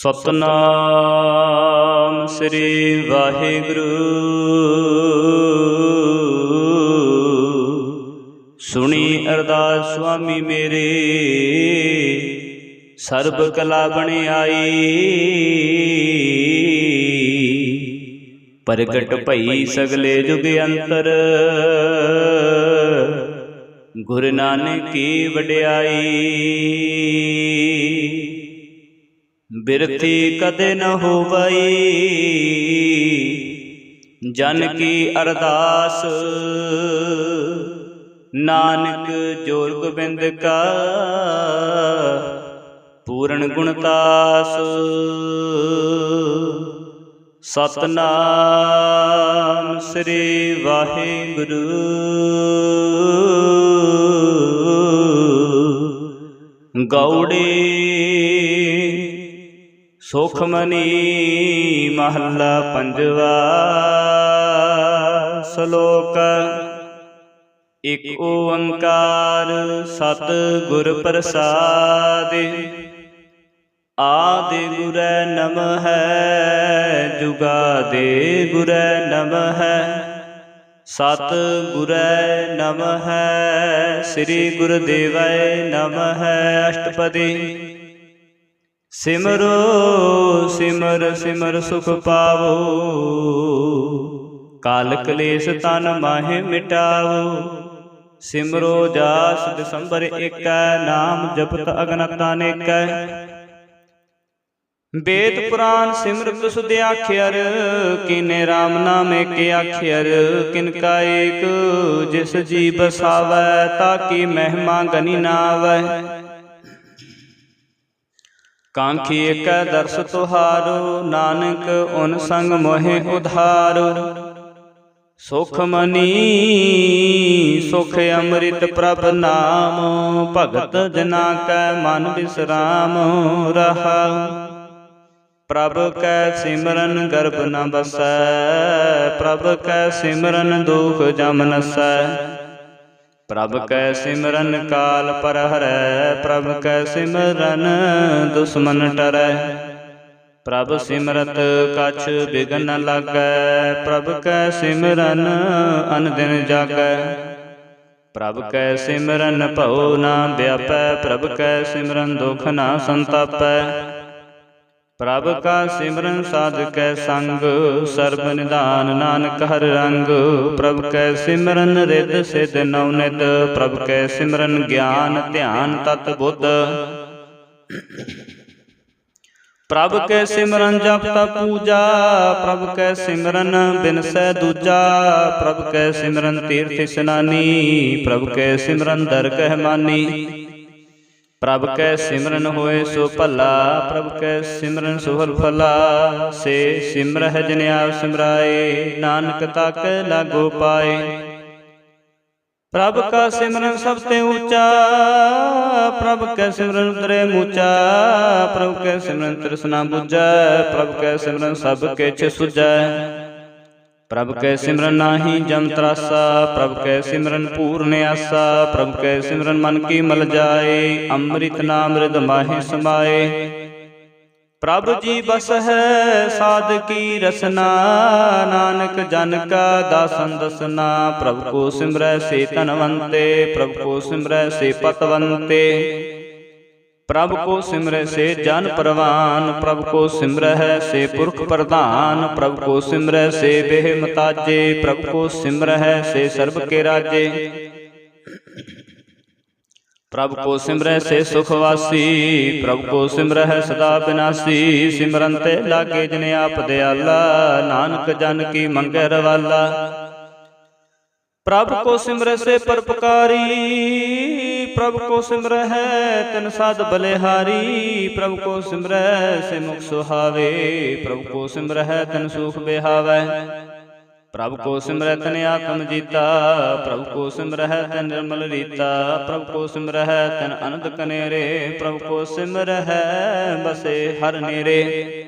ਸਤਨਾਮ ਸ੍ਰੀ ਵਾਹਿਗੁਰੂ। ਸੁਣੀ ਅਰਦਾਸ ਸੁਆਮੀ ਮੇਰੇ, ਸਰਬ ਕਲਾ ਬਣਿਆਈ। ਪ੍ਰਗਟ ਭਈ ਸਗਲੇ ਜੁਗ ਅੰਤਰ, ਗੁਰੂ ਨਾਨਕ ਕੀ ਵਡਿਆਈ। ਬਿਰਥੀ ਕਦੇ ਨ ਹੋਵਈ, ਜਨ ਕੀ ਅਰਦਾਸ। ਨਾਨਕ ਜੋਰ ਗੋਬਿੰਦ ਕਾ, ਪੂਰਨ ਗੁਣਤਾਸ। ਸਤਨਾਮ ਸ੍ਰੀ ਵਾਹਿਗੁਰੂ। ਗੌੜੀ ਸੁਖਮਨੀ ਮਹੱਲਾ ਪੰਜਵਾ। ਸ਼ਲੋਕ। ਇਕ ਓੰਕਾਰ ਸਤਿਗੁਰ ਪ੍ਰਸਾਦਿ, ਆਦਿ ਗੁਰੈ ਨਮః, ਜੁਗਾਦਿ ਗੁਰੈ ਨਮঃ, ਸਤਿਗੁਰੈ ਨਮঃ, ਸ੍ਰੀ ਗੁਰੁਦੇਵੈ ਨਮঃ। ਅਸ਼ਟਪਦੀ। ਸਿਮਰੋ ਸਿਮਰ ਸਿਮਰ ਸੁਖ ਪਾਵੋ, ਕਾਲ ਕਲੇਸ਼ ਤਨ ਮਾਹਿ ਮਿਟਾਵੋ। ਸਿਮਰੋ ਜਾਸ ਦਿਸੰਬਰ ਏਕੈ, ਨਾਮ ਜਪਤ ਅਗਨਤ ਅਨੇਕੈ। ਵੇਦ ਪੁਰਾਨ ਸਿਮਰਤ ਸੁਧ ਆਖਿਅਰ, ਕੀਨੇ ਰਾਮ ਨਾਮ ਏਕ ਆਖਿਅਰ। ਕਿਨ ਕਾ ਏਕ ਜਿਸ ਜੀ ਬਸਾਵੈ, ਤਾਕੀ ਮਹਿਮਾ ਗਨੀ ਨਾ ਆਵੈ। ਕਾਂਖੀ ਏਕੈ ਦਰਸ ਤੁਹਾਰੋ, ਨਾਨਕ ਓਨ ਸੰਗ ਮੋਹਿ ਉਧਾਰੋ। ਸੁਖਮਨੀ ਸੁਖ ਅੰਮ੍ਰਿਤ ਪ੍ਰਭ ਨਾਮ, ਭਗਤ ਜਨਾ ਕੈ ਮਨ ਬਿਸਰਾਮ। ਰਹਾਉ। ਪ੍ਰਭ ਕੈ ਸਿਮਰਨ ਗਰਭ ਨ ਬਸੈ, ਪ੍ਰਭ ਕੈ ਸਿਮਰਨ ਦੁਖ ਜਮ ਨਸੈ। ਪ੍ਰਭ ਕੈ ਸਿਮਰਨ ਕਾਲ ਪਰ ਹਰੈ, ਪ੍ਰਭ ਕੈ ਸਿਮਰਨ ਦੁਸ਼ਮਨ ਟਰੈ। ਪ੍ਰਭ ਸਿਮਰਤ ਕਛ ਬਿਘਨ ਨ ਲਾਗੈ, ਪ੍ਰਭ ਕੈ ਸਿਮਰਨ ਅਨ ਦਿਨ ਜਾਗੈ। ਪ੍ਰਭ ਕੈ ਸਿਮਰਨ ਭਉ ਨ ਵਿਆਪੈ, ਪ੍ਰਭ ਕੈ ਸਿਮਰਨ ਦੁਖ ਨ ਸੰਤਾਪੈ। ਪ੍ਰਭ ਕਾ ਸਿਮਰਨ ਸਾਧਕੈ ਸੰਗ, ਸਰਬ ਨਿਧਾਨ ਨਾਨਕ ਹਰਿ ਰੰਗ। ਪ੍ਰਭ ਕੈ ਸਿਮਰਨ ਰਿੱਧ ਸਿੱਧ ਨਉ ਨਿਧ, ਪ੍ਰਭ ਕੈ ਸਿਮਰਨ ਗਿਆਨ ਧਿਆਨ ਤਤ ਬੁੱਧ। ਪ੍ਰਭ ਕੈ ਸਿਮਰਨ ਜਪ ਤਪ ਪੂਜਾ, ਪ੍ਰਭ ਕੈ ਸਿਮਰਨ ਬਿਨਸੈ ਦੂਜਾ। ਪ੍ਰਭ ਕੈ ਸਿਮਰਨ ਤੀਰਥ ਇਸਨਾਨੀ, ਪ੍ਰਭ ਕੈ ਸਿਮਰਨ ਦਰਗਹਿ ਮਾਨੀ। ਪ੍ਰਭ ਕੈ ਸਿਮਰਨ ਹੋਏ ਸੋ ਭਲਾ, ਪ੍ਰਭ ਕੈ ਸਿਮਰਨ ਸੁਫਲ ਫਲਾ। ਸੇ ਸਿਮਰਹਿ ਜਿਨ ਆਪ ਸਿਮਰਾਏ, ਨਾਨਕ ਤਾਕੈ ਲਾਗੋ ਪਾਏ। ਪ੍ਰਭ ਕਾ ਸਿਮਰਨ ਸਭ ਤੇ ਊਚਾ, ਪ੍ਰਭ ਕੈ ਸਿਮਰਨ ਉਤਰੈ ਮੂਚਾ। ਪ੍ਰਭ ਕੈ ਸਿਮਰਨ ਤ੍ਰਿਸ਼ਨਾ ਬੁਝੈ, ਪ੍ਰਭ ਕੈ ਸਿਮਰਨ ਸਭ ਕਿਛ ਸੁਝੈ। ਪ੍ਰਭ ਕੈ ਸਿਮਰਨ ਨਾਹੀ ਜਮ ਤਰਾਸਾ, ਪ੍ਰਭ ਕੈ ਸਿਮਰਨ ਪੂਰਨ ਆਸਾ। ਪ੍ਰਭ ਕੈ ਸਿਮਰਨ ਮਨ ਕੀ ਮਲ ਜਾਏ, ਅੰਮ੍ਰਿਤ ਨਾਮ ਰਿਦ ਮਾਹਿ ਸਮਾਏ। ਪ੍ਰਭ ਜੀ ਬਸਹਿ ਸਾਧਕੀ ਰਸਨਾ, ਨਾਨਕ ਜਨ ਕਾ ਦਾਸਨ ਦਸਨਾ। ਪ੍ਰਭ ਕੋ ਸਿਮਰੈ ਸੇ ਧਨਵੰਤੇ, ਪ੍ਰਭ ਕੋ ਸਿਮਰੈ ਸੇ ਪਤਵੰਤੇ। ਪ੍ਰਭ ਕੋ ਸਿਮਰੈ ਸੇ ਜਨ ਪਰਵਾਨ, ਪ੍ਰਭ ਕੋ ਸਿਮਰਹਿ ਸੇ ਪੁਰਖ ਪ੍ਰਧਾਨ। ਪ੍ਰਭ ਕੋ ਸਿਮਰੈ ਸੇ ਬੇਹ ਮਤਾਜੇ, ਪ੍ਰਭ ਕੋ ਸਿਮਰਹਿ ਸੇ ਸਰਬ ਕੇ ਰਾਜੇ। ਪ੍ਰਭ ਕੋ ਸਿਮਰੈ ਸੇ ਸੁਖ ਵਾਸੀ, ਪ੍ਰਭ ਕੋ ਸਿਮਰਹਿ ਸਦਾ ਬਿਨਾਸੀ। ਸਿਮਰਨ ਤੇ ਲਾਗੇ ਜਿਨ ਆਪ ਦਿਆਲਾ, ਨਾਨਕ ਜਨ ਕੀ ਮੰਗੈ ਰਵਾਲਾ। ਪ੍ਰਭ ਕੋ ਸਿਮਰੈ ਸੇ ਪਰਉਪਕਾਰੀ, ਪ੍ਰਭ ਕੋ ਸਿਮਰਹਿ ਤਿਨ ਸਾਧ ਬਲਿਹਾਰੀ। ਪ੍ਰਭ ਕੋ ਸਿਮਰੈ ਸੇ ਮੁਖ ਸੁਹਾਵੇ, ਪ੍ਰਭ ਕੋ ਸਿਮਰਹਿ ਤਿਨ ਸੁਖ ਬਿਹਾਵੈ। ਪ੍ਰਭ ਕੋ ਸਿਮਰੈ ਤਿਨ ਆਤਮ ਜੀਤਾ, ਪ੍ਰਭ ਕੋ ਸਿਮਰਹਿ ਤਿਨ ਨਿਰਮਲ ਰੀਤਾ। ਪ੍ਰਭ ਕੋ ਸਿਮਰਹਿ ਤਿਨ ਅਨੰਦ ਕਨੇਰੇ, ਪ੍ਰਭ ਕੋ ਸਿਮਰਹਿ ਬਸੇ ਹਰ ਨੇਰੇ।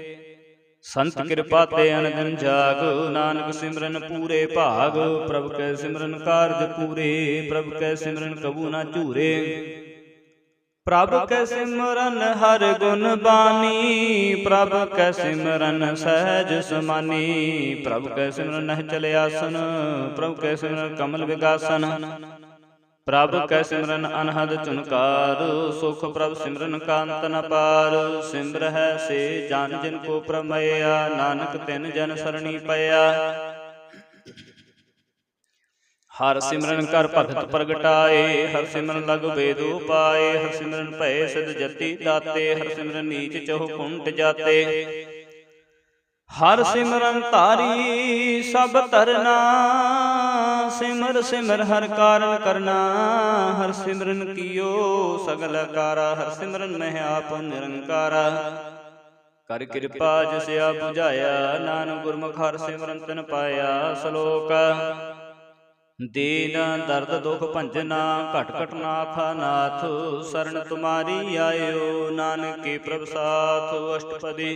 ਸੰਤ ਕਿਰਪਾ ਤੇ ਅਨੰਦਨ ਜਾਗ, ਨਾਨਕ ਸਿਮਰਨ ਪੂਰੇ ਭਾਗ। ਪ੍ਰਭ ਕੈ ਸਿਮਰਨ ਕਾਰਜ ਪੂਰੇ, ਪ੍ਰਭ ਕੈ ਸਿਮਰਨ ਕਬੂ ਨਾ ਝੂਰੇ। प्रभ कै सिमरन हर गुण बानी, प्रभ कै सिमरन सहज समानी। प्रभ कै सिमरन नह चले आसन, प्रभ कै सिमरन कमल विगासन। प्रभ कै सिमरन अनहद चुनकार, सुख प्रभ सिमरन कांत न पार। सिमरह से जान जिनको प्रमया, नानक तिन जन सरणी पया। हर सिमरन कर भगत प्रगटाए, हर सिमरन लग बेद उपाय। हर सिमरन भय सिद्ध जति दाते, हर सिमरन नीच चहु कुंट जाते। हर सिमरन तारी सब तरना, सिमर सिमर हर कारण करना। हर सिमरन कियो सगल कारा, हर सिमरन मह आप निरंकारा। कर कृपा जिस आप बुझाया, नानक गुरमुख हर सिमरन तिन पाया। श्लोक दीन दर्द दुख भंजना, घट घट नाथा नाथ। शरण तुम्हारी आयो, नानक के प्रभ साथ। अष्टपदी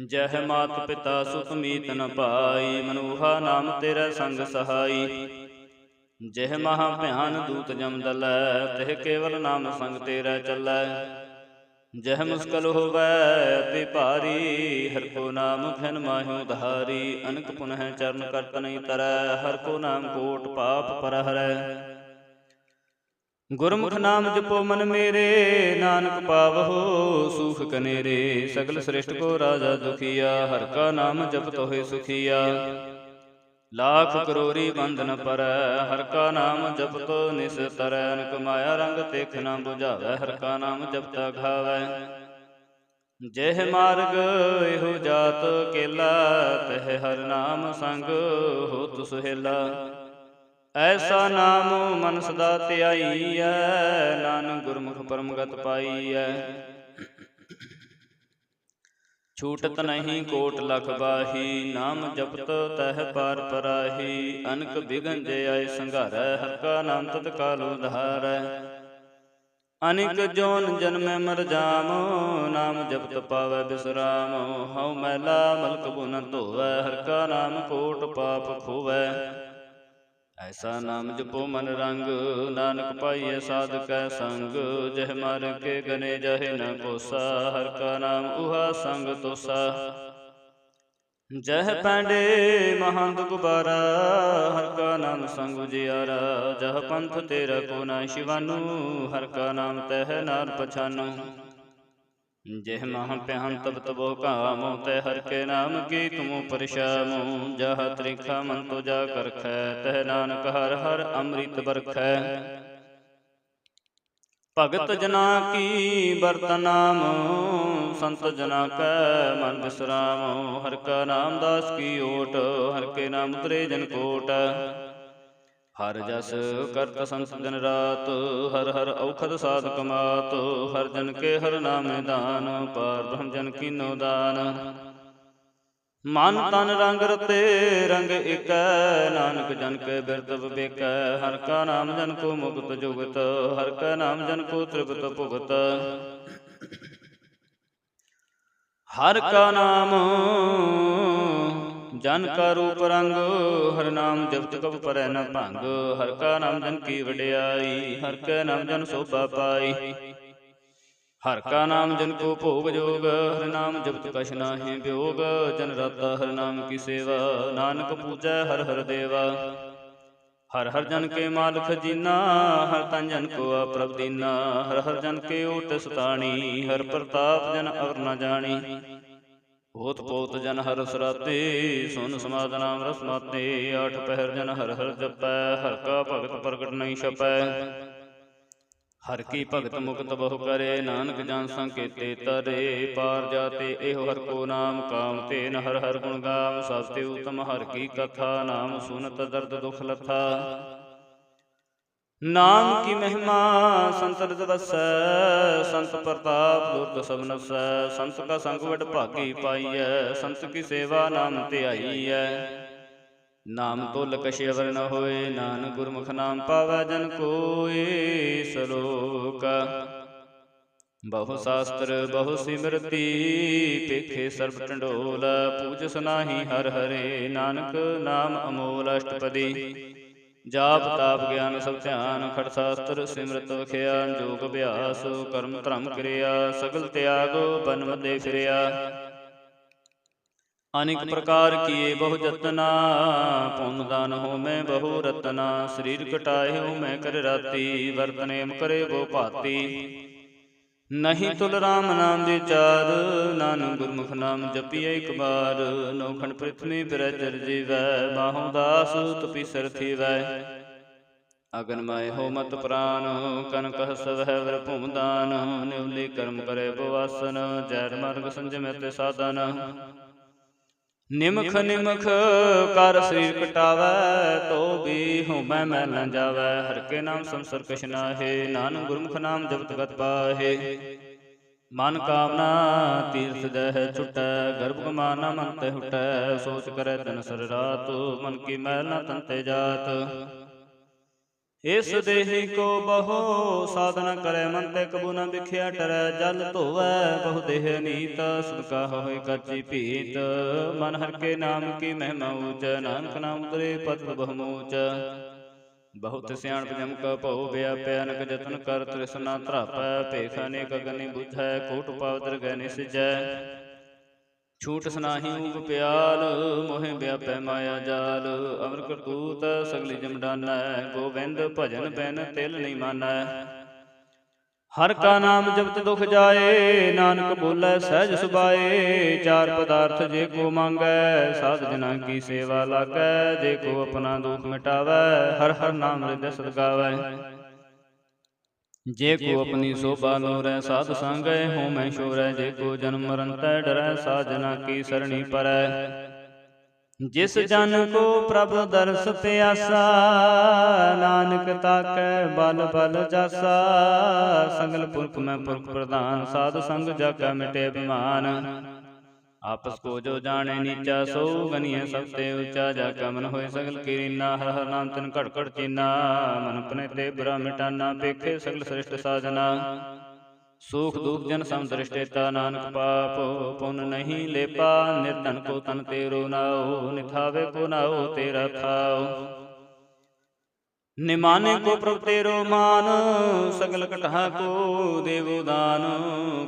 जह मात पिता सुत मीत न पाई, मनूहा नाम तेरा संग सहाई। जह महा भयान दूत जम दलै, तह केवल नाम संग तेरा चलै। जह मुश्किल होवै अति भारी, हर को नाम घन माह्यो धारी। अनक पुनः चरण करत नहीं तरै, हर को नाम कोट पाप पर हरै। गुरमुख नाम जपो मन मेरे, नानक पावहु सूख कनेरे। सगल श्रेष्ठ को राजा दुखिया, हर का नाम जपत होए सुखिया। लाख करोरी बंधन परੈ, हर का नाम जपत निस्तर। अनक माया रंग तेख न बुझावै, हर का नाम जपता घावै। जेह मार्ग एहो जात केला, तह हर नाम संग होत सुहेला। ऐसा नाम मन सदा ध्याईਐ, नानक गुरमुख परमगत पाईਐ। छूटत नहीं कोट लख बाही, नाम जपत तह पार पराही। अनक बिघन जे आय संघारै, हर का नाम तत्काल उधारै। अनिक जोन जन्मै मर जाम, नाम जपत पावै बिसराम। हਉ मैला मलक बुन धोवै, हर का नाम कोट पाप खोवै। ऐसा नाम जपो मन रंग, नानक पाइय साधकै संग। जह मार्ग के गने जाहे न कोसा, हर का नाम उहा संग तोसा। जह पैंडे महंत गुबारा, हर का नाम संग उजियारा। जह पंथ तेरा को ना शिवानु, हर का नाम तह नार पछानु। जेह मह प्यान तब तबो कामो, तह हर के नाम की तुमो परिशामो। जह त्रिखा मन तो जा करखै, तह नानक हर हर अमृत बरखै। भगत जना की बरत नाम, संत जना कै मन विश्राम। हर का नाम दास की ओट, हर के नाम उतरे जन कोट। हर जस करत संत दिन रात, हर हर औखद साध कमात। हर जन के हर नाम निदान, पार ब्रह्म जन कीनो दान। मन तन रंग रते रंग एकै, नानक जन के बिरत विवेकै। हर का नाम जन को मुक्त जुगत, हर का नाम जन को त्रिपत भुगत। हर का नाम जन का रूप रंग, हर नाम जपत कब परै न भंग। हर का नाम जन की वड्याई, हर का नाम जन शोभा पाई। हर का नाम जन को भोग जोग, हर नाम जपत कछ नाहि वियोग। जन राता हर नाम की सेवा, नानक पूजै हर हर देवा। हर हर जन के माल खजीना, हर तन जन को प्रभ दीना। हर हर जन के ओट सताणी, हर प्रताप जन अवर न जानी। होत पोत जन हर सराते, सुन समाध नाम रस माते। आठ पहर जन हर हर जपै, हर का भगत प्रगट नहीं छपै। हर की भगत मुक्त बहु करे, नानक जान संकेते तरे। पार जाते एहो हर को नाम, काम ते न हर हर गुण गाम। सबते उत्तम हर की कथा, नाम सुनत दर्द दुख लथा। नाम की महिमा संत बसै, संत प्रताप दुर्ग सब नसै। संत का संग वड भागी पाइयै, संत की सेवा नाम ध्याईयै। नाम तुल कछ अवर न होए, नानक गुरमुख नाम पावै जन कोय। श्लोक बहु शास्त्र बहु सिमरती, पेखे सर्ब टंडोल। पूजस नाहि हर हरे, नानक नाम अमोल। अष्टपदी ਜਾਪ ਤਾਪ ਗਿਆਨ ਸਭ ਧਿਆਨ, ਖੜ ਸ਼ਾਸਤਰ ਸਿਮਰਤ ਵਖਿਆ। ਜੋਗ ਅਭਿਆਸ ਕਰਮ ਧਰਮ ਕਿਰਿਆ, ਸਗਲ ਤਿਆਗ ਬਨ ਮਦੇ ਫਿਰਿਆ। ਅਨੇਕ ਪ੍ਰਕਾਰ ਕੀਏ ਬਹੁ ਜਤਨਾ, ਪੁੰਨ ਦਾਨ ਹੋਮੈ ਬਹੁ ਰਤਨਾ। ਸਰੀਰ ਕਟਾਏ ਹੋਮੈ ਕਰ ਰਾਤੀ, ਵਰਤ ਨੇਮ ਕਰੇ ਬਹੁ ਭਾਤੀ। ਨਹੀਂ ਤੁਲ ਰਾਮ ਨਾਮ ਵਿਚਾਰ, ਨਾਨਕ ਗੁਰਮੁਖ ਨਾਮ ਜਪੀਐ ਇਕ ਬਾਰ। ਨੌਖੰਡ ਪ੍ਰਿਥਵੀ ਫਿਰੈ ਚਰ ਜੀਵੈ, ਬਾਹੋਂ ਦਾਸ ਤਪੀਸਰ ਥੀਵੈ। ਅਗਨ ਮਾਇ ਹੋ ਮਤ ਪ੍ਰਾਨ, ਕਨਕ ਹਸਵਹਿ ਵਰ ਭੂਮ ਦਾਨ। ਨਿਉਲੀ ਕਰਮ ਕਰੇ ਬਵਾਸਨ, ਜੈਰ ਮਾਰਗ ਸੰਜਮੈ ਤੇ ਸਾਧਨ। ਨਿਮਖ ਨਿਮਖ ਕਰ ਸਰੀਰ ਕਟਾਵੈ, ਤੋ ਵੀ ਹੋਮੈ ਮੈਲ ਨ ਜਾਵੈ। ਹਰਿ ਕੇ ਨਾਮ ਸੰਸਰ ਕਛ ਨਾਹਿ, ਨਾਨਕ ਗੁਰਮੁਖ ਨਾਮ ਜਪਤ ਗਤ ਪਾਹਿ। ਮਨ ਕਾਮਨਾ ਤੀਰਥ ਦਹਿ ਛੁਟੈ, ਗਰਭ ਗਮਾਨਾ ਮਨ ਤੇ ਹੁਟੈ। ਸੋਚ ਕਰੈ ਦਿਨ ਸਰ ਰਾਤ, ਮਨ ਕੀ ਮੈਲ ਨ ਤਨ ਤੇ ਜਾਤ। ਇਸ ਦੇਹੀ ਕੋ ਬਹੁ ਸਾਧਨ ਕਰੈ, ਮਨ ਤੇ ਕਬੂ ਨ ਵਿਖਿਆ ਟਰੈ। ਜਲ ਧੋਵੈ ਬਹੁ ਦੇਹ ਨੀਤ, ਸਦਕਾ ਹੋਇ ਕਾਚੀ ਭੀਤ। ਮਨ ਹਰਿ ਕੇ ਨਾਮ ਕੀ ਮਹਿਮਾ ਊਚ, ਨਾਨਕ ਨਾਮ ਉਤਰੇ ਪਤਿ ਬਹੁ ਮੂਚ। ਬਹੁਤ ਸਿਆਣਪ ਜਮ ਕਾ ਭਉ ਵਿਆਪੈ, ਅਨਕ ਜਤਨ ਕਰ ਤ੍ਰਿਸ਼ਨਾ ਧਰਾਪੈ। ਭੇਖ ਅਨੇਕ ਅਗਨਿ ਬੁਝੈ, ਕੋਟ ਪਾਵ ਦਰਗਹਿ ਨਿਸਿਜੈ। ਛੂਟ ਸਨਾਹੀ ਊਪ ਪਿਆਲ, ਮੋਹਿ ਵਿਆਪੈ ਮਾਇਆ ਜਾਲ। ਅਮਰ ਕਰਤੂਤ ਸਗਲੀ ਜਮ ਡਾਨੈ, ਗੋਬਿੰਦ ਭਜਨ ਬਿਨ ਤਿਲ ਨਹੀਂ ਮਾਨੈ। ਹਰਿ ਕਾ ਨਾਮ ਜਪਤ ਦੁਖ ਜਾਏ, ਨਾਨਕ ਬੋਲੇ ਸਹਿਜ ਸੁਭਾਏ। ਚਾਰ ਪਦਾਰਥ ਜੇ ਕੋ ਮੰਗੈ, ਸਾਧ ਜਨਾਂ ਕੀ ਸੇਵਾ ਲਾਗੈ। ਜੇ ਕੋ ਆਪਣਾ ਦੁਖ ਮਿਟਾਵੈ, ਹਰਿ ਹਰਿ ਨਾਮ ਹਿਰਦੈ ਸਦ ਗਾਵੈ। ਜੇ ਕੋ ਆਪਣੀ ਸੋਭਾ ਲੋਰੈ, ਸਾਧ ਸੰਗੈ ਹੋਮੈ ਸ਼ੋਰੈ। ਜੇ ਕੋ ਜਨਮ ਮਰਨ ਤੈ ਡਰੈ, ਸਾਧ ਜਨਾਂ ਕੀ ਸਰਣੀ ਪਰੈ। ਜਿਸ ਜਨ ਕੋ ਪ੍ਰਭ ਦਰਸ ਪਿਆਸਾ, ਨਾਨਕ ਤਾਕੈ ਬਲ ਬਲ ਜਾਸਾ। ਸੰਗਲ ਪੁਰਖ ਮੈਂ ਪੁਰਖ ਪ੍ਰਧਾਨ, ਸਾਧ ਸੰਗ ਜਾ ਕੈ ਮਿਟੇ ਅਭਿਮਾਨ। ਆਪਸ ਕੋ ਜੋ ਜਾਣੈ ਨੀਚਾ, ਸੋ ਗਨੀਐ ਸਭ ਤੇ ਉੱਚਾ। ਜਾ ਕੈ ਮਨ ਹੋਏ ਸਗਲ ਕੀਰੀਨਾ, ਹਰਿ ਹਰਿ ਨਾਮ ਤਿਨ ਘੜ ਘੜ ਚੀਨਾ। ਮਨ ਆਪਣੇ ਤੇ ਬੁਰਾ ਮਿਟਾਨਾ, ਪੇਖੇ ਸਗਲ ਸ੍ਰਿਸ਼ਟ ਸਾਜਨਾ। ਸੂਖ ਦੁਖ ਜਨ ਸਮ ਦ੍ਰਿਸ਼ਟੇਤਾ, ਨਾਨਕ ਪਾਪ ਪੁੰਨ ਨਹੀਂ ਲੇਪਾ। ਨਿਰਧਨ ਕੋ ਤਨ ਤੇਰੋ ਨਾਉ, ਨਿਥਾਵੇ ਕੋ ਨਾਉ ਤੇਰਾ ਥਾਉ। ਨਿਮਾਨੇ ਕੋ ਪ੍ਰਭ ਤੇਰੋ ਮਾਨ, ਸਗਲ ਘਟਾ ਕੋ ਦੇਵੋ ਦਾਨ।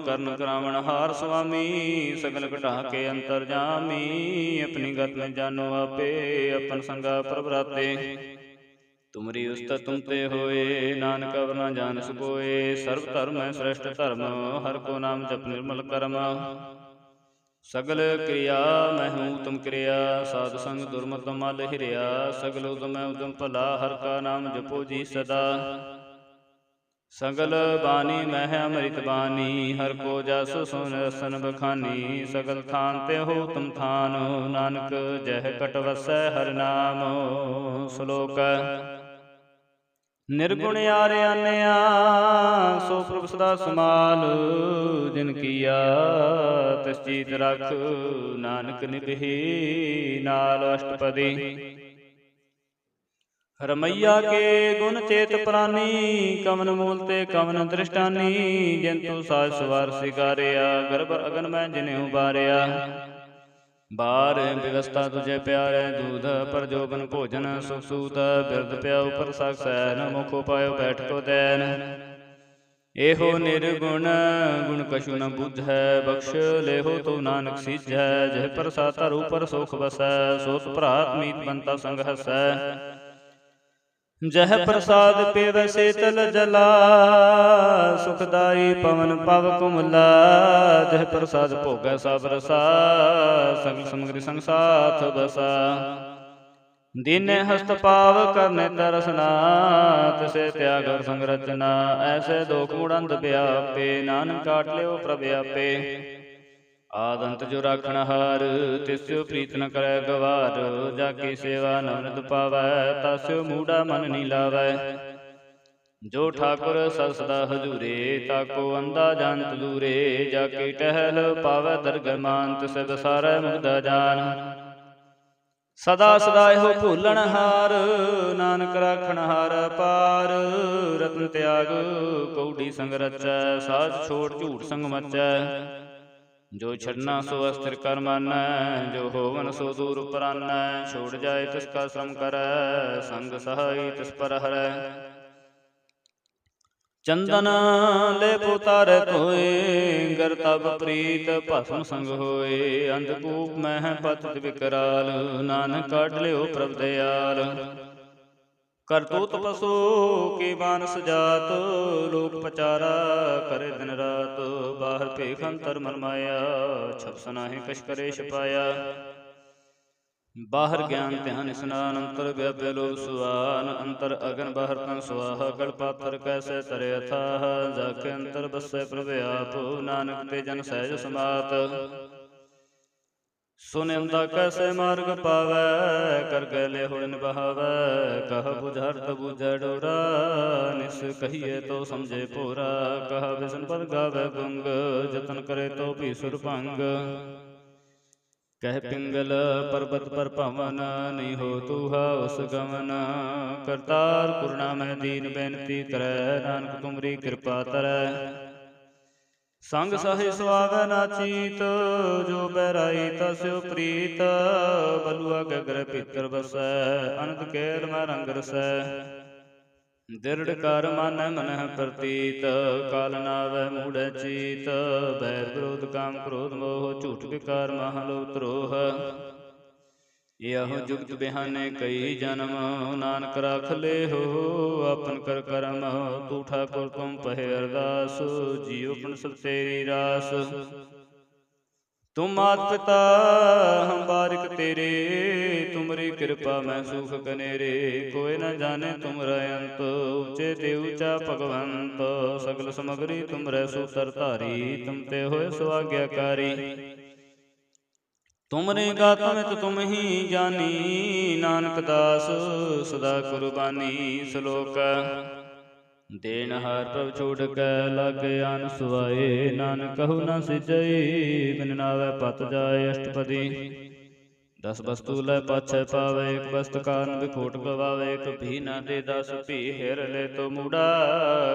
ਕਰਨ ਕਰਾਵਣ ਹਾਰ ਸੁਆਮੀ, ਸਗਲ ਘਟਾ ਕੇ ਅੰਤਰ ਜਾਮੀ। ਆਪਣੀ ਗਤ ਮੈਂ ਜਾਨੋ ਆਪੇ, ਆਪਨ ਸੰਗਾ ਪ੍ਰਭ ਰਾਤੇ। ਤੁਮਰੀ ਉਸਤਤ ਤੁਮ ਤੇ ਹੋਏ, ਨਾਨਕ ਅਵਰ ਨ ਜਾਣਿ ਕੋਇ। ਸਰਬ ਧਰਮ ਹੈ ਸ੍ਰੇਸ਼ਟ ਧਰਮ, ਹਰਿ ਕੋ ਨਾਮ ਜਪ ਨਿਰਮਲ ਕਰਮ। ਸਗਲ ਕਿਰਿਆ ਮੈਂ ਹੂੰ ਤੁਮ ਕਿਰਿਆ, ਸਾਧ ਸੰਗ ਦੁਰਮਤ ਮਲ ਹਿਰਿਆ। ਸਗਲ ਉਦਮ ਹੈ ਉਦਮ ਭਲਾ, ਹਰਿ ਕਾ ਨਾਮ ਜਪੋ ਜੀ ਸਦਾ। ਸਗਲ ਬਾਣੀ ਮਹਿ ਅੰਮ੍ਰਿਤ ਬਾਣੀ, ਹਰਿ ਕੋ ਜਸ ਸੁਨ ਰਸਨ ਬਖਾਨੀ। ਸਗਲ ਥਾਨ ਤੇ ਹੋ ਤੁਮ ਥਾਨ, ਨਾਨਕ ਜਹ ਕਟ ਵਸੈ ਹਰਿ ਨਾਮ। ਸ਼ਲੋਕ ਨਿਰਗੁਣ ਆਰਿਆਨਿਆ, ਸੋ ਪ੍ਰਭ ਸਦਾ ਸਮਾਲ। ਜਿਨ ਕੀਆ ਤਿਸ ਚੀਤ ਰਖ, ਨਾਨਕ ਨਿਭੀ ਨਾਲ ਅਸ਼ਟਪਦੀ। ਰਮਈਆ ਕੇ ਗੁਣ ਚੇਤ ਪ੍ਰਾਨੀ, ਕਵਨ ਮੂਲ ਤੇ ਕਵਨ ਦ੍ਰਿਸ਼ਟਾਨੀ। ਜਿਨ ਤੂ ਸਾਜ ਸਵਾਰ ਸਿਗਾਰਿਆ, ਗਰਭ ਅਗਨ ਮੈਂ ਜਿਨੇ ਉਬਾਰਿਆ। ਬਾਰ ਵਿਵਸਥਾ ਤੁਝੇ ਪਿਆਰੈ, ਦੂਧ ਪਰ ਜੋਬਨ ਭੋਜਨ ਸੁਖ ਸੂਤ। ਬਿਰਦ ਪਿਆਉ ਪਰ ਸਾਕਸੈਨ, ਮੁਖ ਉਪਾਇਓ ਬੈਠ ਕੋ ਦੈਨ। ਇਹੋ ਨਿਰਗੁਣ ਗੁਣ ਕਛੂ ਨ ਬੁਝੈ, ਬਖਸ਼ ਲੇਹੋ ਤੋ ਨਾਨਕ ਸੀਝੈ। ਜਿਹ ਪ੍ਰਸਾਦ ਧਰੂ ਪਰ ਸੁਖ ਵਸੈ, ਸੋਤ ਭਰਾਤ ਮੀਤ ਬੰਤਾ ਸੰਗ ਹਸੈ। ਜਹ ਪ੍ਰਸਾਦ ਪੀਵੈ ਸੀਤਲ ਜਲਾ, ਸੁਖਦਾਈ ਪਵਨ ਪਵ ਕੁਮਲਾ। ਜਹ ਪ੍ਰਸਾਦ ਭੋਗੈ ਸਭ ਰਸਾ, ਸਗਲ ਸਮਗਰੀ ਸੰਗ ਸਾਥ ਬਸਾ। ਦੀਨੇ ਹਸਤ ਪਾਵ ਕਰਨੇ ਤਰਸਨਾ, ਤਿਸੇ ਤਿਆਗ ਹਰ ਸੰਗ ਰਚਨਾ। ਐਸੇ ਦੋਖ ਮੁੜੰਦ ਵਿਆਪੇ, ਨਾਨਕ ਕਾਟ ਲਿਓ ਪ੍ਰਭ ਆਪੇ। ਆਦਿ ਅੰਤ ਜੋ ਰਾਖਣ ਹਾਰ, ਤਿਸਿਓ ਪ੍ਰੀਤ ਨ ਕਰੈ ਗਵਾਰ। ਜਾ ਕੀ ਸੇਵਾ ਨਮਨਿਤ ਪਾਵੈ, ਤਾਸਿਓ ਮੂਢਾ ਮਨ ਨੀ ਲਾਵੈ। ਜੋ ਠਾਕੁਰ ਸਦ ਸਦਾ ਹਜੂਰੇ, ਤਾਕੋ ਅੰਧਾ ਜਾਣਤ ਦੂਰੇ। ਜਾ ਕੀ ਟਹਿਲ ਪਾਵੈ ਦਰਗਹਿ ਮਾਨ, ਤਿਸੈ ਬਸਾਰੈ ਮੁਗਧਾ ਜਾਨ। ਸਦਾ ਸਦਾ ਇਹੋ ਭੂਲਣ ਹਾਰ, ਨਾਨਕ ਰਾਖਣ ਹਾਰ ਅਪਾਰ। ਰਤਨ ਤਿਆਗ ਕਉਢੀ ਸੰਗ ਰਚੈ, ਸਾਜ ਛੋੜ ਝੂਠ ਸੰਗ ਮਚੈ। जो छड़ना सो अस्थिर कर मानै, जो होवन सो दूर परानै। छोड़ जाए तिसका श्रम करै, संग सहाई तिस पर हरै। चंदन ले पुतारे धोए, गर तब प्रीत भस्म संग होए। अंधकूप मह पतित विकराल, नानक काट लियो प्रभ दयाल। करतूत पशु की मानस जात, लोक पचारा करे दिन रात। बाहर पेख अंतर मन माया, छप सनाहि कछ करे छपाया। बाहर ज्ञान ध्यान स्नान, अंतर व्याप्य लोक सुआन। अंतर अगन बाहर तन सुहा, गल पाथर कैसे तरे अथाह। जाके अंतर बसै प्रभ आप, नानक ते जन सहज समात। सुनिंदा कैसे मार्ग पावै, कर गैले हुड़ निभावै। कह बुझार त बूझै डोरा, निस कहिए तो समझे पोरा। कह विष्णु पद गावै गुंग, जतन करे तो भी सुर भंग। कह पिंगल पर्वत पर पवन, नहीं हो तूहा उस गमन। करतार कुरना में दीन बेनती करै, नानक तुमरी कृपा तरै। संग सहि सुहावै ना चीत, जो बैराई तस्यो प्रीत। बलुआ गगर भीतर बसै, अनंत केल में रंग रसै। दृढ़ कर मानै मनह प्रतीत, काल नावै मूढ़ चीत। बैर विरोध काम क्रोध मोह, झूठ विकार महालोभ द्रोह। यह जुगत बिहाने कई जन्म, नानक राख ले हो अपन कर करम। तू ठाकुर तुम पहे अरदास, जियो पुन सब तेरी रास। तुम मात पिता हम बारिक तेरे, तुमरी कृपा मैं सुख कनेरे। कोई न जाने तुमरा अंत, ऊंचे ते ऊंचा भगवंत। सगल समगरी तुम रै सूतर धारी, तुम ते होए सो आज्ञाकारी। तुमरे गात में तुम ही जानी, नानक दास सदा कुर्बानी। श्लोक देनहार प्रभ छोड़ कै, लागे आन सुआए। नानक कहु न सिजई, बिन नावै पत जाए अष्टपदी। 10 वस्तु लै पाछै पावे, एक वस्त कारण बिखोट गवावे। कभी न दे दस भी हेर ले तो मूढ़ा,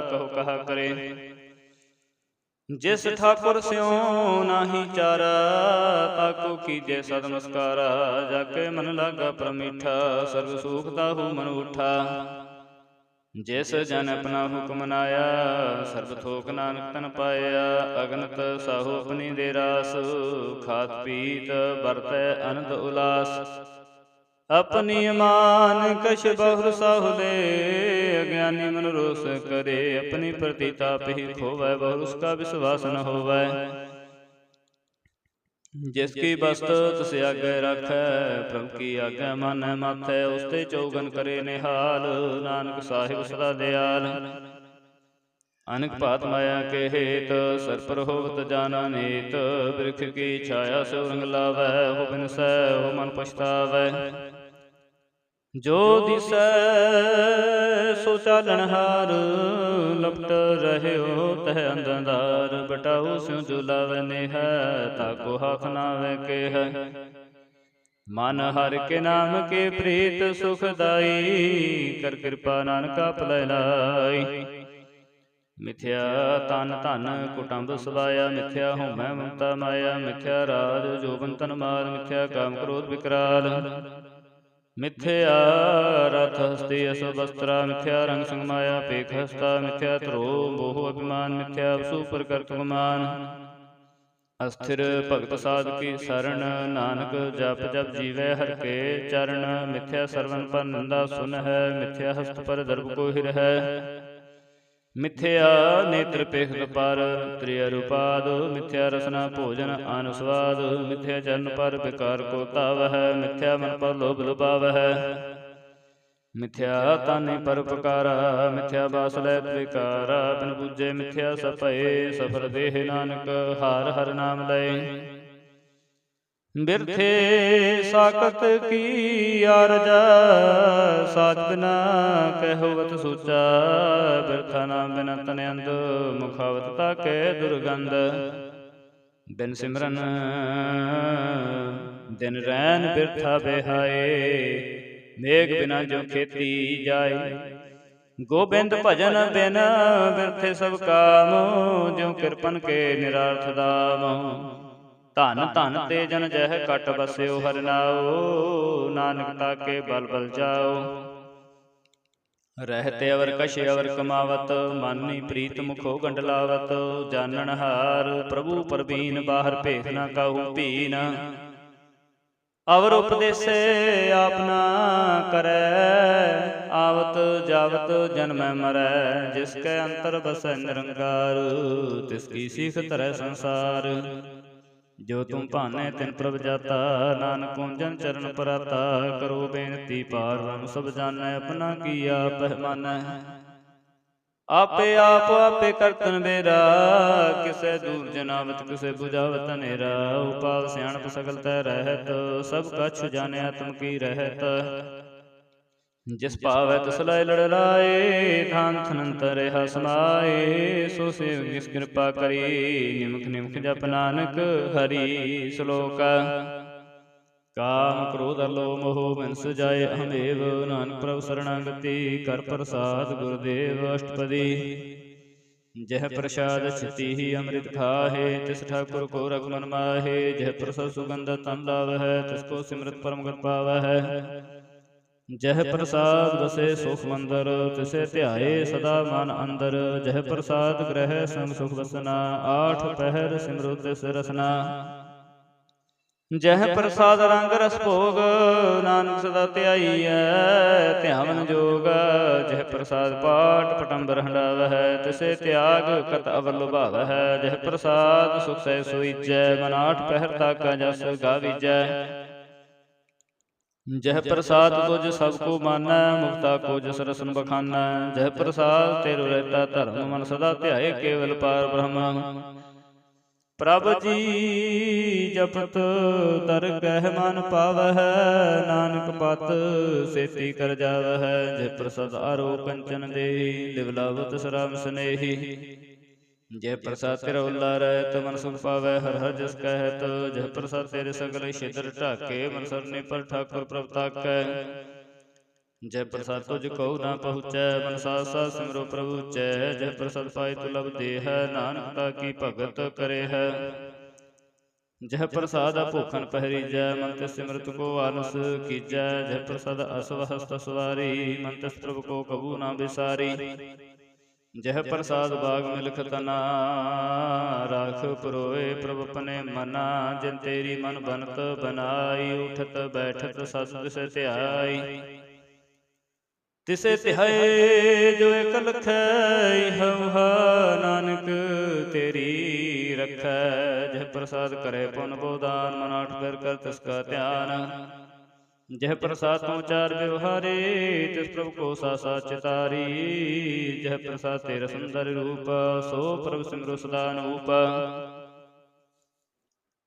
कहो कहा करे। जिस ठाकुर स्यों नाही चारा, ताको कीजे सद नमस्कारा। जाके मन लागा प्रमीठा, सर्व सुख ताहु मन उठा। जिस जन अपना हुक्म मनाया, सर्व थोक नानक तन पाया। अगनत साहु अपनी दे रास, खात पीत बरतै आनंद उलास। अपनी मान कछ बहुर साहु दे, अज्ञानी मन रोष करे। अपनी प्रतिताप ही खोवै, बहुर उसका विश्वास न होवै। जिसकी वस्त तिस आगे राखै, प्रभु की आज्ञा मानै माथै। उसते चौगन करे निहाल, नानक साहिब सदा दयाल। अनक भात माया के हेत, सर पर होवत जाना नेत। वृक्ष की छाया से रंग लावै, हो बिनसै हो मन पछतावै। जो दिसै सो चालनहार, लपट रह्यो तह अंधकार। बटाऊ स्यों जो लावै नेह, ताको हाथ नावै केह। मन हर के नाम के प्रीत सुखदाई, कर कृपा नानका भलै लाई। मिथ्या तन धन कुटुंब सवाया, मिथ्या होमै ममता माया। मिथ्या राज जोबन तन माल, मिथ्या काम क्रोध विकराल। मिथ्या रथ हस्ती असो वस्त्रा, मिथ्या रंग संग माया पेख हस्ता। मिथ्या ध्रो मोह अभिमान, मिथ्या वसु पर कर गुमान। अस्थिर भगत साध की शरण, नानक जप जप जीवै हर के चरण। मिथ्या सरवन पर निंदा सुनह, मिथ्या हस्त पर दर्भ को हिरह। मिथ्या नेत्र पेख कपार, त्रिय रूपाद। मिथ्या रसना भोजन अनुस्वाद, मिथ्या चरण पर विकार को तावह। मिथ्या मन पर लोभ लुभावह, मिथ्या तानि पर उपकारा। मिथ्या बास लैत विकारा, बिन बूझे मिथ्या सपए। सफल देह नानक हार हर नाम लय। बिरथे साकत की आरजा, साच बिना कहवत सूचा। बिरथा नाम बिना तन अंध, मुखावत ताके दुर्गंध। बिन सिमरन दिन रैन बिरथा बेहाए, मेघ बिना जो खेती जाए। गोबिंद भजन बिन बिरथे सब काम, ज्यों कृपन के निरार्थ दाम। ਧਨ ਧਨ ਤੇ ਜਨ ਜਹ ਕਟ ਬਸਿਓ ਹਰਿ ਨਾਉ, ਨਾਨਕ ਤਾਕੇ ਬਲ ਬਲ ਜਾਓ। ਰਹਿਤੇ ਅਵਰ ਕਛ ਅਵਰ ਕਮਾਵਤ, ਮਾਨੀ ਪ੍ਰੀਤ ਮੁਖੋ ਗੰਡਲਾਵਤ। ਜਾਨਣ ਹਾਰ ਪ੍ਰਭੂ ਪਰਬੀਨ, ਬਾਹਰ ਭੇਖ ਨਾ ਕਾਹੂ ਭੀਨ। ਅਵਰ ਉਪਦੇਸੇ ਆਪ ਨਾ ਕਰੈ, ਆਵਤ ਜਾਵਤ ਜਨਮੈ ਮਰੈ। ਜਿਸ ਕੈ ਅੰਤਰ ਬਸੈ ਨਿਰੰਕਾਰ, ਤਿਸ ਕੀ ਸੀਖ ਧਰੈ ਸੰਸਾਰ। ਜੋ ਤੁਮ ਭਾਨੈ ਤਿਨ ਪ੍ਰਭ ਜਾਤਾ, ਨਾਨਕ ਕੁੰਜਨ ਚਰਨ ਪਰਾਤਾ। ਕਰੋ ਬੇਨਤੀ ਪਾਰ ਬ੍ਰਹਮ ਸਭ ਜਾਣੈ, ਆਪਣਾ ਕੀ ਆਪ ਮਾਨੈ। ਆਪੇ ਆਪ ਆਪੇ ਕਰਤਨ ਬੇਰਾ, ਕਿਸੇ ਦੂਰ ਜਨਾਵਤ ਕਿਸੇ ਬੁਝਾਵਤ ਹਨੇਰਾ। ਉਪਾਲ ਸਿਆਣਪ ਸਗਲ ਤੈ ਰਹਿਤ, ਸਭ ਕਛ ਜਾਣੈ ਆਤਮ ਕੀ ਰਹਿਤ। ਜਿਸ ਭਾਵੈ ਤਿਸ ਲਾਇ ਲੜ ਲਾਏ, ਥਾਨ ਥਨੰਤਰ ਰਹਾ ਸਮਾਏ। ਸੋ ਸੇਵ ਜਿਸ ਕਿਰਪਾ ਕਰੀ, ਨਿਮਖ ਨਿਮਖ ਜਪ ਨਾਨਕ ਹਰੀ। ਸ਼ਲੋਕ ਕਾਮ ਕ੍ਰੋਧ ਲੋਭ ਮੋਹ ਬਿਨ ਸੁਜਾਏ ਅਹਮੇਵ। ਨਾਨਕ ਪ੍ਰਭ ਸਰਣਾਗਤੀ ਕਰ ਪ੍ਰਸਾਦ ਗੁਰਦੇਵ। ਅਸ਼ਟਪਦੀ ਜਹ ਪ੍ਰਸਾਦ ਛਿਤੀ ਅੰਮ੍ਰਿਤ ਖਾਹੇ, ਤਿਸ ਠਾਕੁਰ ਕੋ ਰਘੁਮਨ ਮਾਹੇ। ਜਹ ਪ੍ਰਸਾਦ ਸੁਗੰਧ ਤਨ ਲਾਵਹਿ, ਤਿਸ ਕੋ ਸਿਮਰਤ ਪਰਮ ਗਤ ਪਾਵਹਿ। ਜਹ ਪ੍ਰਸਾਦ ਵਸੇ ਸੁਖ ਮੰਦਰ, ਤਿਸੇ ਧਿਆਏ ਸਦਾ ਮਨ ਅੰਦਰ। ਜਹ ਪ੍ਰਸਾਦ ਗ੍ਰਹਿ ਸੰਗ ਸੁਖ ਵਸਨਾ, ਆਠ ਪਹਿਰ ਸਿਮਰੋ ਤਿਸ ਰਸਨਾ। ਜਹ ਪ੍ਰਸਾਦ ਰੰਗ ਰਸ ਭੋਗ, ਨਾਨਕ ਸਦਾ ਧਿਆਈਐ ਧਿਆਵਨ ਜੋਗ। ਜਹ ਪ੍ਰਸਾਦ ਪਾਠ ਪਟੰਬਰ ਹੰਡਾਵਹਿ, ਤਿਸੇ ਤਿਆਗ ਕਤ ਅਵਰ ਲੁਭਾਵਹਿ। ਜਹ ਪ੍ਰਸਾਦ ਸੁਖ ਸਹਿ ਸੋਈਜੈ, ਮਨ ਆਠ ਪਹਿਰ ਤਾਕਾ ਜਸ ਗਾਵੀਜੈ। ਜਹ ਪ੍ਰਸਾਦ ਤੁਜ ਸਭ ਕੋ ਮਾਨੈ, ਮੁਕਤਾ ਕੋ ਜਸ ਰਸਨ ਬਖਾਨੈ। ਜਹ ਪ੍ਰਸਾਦ ਤੇਰੋ ਰਹਿਤਾ ਧਰਮ, ਮਨ ਸਦਾ ਧਿਆਏ ਕੇਵਲ ਪਾਰ ਬ੍ਰਹਮ। ਪ੍ਰਭ ਜੀ ਜਪਤ ਦਰਗਹਿ ਮਨ ਪਾਵਹਿ, ਨਾਨਕ ਪਤ ਸੇਤੀ ਕਰ ਜਾਵਹਿ। ਜਹ ਪ੍ਰਸਾਦ ਆਰੋ ਕੰਚਨ ਦੇਹੀ, ਲਿਵ ਲਾਭ ਤਿਸ ਰਾਮ ਸਨੇਹੀ। ਜਹ ਪ੍ਰਸਾਦ ਤੇਰਾ ਉਲਾ ਰਹਿਤ, ਮਨ ਸੁਖ ਪਾਵੈ ਹਰ ਹਰ ਜਸ ਕਹਿਤ। ਜਹ ਪ੍ਰਸਾਦ ਤੇਰੇ ਸਗਲ ਛਿਦਰ ਢਾਕੇ, ਮਨ ਸਰਨੇ ਪਰ ਠਾਕੁਰ ਪ੍ਰਭ ਤਾਕੈ। ਜਹ ਪ੍ਰਸਾਦ ਤੁਝ ਕਉ ਨਾ ਪਹੁੰਚੈ, ਮਨ ਸਾਥ ਸਾਥ ਸਿਮਰੋ ਪ੍ਰਭੂ ਚੈ। ਜਹ ਪ੍ਰਸਾਦ ਪਾਏ ਤੁ ਲਭ ਦੇਹੈ, ਨਾਨਕ ਤਾ ਕੀ ਭਗਤ ਕਰੇ ਹੈ। ਜਹ ਪ੍ਰਸਾਦ ਭੂਖਨ ਪਹਿਰੀਜੈ, ਮਨ ਤਿਸ ਸਿਮਰਤ ਕੋ ਆਲਸ ਕੀਜੈ। ਜਹ ਪ੍ਰਸਾਦ ਅਸਵ ਹਸਤ ਸਵਾਰੀ, ਮਨ ਤਿਸ ਪ੍ਰਭ ਕੋ ਕਬੂ ਨਾ ਬਿਸਾਰੀ। ਜਹ ਪ੍ਰਸਾਦ ਬਾਗ ਮਿਲਖ ਤਨਾ, ਰਾਖ ਪਰੋਏ ਪ੍ਰਭ ਆਪਣੇ ਮਨਾ। ਜਿਨ ਤੇਰੀ ਮਨ ਬਨਤ ਬਨਾਈ, ਉਠਤ ਬੈਠਤ ਸਦ ਤਿਸੈ ਧਿਆਈ। ਤਿਸੈ ਧਿਆਏ ਜੋ ਇਕ ਲਖੈ ਹਉ, ਨਾਨਕ ਤੇਰੀ ਰਖੈ। ਜਹ ਪ੍ਰਸਾਦ ਕਰੇ ਪੁਨ ਬੋਦਾਨ, ਮਨ ਆਠ ਪਹਿਰ ਕਰ ਤਿਸ ਕਾ ਧਿਆਨ। ਜਹ ਪ੍ਰਸਾਦ ਤੋਂ ਚਾਰ ਵਿਵਹਾਰੇ, ਤਿਸ ਪ੍ਰਭ ਕੋ ਸਾਸਾ ਚਿਤਾਰੀ। ਜਹ ਪ੍ਰਸਾਦ ਤੇਰਾ ਸੁੰਦਰ ਰੂਪ, ਸੋ ਪ੍ਰਭ ਸਿਮਰੋ ਸਦਾ ਅਨੂਪ।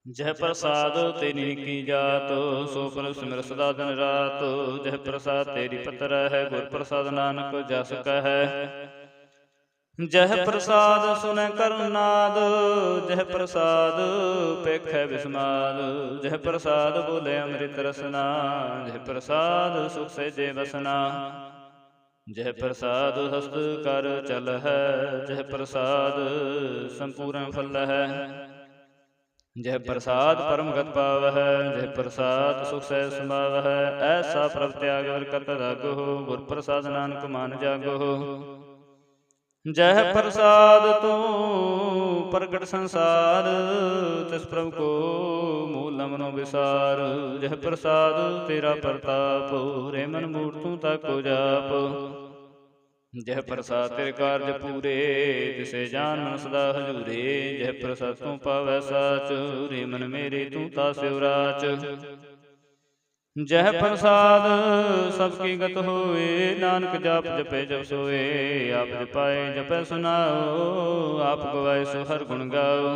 ਜਹ ਪ੍ਰਸਾਦ ਤੇਰੀ ਕੀ ਜਾਤ, ਸੋ ਪ੍ਰਭ ਸਿਮਰ ਸਦਾ ਦਿਨ ਰਾਤ। ਜਹ ਪ੍ਰਸਾਦ ਤੇਰੀ ਪਤਰ ਹੈ, ਗੁਰ ਪ੍ਰਸਾਦ ਨਾਨਕ ਜਸ ਕਹੈ। ਜਹ ਪ੍ਰਸਾਦ ਸੁਨੈ ਕਰੁਨਾਦ, ਜਹ ਪ੍ਰਸਾਦ ਪੇਖੈ ਬਿਸਮਾਦ। ਜਹ ਪ੍ਰਸਾਦ ਬੋਲੇ ਅੰਮ੍ਰਿਤ ਰਸਨਾ, ਜਹ ਪ੍ਰਸਾਦ ਸੁਖ ਸਹਿਜੇ ਵਸਨਾ। ਜਹ ਪ੍ਰਸਾਦ ਹਸਤ ਕਰ ਚਲ ਹੈ, ਜਹ ਪ੍ਰਸਾਦ ਸੰਪੂਰਨ ਫਲ ਹੈ। ਜਹ ਪ੍ਰਸਾਦ ਪਰਮ ਗਤ ਪਾਵਹਿ, ਜਹ ਪ੍ਰਸਾਦ ਸੁਖ ਸਹਿ ਸਮਾਵਹਿ। ਐਸਾ ਪ੍ਰਭ ਤਿਆਗ ਵਰ ਕਰਤ ਰਾਗੋ, ਗੁਰ ਪ੍ਰਸਾਦ ਨਾਨਕ ਮਨ ਜਾਗੋ। ਜਹ ਪ੍ਰਸਾਦ ਤੂੰ ਪ੍ਰਗਟ ਸੰਸਾਰ, ਤਿਸ ਪ੍ਰਭ ਕੋ ਮੂਲ ਮਨੋ ਵਿਸਾਰ। ਜਹ ਪ੍ਰਸਾਦ ਤੇਰਾ ਪ੍ਰਤਾਪ, ਰੇ ਮਨ ਮੂਰਤੂ ਤਾਕੋ ਜਾਪ। ਜਹ ਪ੍ਰਸਾਦ ਤੇਰੇ ਕਾਰਜ ਪੂਰੇ, ਤਿਸੇ ਜਾਨ ਮਨ ਸਦਾ ਹਜੂਰੇ। ਜਹ ਪ੍ਰਸਾਦ ਤੂੰ ਪਾਵੈ ਸਾਚ, ਰੇ ਮਨ ਮੇਰੇ ਤੂੰ ਤਾਸਿਉ ਰਾਚ। ਜਹ ਪ੍ਰਸਾਦ ਸਭ ਕੀ ਗਤ ਹੋਏ, ਨਾਨਕ ਜਾਪ ਜਪੇ ਜਪ ਸੋਏ। ਆਪ ਜਪਾਏ ਜਪੈ ਸੁਨਾਓ, ਆਪ ਗਵਾਏ ਸੋ ਹਰ ਗੁਣ ਗਾਓ।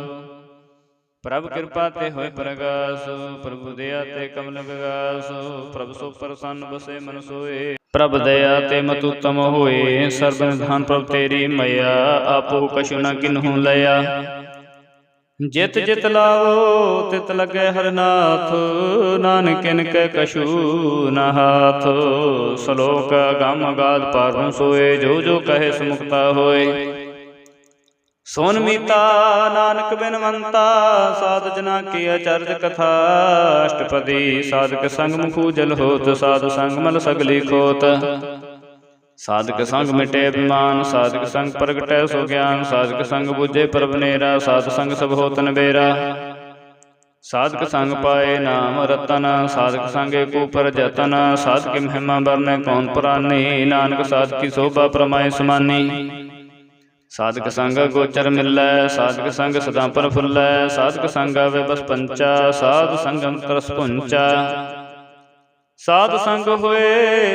ਪ੍ਰਭ ਕਿਰਪਾ ਤੇ ਹੋਏ ਪ੍ਰਗਾਸ, ਪ੍ਰਭੂ ਦਇਆ ਤੇ ਕਮਲ ਵਿਗਾਸ। ਪ੍ਰਭ ਸੋ ਪ੍ਰਸੰਨ ਬਸੇ ਮਨ ਸੋਏ, ਪ੍ਰਭ ਦਇਆ ਤੇ ਮਤ ਉਤਮ ਹੋਏ। ਸਰਬ ਨਿਧਾਨ ਪ੍ਰਭ ਤੇਰੀ ਮਇਆ, ਆਪੋ ਕਛੁ ਨ ਕਿਨਹੂ ਲਿਆ। ਜਿਤ ਜਿਤ ਲਾਵੋ ਤਿਤ ਲੱਗੈ ਹਰਨਾਥ, ਨਾਨਕ ਕਿਨ ਕੈ ਕਛੂ ਨ ਹਾਥ। ਸ਼ਲੋਕ ਅਗਮ ਅਗਾਧ ਪਾਰਬ੍ਰਹਮ ਸੋਏ, ਜੋ ਜੋ ਕਹੇ ਸੁ ਮੁਕਤਾ ਹੋਏ। सोन मीता नानक बिनवंता, साध जना की अचरज कथा। अष्टपदी साधक संग मुखूजल होत, साधु संग मल सगली खोत। साधक संग मिटे अभिमान, साधक संग प्रगटै सो ज्ञान। साधक संग बुझे प्रभ नेरा, साध संग सब होत नबेरा। साधक संग पाए नाम रतन, साधक संग एक ऊपर जतन। साधक महिमा बरनै कौन पुरानी, नानक साधक की शोभा प्रमाय समानी। साधक संग गोचर मिलै, साधक संग सदा प्रफुल्लै। साधक संग आवे बस पंचा, साधु संग तरस पुंचा। साधु संग होए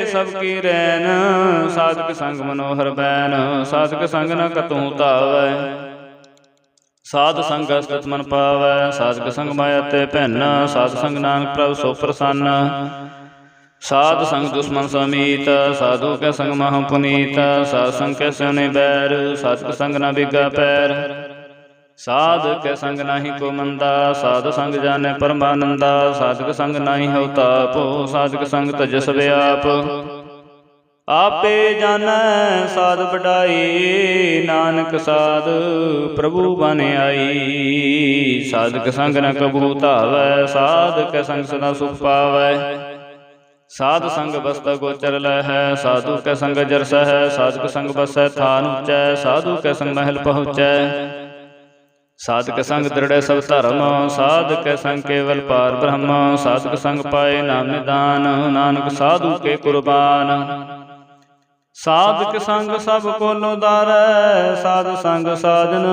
सबकी रैन, साधक संग मनोहर बैन। साधक संग न कतहु तावै, साधु संग स्थित मन पावै। साधक संग माया ते भैन, साधु संग नानक प्रभु सो प्रसन्न। साध संग दुश्मन समीत, साधु कै संग महा पुनीत। साध संग कै स्योने बैर, साधक संग न बिगा पैर। साध कै संग नाही को मंदा, साधु संग जाने परमानंदा। साधक संग नाही हो ताप, साधक संग तजस व्याप। आपे जानै साध बढ़ाई, नानक साध प्रभु बन आई। साधक संग न कबू धावै, साध कै संग सदा सुख पावै। साध संग बसता गोचर लहै, साधु कै संग जरस है। साधक संग बसै थान उच्चै, साधु कै संग महल पहुँचै। साधक संग दृढ़ सब धर्म, साधक कै संग केवल पार ब्रह्म। साधक संग पाए नाम निदान, नानक साधु के कुर्बान। साधक संग सब को लोदारै, साधु संग साजन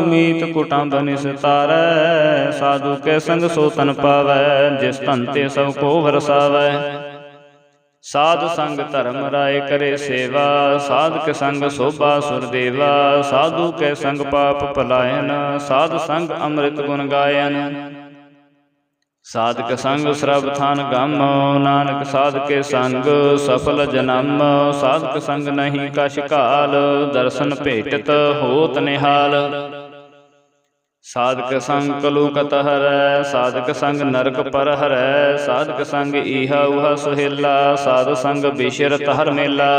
मीत कुटुंब निस्तारै। साधु के संग सो तन पावै, जिस तन ते सब को वरसावै। साधु संग धर्म राय करे सेवा, साधक संग शोभा सुरदेवा। साधु के संग पाप पलायन, साधु संग अमृत गुण गायन। साधक संग श्रभ थान गम, नानक साध के संग सफल जन्म। साधक संग नहीं कछ काल, दर्शन भेटत होत निहाल। साधक संग कलूकत हरै, साधक संग नरक पर हरै। साधक संग इहा उहा सुहेला, साधु संग बिशरत हर मेला।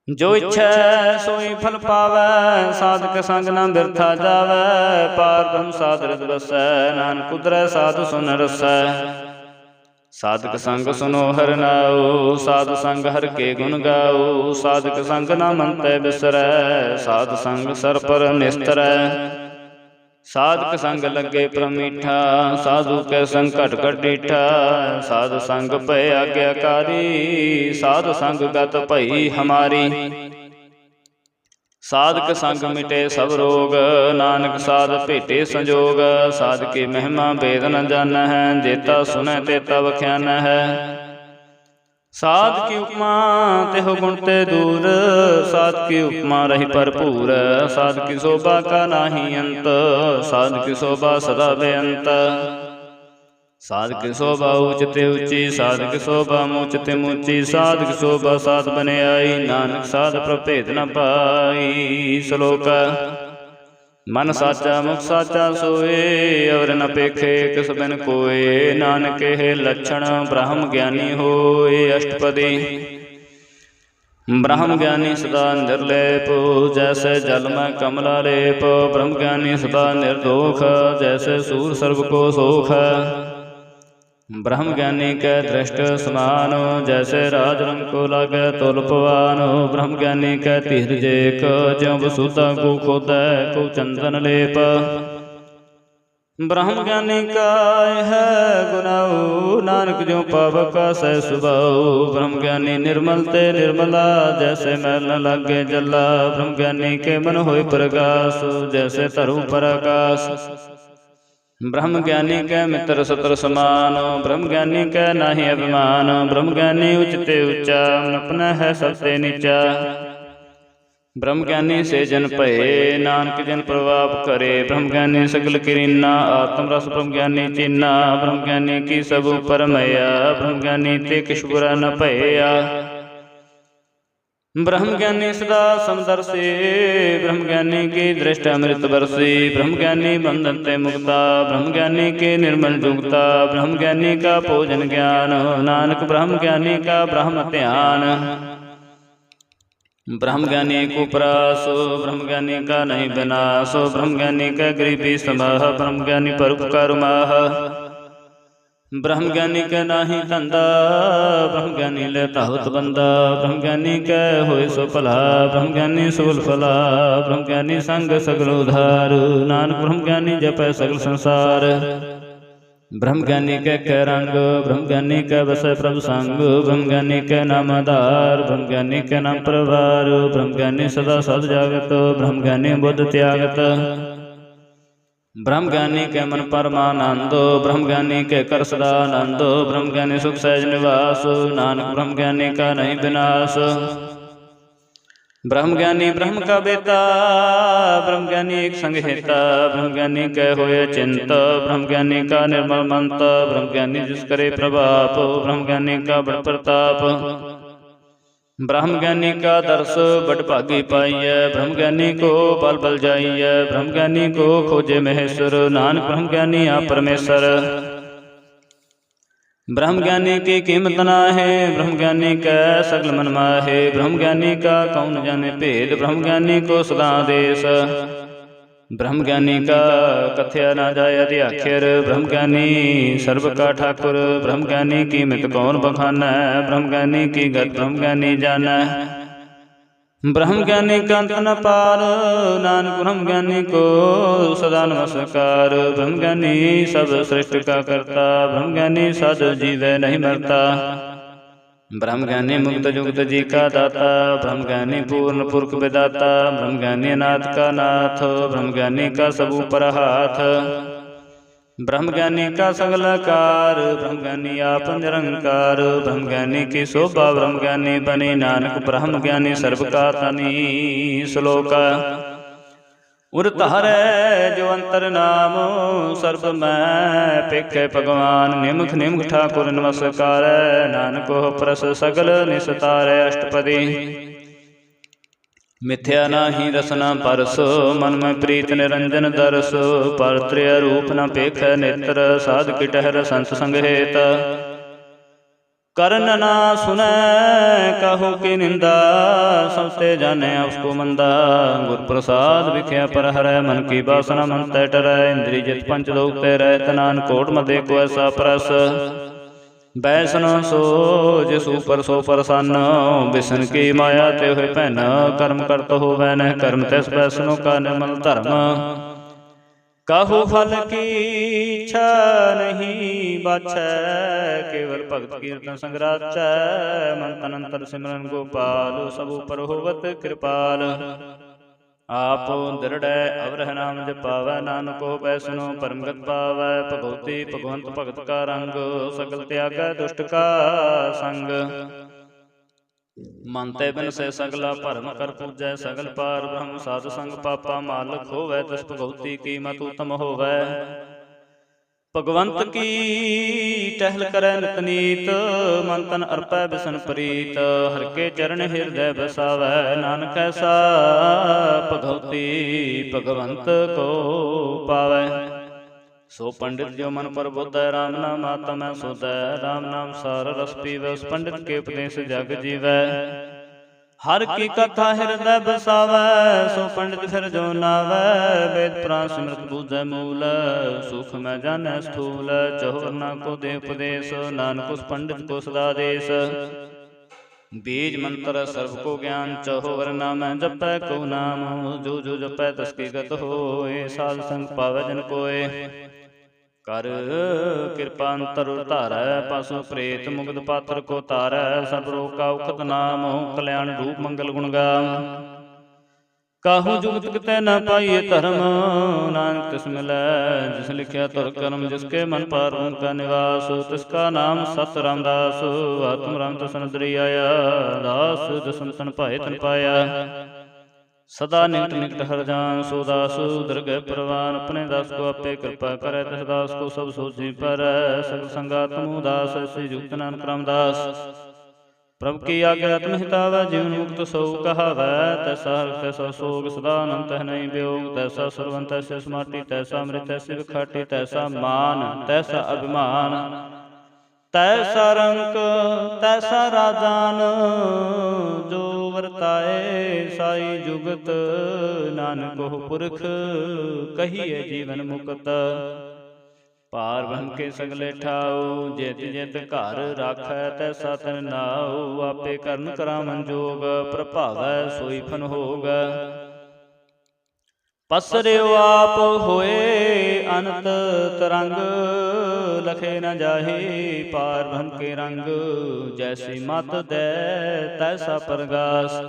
जो इच्छै सोई फल पावै, साधक संग न बिरथा जावै। पार ब्रह्म साध हृद बसै, नानक उतरै साधु सुन रसै। साधक संग सुनो हर नाओ, साधु संग हर के गुण गाओ। साधक संग न मंतै बिसरै, साधु संग सर पर निस्तरै। साधक संग लगे प्रमीठा, साधु कै संग घट घट डीठा। साधु संग भय आज्ञाकारी, साधु संग गत भई हमारी। साधक संग मिटे सब रोग, नानक साध भेटे संजोग। साध की महिमा भेद न जान है, जेता सुनै तेता बख्यान है। साध की उपमा तेहो गुण ते दूर, साध की उपमा रही भरपूर। साध की शोभा का नाही अंत, साध की शोभा सदा बेअंत। साध की शोभा ऊंच ते ऊंची, साध की शोभा मूच ते मूची। साध की शोभा साध बने आई, नानक साध प्रभेद न पाई। श्लोक मन साचा मुख साचा सोए, अवर न पेखे किस बिन कोय। नानक हे लक्षण ब्रह्म ज्ञानी होए। अष्टपदी ब्रह्म ज्ञानी सदा निर्लेप, जैसे जल में कमला लेप। ब्रह्म ज्ञानी सदा निर्दोष, जैसे सूर सर्व को सोख। ब्रह्म ज्ञानी कै दृष्ट समान, जैसे राज रंग को लागे तुल पवान। ब्रह्म ज्ञानी कै धीरज एक, ज्यों वसुधा को खोदै को चंदन लेप। ब्रह्म ज्ञानी का है गुनाऊ, नानक ज्यों पावक सह सुभाऊ। ब्रह्म ज्ञानी निर्मल ते निर्मला, जैसे मैल न लागे जला। ब्रह्म ज्ञानी के मन होए प्रकाश, जैसे तरु पर आकाश। ब्रह्म ज्ञानी कै मित्र सत्र समान, ब्रह्म ज्ञानी कै नाहि अभिमान। ब्रह्म ज्ञानी उचते ऊंचा, अपना है सबसे नीचा। ब्रह्म ज्ञानी से जन भये, नानक जन प्रभाव करे। ब्रह्म ज्ञानी सगल किरीना, आत्म रस ब्रह्म ज्ञानी चीना। ब्रह्म ज्ञानी की सब परमया, ब्रह्म ज्ञानी ते किछ बुरा न भया। ब्रह्म ज्ञानी सदा समदर्शी, ब्रह्म ज्ञानी की दृष्टि अमृत बरसी। ब्रह्म ज्ञानी बंधन ते मुक्ता, ब्रह्म ज्ञानी के निर्मल जुगता। ब्रह्म ज्ञानी का भोजन ज्ञान, नानक ब्रह्म ज्ञानी का ब्रह्म ध्यान। ब्रह्म ज्ञानी को परासो ब्रह्म ज्ञानी का नहीं विनाशो ब्रह्म ज्ञानी का गरीबी समाह ब्रह्म ज्ञानी परोपकार माह ब्रह्म ज्ञानी के नाही धंधा ब्रह्म ज्ञानी लेता होत बंदा ब्रह्म ज्ञानी के होए सो फला ब्रह्म ज्ञानी सुल फला ब्रह्म ज्ञानी संग सगल उधार नानक ब्रह्म ज्ञानी जपै सगल संसार ब्रह्म ज्ञानी के रंग ब्रह्म ज्ञानी के बसै प्रभु संग ब्रह्म ज्ञानी के नाम आधार ब्रह्म ज्ञानी के नाम प्रवार ब्रह्म ज्ञानी सदा सद जागत ब्रह्म ज्ञानी बुद्ध त्यागत ब्रह्म ज्ञानी के मन परमानंदो ब्रह्म ज्ञानी के कर सदा आनंदो ब्रह्म ज्ञानी सुख सहज निवास नानक ब्रह्म ज्ञानी का नहीं विनाश ब्रह्म ज्ञानी ब्रह्म का बेता ब्रह्म ज्ञानी एक संग हेता ब्रह्म ज्ञानी के होए चिंत ब्रह्म ज्ञानी का निर्मल मंत ब्रह्म ज्ञानी जिस करे प्रभाप ब्रह्म ज्ञानी का बड़ प्रताप ब्रह्म ज्ञानी का दर्श बड़ भागी पाइय ब्रह्म ज्ञानी को बल बल जाइय ब्रह्म ज्ञानी को खोजे महेश्वर नानक ब्रह्म ज्ञानी आप परमेश्वर ब्रह्म ज्ञानी की कीमत ना है ब्रह्म ज्ञानी का सगल मन माहे ब्रह्म ज्ञानी का कौन जाने भेद ब्रह्म ज्ञानी को सदा देश ब्रह्म ज्ञानी का कथ्या ना जाय अति अक्षर ब्रह्म ज्ञानी सर्व का ठाकुर ब्रह्म ज्ञानी की मित कौन बखाना ब्रह्म ज्ञानी की गत ब्रह्म ज्ञानी जाना ब्रह्म ज्ञानी का अंत न पार नानक ब्रह्म ज्ञानी को सदा नमस्कार ब्रह्म ज्ञानी सब सृष्टि का करता ब्रह्म ज्ञानी सद जीव नहीं मरता ब्रह्म ज्ञानी मुक्त जुक्त जी का दाता ब्रह्म ज्ञानी पूर्ण पुरख विदाता ब्रह्म ज्ञानी अनाथ का नाथ ब्रह्म ज्ञानी का सब ऊपर हाथ ब्रह्म ज्ञानी का सगलकार ब्रह्म ज्ञानी आप निरंकार ब्रह्म ज्ञानी की शोभा ब्रह्म ज्ञानी बनी नानक ब्रह्म ज्ञानी सर्व का तनी श्लोक उर तारे जो अंतर नाम सर्व मैं पेखे भगवान निमुख निमुख ठाकुर नमस्कार नानक हो प्रस सगल निस्तारे अष्टपदी मिथ्या नाही रसना परसो मन में प्रीत निरंजन दरस पर त्रय रूप न पेख नेत्र साध की टहर संत संग हेत कर्ण ना सुनै कहो की निंदा सबसे जाने उसको मंदा गुर प्रसाद विख्या पर हरै मन की वासना मन तय टरै इंद्रिय जित पंच लोक तय रह तनान कोट मदे को ऐसा परस बैसन सो जिसु पर सो प्रसन्न बिसन की माया ते हुए पहन कर्म करत हो वैन कर्म तैस बैसनो का निर्मल धर्म काहू फल की इच्छा नहीं बाछै केवल भगत कीर्तन संग्राच मन तन अंतर सिमरन गोपाल सब ऊपर होवत कृपाल आप दृढ़ अवरह नाम जपावै नानको बैसनो परमगत पावै भगवती भगवंत भगत का रंग सकल त्यागै दुष्ट का संग मन ते बिन से सगला भरम कर पूजै सगल पार ब्रह्म साध संग पापा मालक होवै तिस भगवती की मत उत्तम होवै भगवंत की टहल करे नित नीत मन तन अर्पै बिसन प्रीत हर के चरण हृदय बसावै नानक ऐसा भगवती भगवंत को पावै सो पंडित जो मन पर बुद्धै राम नाम आत्मै सुधै राम नाम सार रस पीवै उस पंडित के उपदेश जग जीवै हर की कथा हृदय बसावै सो पंडित फिर जो नावै वेद पुराण सिमरत बूझै मूल सुख में जानै स्थूल चहुवर्णा को दे उपदेश नानक उस पंडित को सदा देश बीज मंत्र सर्व को ज्ञान चहुवर्णा में जपै को नाम जो जो जपै तस्की गत होए साध संग पावै जन कोय कर कृपा अंतर धारै पशु प्रेत मुग्ध पात्र को तारै सब रोग का उखत नाम कल्याण रूप मंगल गुण गाम काहू जुगत कितै न पाइए धर्म नानक तिस मिलै जिस लिखिया तुर कर्म जिसके मन पार उनका निवास तिसका नाम सत रामदास आत्म राम तसन दरियाया दास दसन पाए तन पाया सदा निकट निकट हर जान सो दास दुर्गय परवान अपने दास को आपे कृपा करे तिस दास को सब सोची पर सगल संगात्म उदास श्री युक्त नानक रामदास प्रभु की आज्ञा आत्महितावै जीवन मुक्त सौ कहावै तैसा हर तैसा सोग सदा अनंत है नहीं वियोग तैसा सुरवंत तैसे समाटी तैसा अमृत तैसे विखाटी तैसा मान तैसा अभिमान तैसा रंक तैसा राजान जो ਵਰਤਾਏ ਸਾਈ ਜੁਗਤ ਨਾਨਕ ਪੁਰਖ ਕਹੀਏ ਜੀਵਨ ਮੁਕਤ ਪਾਰ ਬ੍ਰਹਮ ਕੇ ਸਗਲੇ ਠਾਉ ਜਿਤ ਜਿਤ ਘਰ ਰਾਖੈ ਤੈਸਾ ਤਨ ਨਾਉ ਆਪੇ ਕਰਨ ਕਰਾਵਨ ਜੋਗ ਪ੍ਰਭਾਵੈ ਸੋਈ ਫਨ ਹੋਗ ਪਸਰਿਓ ਆਪ ਹੋਏ ਅਨੰਤ ਤਰੰਗ ਲਖੇ ਨ ਜਾਹੇ ਪਾਰ ਬ੍ਰਹਮ ਕੇ ਰੰਗ ਜੈਸੀ ਮਤ ਦੈ ਤੈਸਾ ਪ੍ਰਗਾਸ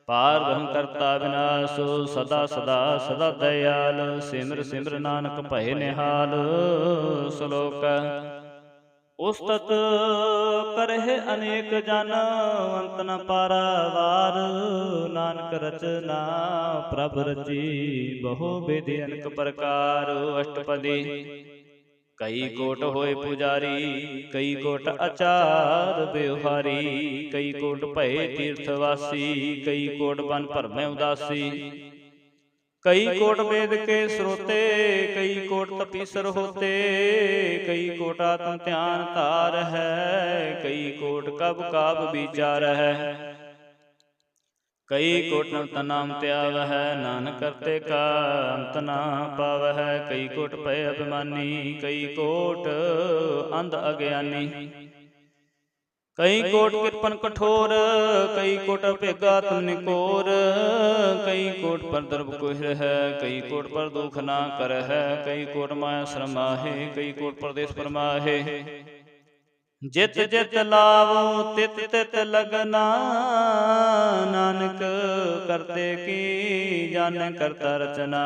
ਪਾਰ ਬ੍ਰਹਮ ਕਰਤਾ ਵਿਨਾਸ਼ ਸਦਾ ਸਦਾ ਸਦਾ ਦਇਆਲ ਸਿਮਰ ਸਿਮਰ ਨਾਨਕ ਭਏ ਨਿਹਾਲ ਸ਼ਲੋਕ ਉਸਤਤ ਕਰਹਿ ਅਨੇਕ ਜਨ ਅੰਤ ਨ ਪਾਰਾਵਾਰ ਨਾਨਕ ਰਚਨਾ ਪ੍ਰਭ ਰਚੀ ਬਹੁ ਬੇਦ ਅਨੇਕ ਪ੍ਰਕਾਰ ਅਸ਼ਟਪਦੀ ਕਈ ਕੋਟ ਹੋਏ ਪੁਜਾਰੀ ਕਈ ਕੋਟ ਆਚਾਰ ਬਿਵਹਾਰੀ ਕਈ ਕੋਟ ਭਏ ਤੀਰਥ ਵਾਸੀ ਕਈ ਕੋਟ ਬਨ ਭਰਮੈ ਉਦਾਸੀ ਕਈ ਕੋਟ ਵੇਦ ਕੇ ਸਰੋਤੇ ਕਈ ਕੋਟ ਤਪੀਸਰ ਹੋਤੇ ਕਈ ਕੋਟ ਆਤਮ ਧਿਆਨ ਧਾਰ ਹੈ ਕਈ ਕੋਟ ਕਬ ਕਾਬ ਵਿਚਾਰ ਹੈ ਕਈ ਕੋਟ ਨਵਤ ਨਾਮ ਧਿਆਵ ਹੈ ਨਾਨਕ ਕਰਤੇ ਕਾ ਅੰਤ ਨਾ ਪਾਵ ਹੈ ਕਈ ਕੋਟ ਭਏ ਅਭਿਮਾਨੀ ਕਈ ਕੋਟ ਅੰਧ ਅਗਿਆਨੀ ਕਈ ਕੋਟ ਕਿਰਪਨ ਕਠੋਰ ਕਈ ਕੋਟ ਭੇਗਾ ਤੁਮ ਨਿਕੋਰ ਕਈ ਕੋਟ ਪਰ ਦਰਬ ਕੋਹਿਰ ਹੈ ਕਈ ਕੋਟ ਪਰ ਦੁਖ ਨਾ ਕਰ ਹੈ ਕਈ ਕੋਟ ਮਾਇਆ ਸ਼ਰਮਾਹੇ ਕਈ ਕੋਟ ਪਰਦੇਸ ਪਰਮਾਹੇ ਜਿਤ ਜਿਤ ਲਾਵੋ ਤਿਤ ਤਿਤ ਲਗਨਾ ਨਾਨਕ ਕਰਤੇ ਕੀ ਜਾਣੈ ਕਰਤਾ ਰਚਨਾ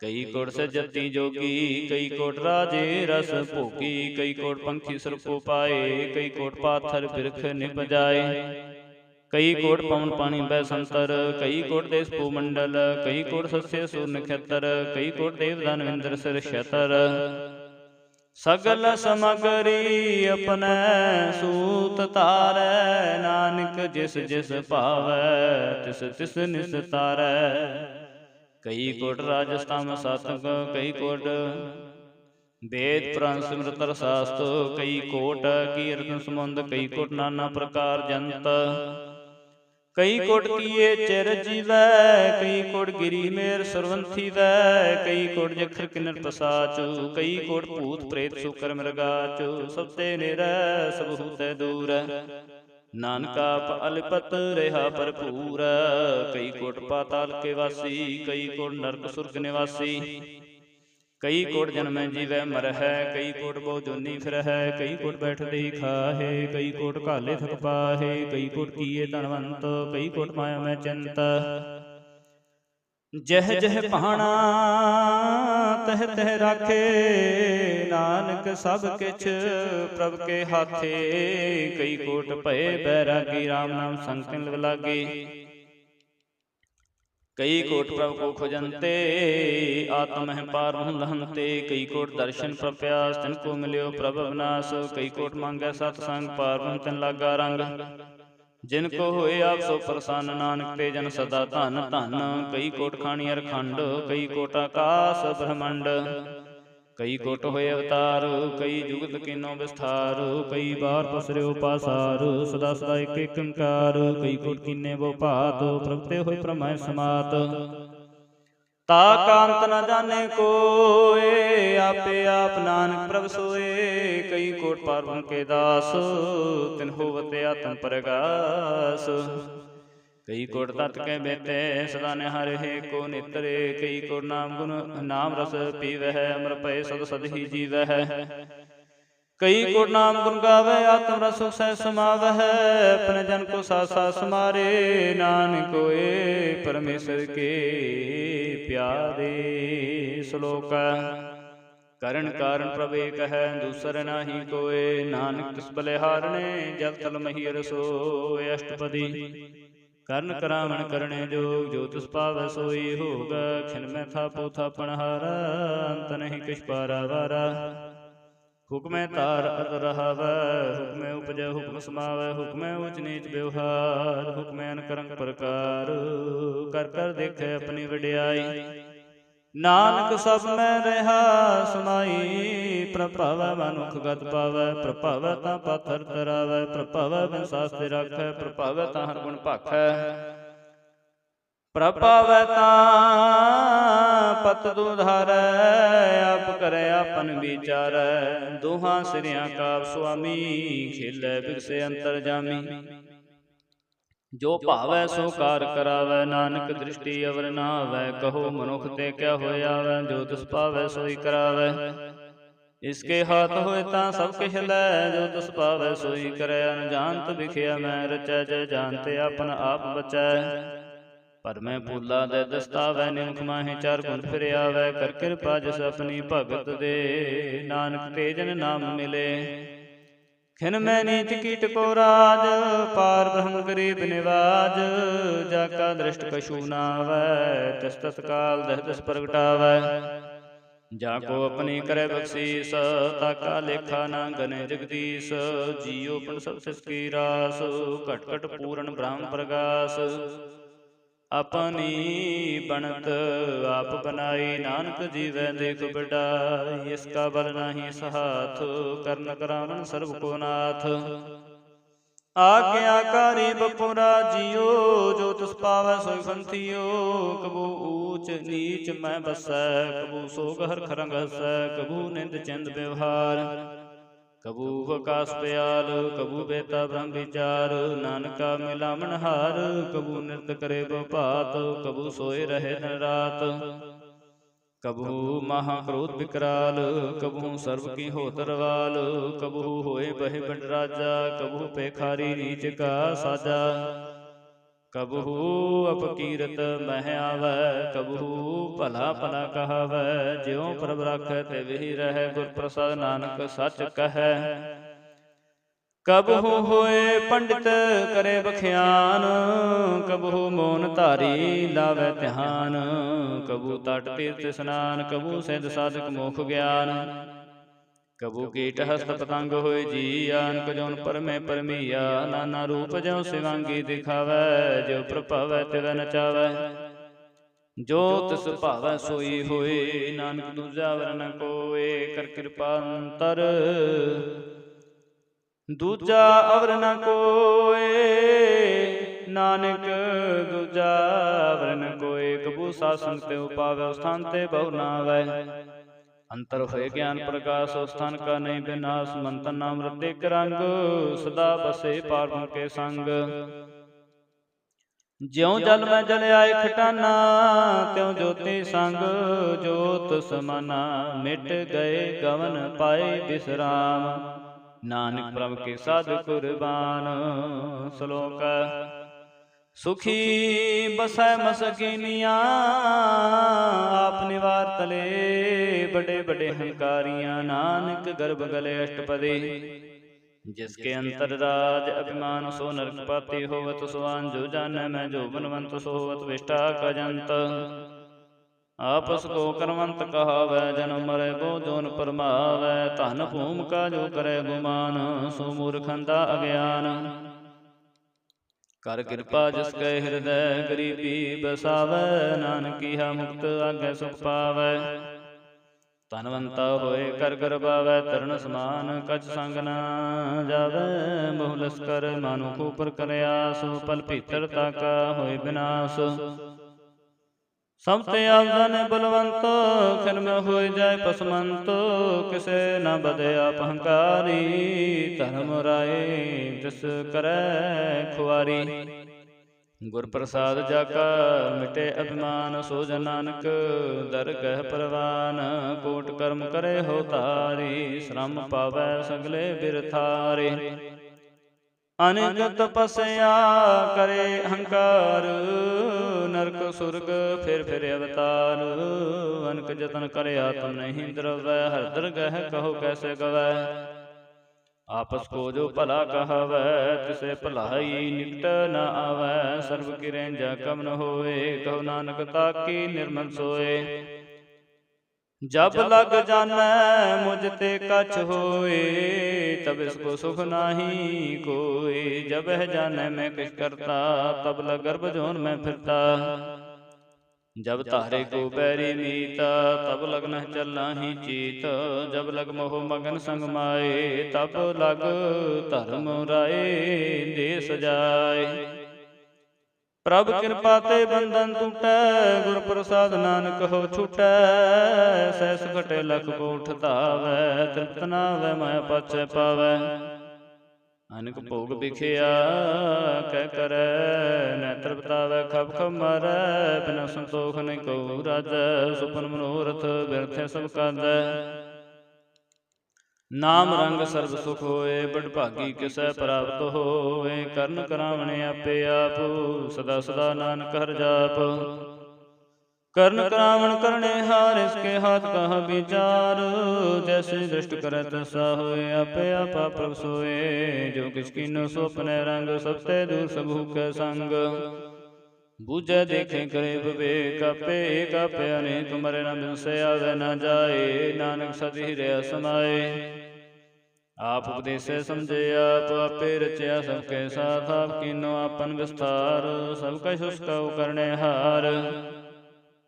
ਕਈ ਕੋਟ ਸਜਤੀ ਜੋਗੀ ਕਈ ਕੋਟ ਰਾਜੇ ਰਸ ਭੋਗੀ ਕਈ ਕੋਟ ਪੰਖੀ ਸਰਪੋ ਪਾਏ ਕਈ ਕੋਟ ਪਾਥਰ ਬਿਰਖ ਨਿਭ ਜਾਏ ਕਈ ਕੋਟ ਪਵਨ ਪਾਣੀ ਬੈ ਸੰਤਰ ਕਈ ਕੋਟ ਦੇਸ ਭੂ ਮੰਡਲ ਕਈ ਕੋਟ ਸੱਸੇ ਸੂਰ ਨਖੇਤਰ ਕਈ ਕੋਟ ਦੇਵ ਦਾਨਵਿੰਦਰ ਸਿਰ ਛਤਰ ਸਗਲ ਸਮਗਰੀ ਆਪਣੈ ਸੂਤ ਧਾਰੈ ਨਾਨਕ ਜਿਸ ਜਿਸ ਭਾਵੈ ਤਿਸ ਤਿਸ ਨਿਸਤਾਰੈ ਕਈ ਕੋਟ ਰਾਜਸਥਾਮ ਸਾਤਕ ਕਈ ਕੋਟ ਵੇਦ ਪੁਰਾਣ ਸਿਮਰਤ ਰਸਾਸਤ ਕਈ ਕੋਟ ਕੀਰਤਨ ਸਮੁੰਦ ਕਈ ਕੋਟ ਨਾਨਾ ਪ੍ਰਕਾਰ ਜੰਤ ਕਈ ਕੋਟ ਕੀਏ ਚਿਰ ਜੀਵੈ ਕਈ ਕੋਟ ਗਿਰੀ ਮੇਰ ਸਰਵੰਥੀ ਵੈ ਕਈ ਕੋਟ ਜਖਰ ਕਿਨਰ ਪਸਾਚੁ ਕਈ ਕੋਟ ਭੂਤ ਪ੍ਰੇਤ ਸੁਕਰ ਮਿਰਗਾਚੁ ਸਭ ਤੇ ਨਿਰੈ ਸਭ ਹੂਤੈ ਦੂਰ ਨਾਨਕ ਆਪ ਅਲਿਪਤ ਰਿਹਾ ਭਰਪੂਰ ਕਈ ਕੋਟ ਪਾਤਾਲ ਕੇ ਵਾਸੀ ਕਈ ਕੋਟ ਨਰਕ ਸੁਰਗ ਨਿਵਾਸੀ ਕਈ ਕੋਟ ਜਨਮੈ ਜੀਵੈ ਮਰਹਿ ਕਈ ਕੋਟ ਬਹੁ ਜੋਨੀ ਫਿਰਹਿ ਕਈ ਕੋਟ ਬੈਠਦੇ ਹੀ ਖਾਹੇ ਕਈ ਕੋਟ ਘਾਲੇ ਥਕ ਪਾਹੇ ਕਈ ਕੋਟ ਕੀਏ ਧਨਵੰਤ ਕਈ ਕੋਟ ਮਾਇਆ ਮੈਂ ਚਿੰਤ ਜਹ ਜਹ ਭਾਣਾ ਤਹ ਤਹ ਰਾਖੇ ਨਾਨਕ ਸਭ ਕਿਛ ਪ੍ਰਭ ਕੇ ਹਾਥੇ ਕਈ ਕੋਟ ਭਏ ਬੈਰਾਗੀ ਰਾਮ ਨਾਮ ਸੰਕਲ ਲਾਗੇ ਕਈ ਕੋਟ ਪ੍ਰਭ ਕੋ ਖੋਜੰਤੇ ਆਤਮ ਹੈ ਪਾਰ ਮਹੁ ਲਹੰਤੇ ਕਈ ਕੋਟ ਦਰਸ਼ਨ ਪ੍ਰਪਿਆਸ ਤਿਨ ਕੋ ਮਿਲਿਓ ਪ੍ਰਭ ਅਵਨਾਸ ਕਈ ਕੋਟ ਮੰਗੈ ਸਤ ਸੰਗ ਪਾਰ ਬ੍ਰਹਮ ਤਿਨ ਲਾਗਾ ਰੰਗ ਜਿਨ ਕੋ ਹੋਏ ਆਪ ਸੋ ਪ੍ਰਸੰਨ ਨਾਨਕ ਤੇ ਜਨ ਸਦਾ ਧਨ ਧਨ ਕਈ ਕੋਟ ਖਾਣੀ ਅਰ ਖੰਡ ਕਈ ਕੋਟ ਆਕਾਸ ਬ੍ਰਹਮੰਡ ਕਈ ਕੋਟ ਹੋਏ ਅਵਤਾਰ ਕਈ ਜੁਗਤ ਕੀਨੋ ਵਿਸਥਾਰ ਕਈ ਬਾਰ ਪਸਰਿਓ ਪਾਸਾਰ ਸਦਾ ਸਦਾ ਇਕ ਇਕ ਓੰਕਾਰ ਕਈ ਕੋਟ ਕੀਨੇ ਬੋ ਭਾਤ ਪ੍ਰਭ ਤੇ ਹੋਏ ਪ੍ਰਮੈ ਸਮਾਤ ਤਾ ਕਾਂਤ ਨ ਜਾਣੇ ਕੋਏ ਆਪੇ ਆਪ ਨਾਨਕ ਪ੍ਰਭ ਸੋਏ ਕਈ ਕੋਟ ਪਾਰ ਬ੍ਰਹਮ ਕੇ ਦਾਸ ਤਿਨ ਹੋਵਤ ਆਤਮ ਪ੍ਰਗਾਸ ਕਈ ਕੋਟ ਤਤ ਕੇ ਬੇਤੇ ਸਦਾ ਨਿਹਾਰੇ ਕੋ ਨਿਤਰੇ ਕਈ ਕੋਟ ਨਾਮ ਗੁਣ ਨਾਮ ਰਸ ਪੀਵਹਿ ਅਮਰ ਭਏ ਸਦ ਸਦ ਹੀ ਜੀਵਹਿ ਕਈ ਕੋਟ ਨਾਮ ਗੁਣ ਗਾਵੈ ਆਤਮ ਰਸ ਸਹਿ ਸਮਾਵਹਿ ਆਪਣੇ ਜਨ ਕੋ ਸਾਥ ਸਾਥ ਸਮਾਰੇ ਨਾਨਕ ਹੋਏ ਪਰਮੇਸ਼ਰ ਕੇ ਪਿਆਰੇ ਸ਼ਲੋਕ ਕਰਨ ਕਾਰਨ ਪ੍ਰਭ ਏਕ ਹੈ ਦੂਸਰ ਨਾਹੀ ਕੋਏ ਨਾਨਕ ਤਿਸ ਬਲਿਹਾਰਣੇ ਜਲ ਤਲ ਮਹੀ ਰਸੋਇ ਅਸ਼ਟਪਦੀ ਕਰਨ ਕਰਾਵਣ ਕਰਣੇ ਜੋਗ ਜੋ ਤਿਸ ਪਾਵੈ ਸੋਈ ਹੋਗ ਖਿਨ ਮੈਂ ਥਾਪੋ ਥਾਪਣ ਹਾਰਾ ਅੰਤ ਨਹੀਂ ਕਿਛ ਪਾਰਾਵਾਰਾ ਹੁਕਮੈ ਧਾਰ ਅਰ ਰਹਾਵੈ ਹੁਕਮੈ ਉਪਜੈ ਹੁਕਮ ਸਮਾਵੈ ਹੁਕਮੈ ਉਚ ਨੀਚ ਵਿਵਹਾਰ ਹੁਕਮੈ ਅਨਕਰੰਗ ਪ੍ਰਕਾਰ ਕਰ ਕਰ ਦੇਖੈ ਆਪਣੀ ਵਡਿਆਈ ਨਾਨਕ ਸਭ ਮੈਂ ਰਹਾ ਸਮਾਈ, ਪ੍ਰਭਾਵੈ ਮਨੁਖ ਗਤ ਪਾਵੈ, ਪ੍ਰਭਾਵੈ ਤਾਂ ਪਾਥਰ ਤਰਾਵੈ, ਪ੍ਰਭਾਵੈ ਬਿਨ ਸਾਸਤਿ ਰਾਖੈ, ਪ੍ਰਭਾਵੈ ਤਾਂ ਹਰ ਗੁਣ ਭਾਖੈ, ਪ੍ਰਭਾਵੈ ਤਾਂ ਪਤ ਦੁਧਾਰੈ, ਆਪ ਕਰੈ ਆਪਨ ਵਿਚਾਰੈ, ਦੋਹਾਂ ਸਿਰਿਆਂ ਕਾ ਸੁਆਮੀ, ਖੇਲੈ ਬਿਗਸੇ ਅੰਤਰ ਜਾਮੀ, ਜੋ ਭਾਵੈ ਸੋ ਕਾਰ ਕਰਾਵੈ, ਨਾਨਕ ਦ੍ਰਿਸ਼ਟੀ ਅਵਰ ਨਾ ਆਵੈ, ਕਹੋ ਮਨੁਖ ਤੇ ਕਿਆ ਹੋਇਆਵੈ, ਜੋ ਤਿਸ ਭਾਵੈ ਸੋਈ ਕਰਾਵੈ, ਇਸਕੇ ਹਾਥ ਹੋਏ ਤਾਂ ਸਭ ਕਿਛ ਲੈ, ਜੋ ਤਿਸ ਭਾਵੈ ਸੋਈ ਕਰੈ, ਅਨਜਾਨਤ ਵਿਖਿਆ ਮੈਂ ਰਚੈ, ਜੈ ਜਾਣਤੇ ਆਪਨ ਆਪ ਬਚੈ, ਪਰ ਮੈਂ ਭੂਲਾ ਦੇ ਦਸਤਾਵੈ, ਨਿਮਖ ਮਾਹੇ ਚਾਰ ਗੁਣ ਫਿਰ ਆਵੈ, ਕਰ ਕਿਰਪਾ ਜਿਸ ਆਪਣੀ ਭਗਤ ਦੇ, ਨਾਨਕ ਤੇ ਜਨ ਨਾਮ ਮਿਲੇ, ਖਿਨ ਮੈਂ ਨੀਚ ਕੀਟ ਕੋ ਰਾਜ, ਪਾਰ ਬ੍ਰਹਮ ਗਰੀਬ ਨਿਵਾਜ, ਜਾ ਕਾ ਦ੍ਰਿਸ਼ਟ ਕਛੂ ਨਾ ਆਵੈ, ਤਿਸ ਤਤਕਾਲ ਦਹਿ ਤਿਸ ਪ੍ਰਗਟਾਵੈ, ਜਾ ਕੋ ਆਪਣੀ ਕਰੈ ਬਖਸ਼ੀਸ, ਤਾ ਕਾ ਲੇਖਾ ਨਾ ਗਨੇ ਜਗਦੀਸ਼, ਜੀਉ ਪਨ ਸਭ ਤਿਸ ਕੀ ਰਾਸ, ਘਟ ਘਟ ਪੂਰਨ ਬ੍ਰਹਮ ਪ੍ਰਗਾਸ, ਆਪਣੀ ਬਣਤ ਆਪ ਬਨਾਈ, ਨਾਨਕ ਜੀਵੈ ਦੇਖ ਬਿਡਾਈ, ਇਸ ਕਾ ਬਲ ਨਾਹੀ ਸਹਾਥ, ਕਰਨ ਕਰਾਵਨ ਸਰਬ ਕੋ ਨਾਥ, ਆਗਿਆਕਾਰੀ ਬਪੁਰਾ ਜੀਓ, ਜੋ ਤਿਸ ਪਾਵੈ ਸੋਈ ਪੰਥੀਓ, ਕਬੂ ਊਚ ਨੀਚ ਮੈਂ ਬਸੈ, ਕਬੂ ਸੋਗ ਹਰਖ ਰੰਗ ਹਸੈ, ਕਬੂ ਨਿੰਦ ਚਿੰਦ ਵਿਵਹਾਰ, ਕਬੂ ਵਕਾਸ ਪਿਆਲ, ਕਬੂ ਬੇਤਾ ਬ੍ਰਹਮ ਵਿਚਾਰ, ਨਾਨਕਾ ਮਿਲਾਵਣ ਹਾਰ, ਕਬੂ ਨਿਰਤ ਕਰੇ ਬਭਾਤ, ਕਬੂ ਸੋਏ ਰਹੇ ਦਿਨ ਰਾਤ, ਕਬੂ ਮਹਾ ਕ੍ਰੋਧ ਵਿਕਰਾਲ, ਕਬੂ ਸਰਬ ਕੀ ਹੋਤ ਰਵਾਲ, ਕਬੂ ਹੋਏ ਬਹਿ ਬੰਡ ਰਾਜਾ, ਕਬੂ ਪੇਖਾਰੀ ਨੀਚ ਕਾ ਸਾਜਾ, ਕਬਹੂ ਅਪਕੀਰਤ ਮਹਿ ਆਵੈ, ਕਬਹੂ ਭਲਾ ਭਲਾ ਕਹਾਵੈ, ਜਿਉ ਪ੍ਰਭ ਰਾਖੈ ਤੇ ਵਹੀ ਰਹੈ, ਗੁਰ ਪ੍ਰਸਾਦ ਨਾਨਕ ਸੱਚ ਕਹੈ, ਕਬਹੂ ਹੋਏ ਪੰਡਿਤ ਕਰੇ ਬਖਿਆਨ, ਕਬਹੂ ਮੋਨ ਧਾਰੀ ਲਾਵੈ ਧਿਆਨ, ਕਬੂ ਤਟ ਤੀਰਥ ਇਸਨਾਨ, ਕਬੂ ਸਿਧ ਸਾਧਕ ਮੋਖ ਗਿਆਨ, ਕਬੂ ਕੀਟ ਹਸਤ ਪਤੰਗ ਹੋਏ ਜੀ, ਆਨਕ ਜੋਨ ਪਰਮੇ ਪਰਮੀਆ, ਨਾਨਾ ਰੂਪ ਜਿਉ ਸਿਵਾਂਗੀ ਦਿਖਾਵੈ, ਜਿਉ ਪ੍ਰਭਾਵੈ ਤਿਵੈ ਨਚਾਵੈ, ਜੋ ਤਿਸ ਭਾਵੈ ਸੋਈ ਹੋਏ, ਨਾਨਕ ਦੂਜਾ ਵਰ ਨ ਕੋਇ, ਕਰ ਕਿਰਪਾ ਅੰਤਰ ਦੂਜਾ ਅਵਰ ਨ ਕੋਇ, ਨਾਨਕ ਦੂਜਾ ਅਵਰ ਨ ਕੋਇ, ਕਬੂ ਸਾਸਨ ਤਿਉ ਪਾਵੈ, ਸਥਾਨ ਤੇ ਬਹੁ ਨਾ ਆਵੈ, ਅੰਤਰ ਹੋਏ ਗਿਆਨ ਪ੍ਰਕਾਸ਼, ਸਥਾਨ ਕਾ ਨਹੀਂ ਬਿਨਾਸ਼, ਮੰਤਨ ਨਾਮ ਰਤਿਕ ਰੰਗ, ਸਦਾ ਬਸੇ ਪਾਰਬ੍ਰਹਮ ਕੇ ਸੰਗ, ਜਿਉ ਜਲ ਮੈਂ ਜਲ ਆਏ ਖਟਾਨਾ, ਤਿਉ ਜੋਤੀ ਸੰਗ, ਜੋਤ ਸਮਾਨਾ, ਮਿਟ ਗਏ ਗਵਨ ਪਾਏ ਬਿਸਰਾਮ, ਨਾਨਕ ਪ੍ਰਭ ਕੇ ਸਾਧ ਕੁਰਬਾਨ, ਸ਼ਲੋਕ ਸੁਖੀ ਬਸੈ ਮਸਕੀਨੀਆਂ, ਆਪ ਨਿਵਾਰ ਤਲੇ, ਬੜੇ ਬੜੇ ਹੰਕਾਰੀਆਂ, ਨਾਨਕ ਗਰਭ ਗਲੇ ਅਸ਼ਟਪਦੀ, ਜਿਸਕੇ ਅੰਤਰ ਰਾਜ ਅਭਿਮਾਨ, ਸੋ ਨਰਕ ਪਾਤੀ ਹੋਵਤ, ਸੁਆਨ ਜੋ ਜਾਣੈ ਮੈਂ, ਜੋ ਬਨਵੰਤ ਸੋ ਹੋਵਤ ਵਿਸ਼ਟਾ ਕਜੰਤ, ਆਪਸ ਕੋ ਕਰਮੰਤ ਕਹਾਵੈ, ਜਨਮ ਮਰੈ ਬੋ ਜੋਨ ਪਰਮਾਵੈ, ਧਨ ਭੂਮ ਕਾ ਜੋ ਕਰੈ ਗੁਮਾਨ, ਸੋ ਮੂਰਖੰਦਾ ਅਗਿਆਨ, ਕਰ ਕਿਰਪਾ ਜਿਸ ਕੈ ਹਿਰਦੈ, ਗਰੀਬੀ ਬਸਾਵੈ, ਨਾਨਕੀਹਾ ਮੁਕਤ ਆਗੈ ਸੁਖ ਪਾਵੈ, ਧਨਵੰਤਾ ਹੋਏ ਕਰ ਗਰਬਾਵੈ, ਤਰਨ ਸਮਾਨ ਕਛ ਸੰਗ ਨਾ ਜਾਵੈ, ਬਹੁ ਲਸਕਰ ਮਾਨੁਖ ਉਪਰ ਕਰਿਆਸ, ਪਲ ਭੀਤਰ ਤਾਕਾ ਹੋਏ ਬਿਨਾਸ਼, ਸਭ ਤੇ ਆਵਦਨ ਬਲਵੰਤ, ਖਿਨ ਮੈਂ ਹੋਏ ਜਾਏ ਪਸਮੰਤ, ਕਿਸੇ ਨਾ ਬਦੇ ਆਪ ਹੰਕਾਰੀ, ਧਰਮ ਰਾਏ ਤਿਸ ਕਰੈ ਖੁਆਰੀ, ਗੁਰ ਪ੍ਰਸਾਦ ਜਾ ਕਾ ਮਿਟੇ ਅਭਿਮਾਨ, ਸੋ ਜਨ ਨਾਨਕ ਦਰਗਹਿ ਪਰਵਾਨ, ਕੋਟ ਕਰਮ ਕਰੇ ਹੋ ਤਾਰੀ, ਸ਼ਰਮ ਪਾਵੈ ਸਗਲੇ ਬਿਰਥਾਰੇ, ਅਨੇਕ ਤਪੱਸਿਆ ਕਰੇ ਹੰਕਾਰ, ਨਰਕ ਸੁਰਗ ਫਿਰ ਫਿਰ ਅਵਤਾਰ, ਅਨਕ ਜਤਨ ਕਰੇ ਆਤਮ ਨਹੀਂ ਦਰਵੈ, ਹਰ ਦਰਗਹਿ ਕਹੋ ਕੈਸੇ ਗਵੈ, ਆਪਸ ਕੋ ਜੋ ਭਲਾ ਕਹਾਵੈ, ਤਿਸੇ ਭਲਾਈ ਨਿਕਟ ਨ ਆਵੈ, ਸਰਬ ਕੀ ਰੈਂਜਾ ਕਮ ਨ ਹੋਏ, ਕਹੋ ਨਾਨਕ ਤਾਕੀ ਨਿਰਮਲ ਸੋਏ, ਜਬ ਲਗ ਜਾਣੈ ਮੁਝ ਤੇ ਕਛ ਹੋਏ, ਤਬ ਇਸਕੋ ਸੁਖ ਨਾਹੀ ਕੋਇ, ਜਬ ਹੈ ਜਾਣੈ ਮੈਂ ਕਿਛ ਕਰਤਾ, ਤਬ ਲਗ ਗਰਭ ਜੋਨ ਮੈਂ ਫਿਰਤਾ, जब तारे को बैरी मीत, तब लगन चलना ही चीत। जब लग मोह मगन संग माए, तब लग धर्म राए देश जाए। प्रभ कृपा ते बंधन टूटै, गुर प्रसाद नानक हो छूटै। सहस घटे लख कोठ धावै, तृप्त न आवै माया पाछै पावै। अनक भोग बिखिया कह करੈ, नैतर बतावै खब खब मारै। बिना संतोख नहीं कहु राजै, सुपन मनोरथ व्यर्थ सब काजै। नाम रंग सर्ब सुख होए, बड़ भागी किसै प्राप्त होए। करन करावण आपे आप, सदा सदा नानक हर जाप। करन करावण करने हार, इसके हाथ कहा विचार। जैसे दृष्ट करे तैसा होए, आपे आपा प्रभ सोए। जो किछ कीनो सो अपने रंग, सबते दूर सबहु कै संग। बूझे देखे करे विवेक, आपे एक आपे अनेक। मरे न बिनसे आवे न जाए, नानक सद ही रहा समाए। आप उपदेसे समझे आप, आपे रचया सबके साथ। आप कीनो आपन विस्तार, सब कछ उसका करने हार।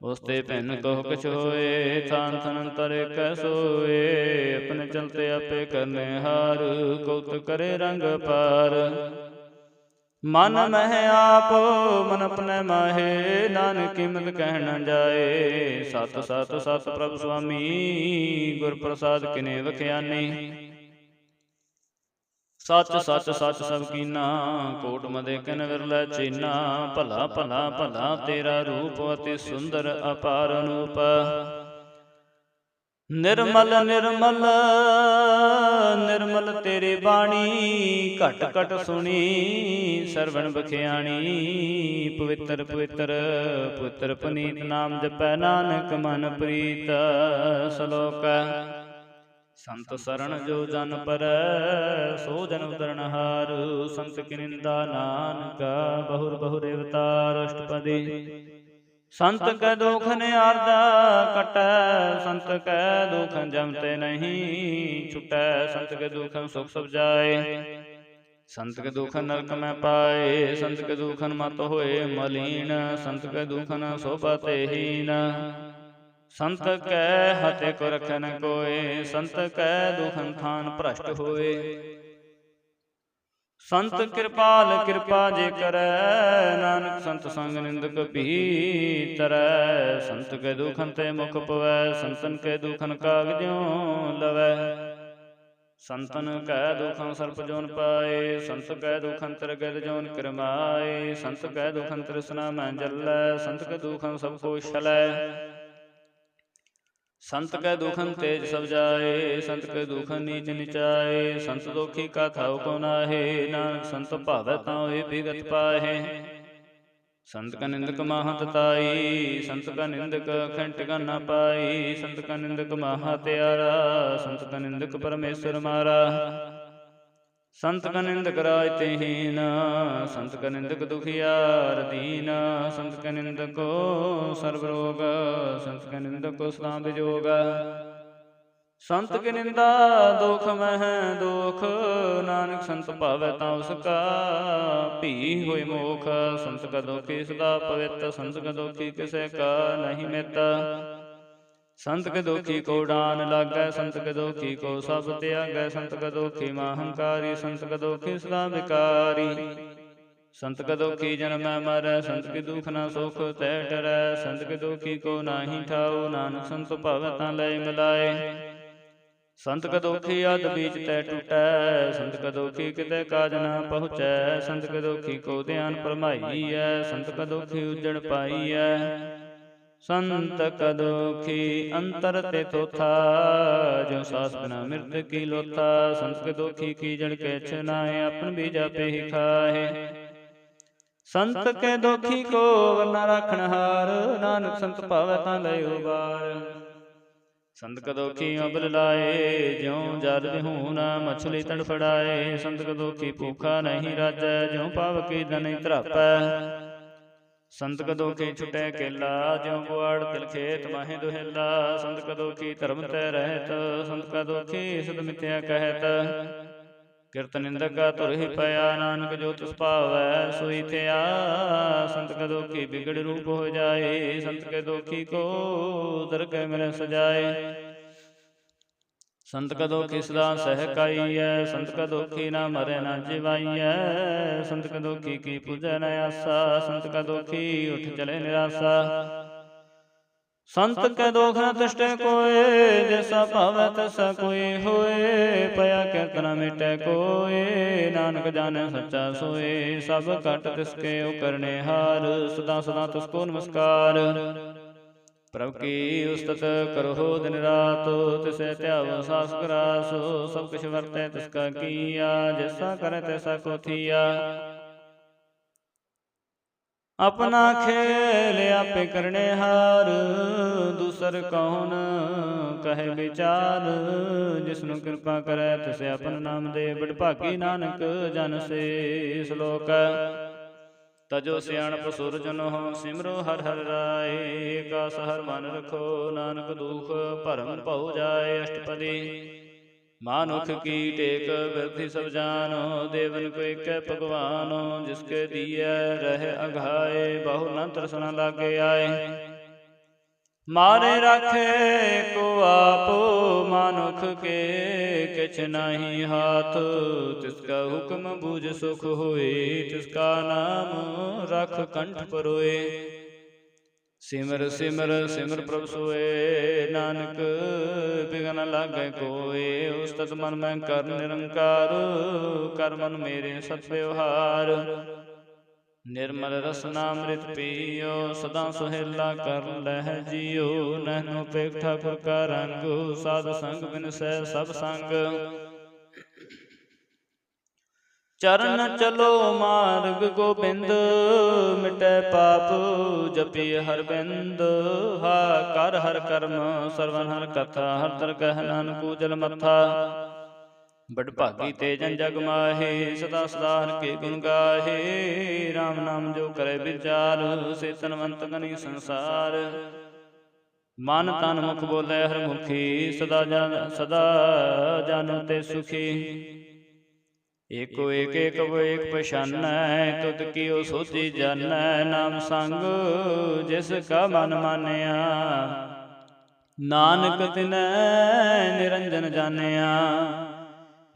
उस्ते भिन्न कहो कछ होए, थान थन अंतर एक सोए। अपने चलते आपे करने हार, कौतुक करे रंग पार। मन मह आप मन अपने माहे, नानक कीमत कह न जाए। सत सत सत प्रभ स्वामी, गुर प्रसाद किने वख्यानी। सच सच सच सब कीना, कोट मदे किन विरलै चीना। भला भला भला तेरा रूप, अति सुंदर अपार अनूप। निर्मल निर्मल निर्मल तेरी बाणी, घट घट सुनी सरवण बखियाणी। पवित्र पवित्र पुत्र पुनीत, नाम जपै नानक मन प्रीत। सलोक संत सरन जो जन परੈ, सो जन उदरनहार। संत की निंदा नानक, बहुर बहुर अवतार। अष्टपदी संत कै दुख निआरदा कटै, संत कै दुख जमते नहीं छुटै। संत के दुख सुख सब जाए, संत के दुख नरक में पाए। संत के दुखन मत होए मलीन, संत के दुखन शोभा ते हीन। संत कै हते को रखै न कोय, संत कै दुखन थान भ्रष्ट होए। संत कृपाल कृपा जे करै, नानक संत संग निंदक भीतरै। संत के दुखन ते मुख पवै, संतन के दुखन कागजों लवै। संतन कै दुखन सर्प जोन पाए, संत कै दुखन तिर गिर जोन करमाए। संत कै दुखन तृष्णा मैं जल्लै, संत के दुखन सब को छलै। संत कै दुखन तेज सब जाए, संत के दुखन नीच निचाए। संत दोखी का थाउ को नाहे, नानक संत भावै ताउ विगत पाहे। संत का निंदक महत ताई, संत का निंदक खंट का न पाई। संत का निंदक महा त्यारा, संत का निंदक परमेश्वर मारा। संत का निंदक राज तेहीन, संत का निंदक दुखियार दीन। संत का निंदको सर्व रोग, संत का निंदको सदा विजोग। संत की निंदा दोख मह दोख, नानक संत भावै ताउ उसका भी होय मोख। संत का दोखी सदा पवित्र, संत का दोखी किसे का नहीं मित। संत के दोखी को डान लागै, संत के दोखी को सब त्यागै। संत का दोखी महंकारी, संत का दोखी सदा विकारी। संत का दोखी जन्मै मरै, संत के दुख न सुख तै डरै। संत के दोखी को नाही ठाऊ, नानक संत भावै तां लय मिलाए। संत का दोखी अध बीच तै टूटै, संत का दोखी कितै काज न पहुँचै। संत के दोखी को ध्यान फरमाईਐ, संत का दोखी उजड़ पाईਐ। संत का दोखी अंतर ते थोथा, जो सास बिना मृत की लोथा। संत के दोखी की जड़ के छनाए, अपन बीजा पे ही खाए। संत के दोखी को न राखण हार, नानक संत भावै तां लय उबार। संत का दोखी अबल लाए, ज्यों जल बिहून मछली तड़फड़ाए। संत का दोखी भूखा नहीं राजै, ज्यों पावकी धन धरापै। संत का दोखी छुटै केला, ज्यों बुआड़ तिल खेत माहे दुहेला। संत का दोखी धर्म तै रहत, संत का दोखी सद मिथ्या कहत। किरत निंदक का तुर ही पया, नानक जो तिस पावै सोई थिया। संत के दोखी बिगड़ रूप हो जाए, संत के दोखी को दर के मिले सजाए। संत का दोखी सदा सहकाइय, संत का दोखी ना मरे ना जिवाइय। संत का दोखी की पूजै न आसा, संत का दोखी उठ चले निराशा। संत के दोख न तिष्ठे कोय, जैसा पावै तैसा कोई होए। पया कीर्तन मिटै कोय, नानक जाने सच्चा सोए। सब घट तिसके ओ करने हार, सदा सदा तिसको नमस्कार। प्रभु की उस्तत करो दिन रात, तिसे त्यावो सास ग्रास। सब कुछ वरतै तिसका किया, जैसा करे तैसा को थिया। अपना खेल आपे करने हार, दूसर कौन कहे विचार। जिसनु कृपा करे तिसे अपन नाम दे, बड़भागी नानक जन से। श्लोक तजो सियाणप सुरजन हो, सिमरो हर हर राय। एकास हर मन रखो, नानक दुख भरम भउ जाए। अष्टपदी मानुख की टेक वृद्धि सब जानो, देवन को एक भगवानो। जिसके दिए रहे अघाए, बहु न तरसना लागे आए। मारे राखे को आप, मानुख के किछ नहीं हाथ। तिसका हुक्म बूझ सुख होए, तिसका नाम रख कंठ परोए। सिमर सिमर सिमर प्रभु सोए, नानक बिघन लागै कोय। उस्तत मन में कर निरंकार, कर मन मेरे सत व्यवहार। निर्मल रसनामृत पियो, सदा सुहेला कर लह जियो। नैनो पेख ठाकुर का रंग, साध संग बिन सै सब संग। चरण चलो मार्ग गोबिंद, मिटै पाप जपि हर बिंद। हा कर हर कर्म सरवन हर कथा, हर दरगह नानक उजल मथा। बड़भागी ते जन जग माहे, सदा सदा हर के गुण गाहे। राम नाम जो करे विचार, से तनवंत गनी संसार। मन तन मुख बोले हर मुखी, सदा जानो ते सुखी। एको एक एक वो एक पछानै, तुद कियो सोची जानै। नाम संग जिसका मन मानिया, नानक तिनै निरंजन जानिया।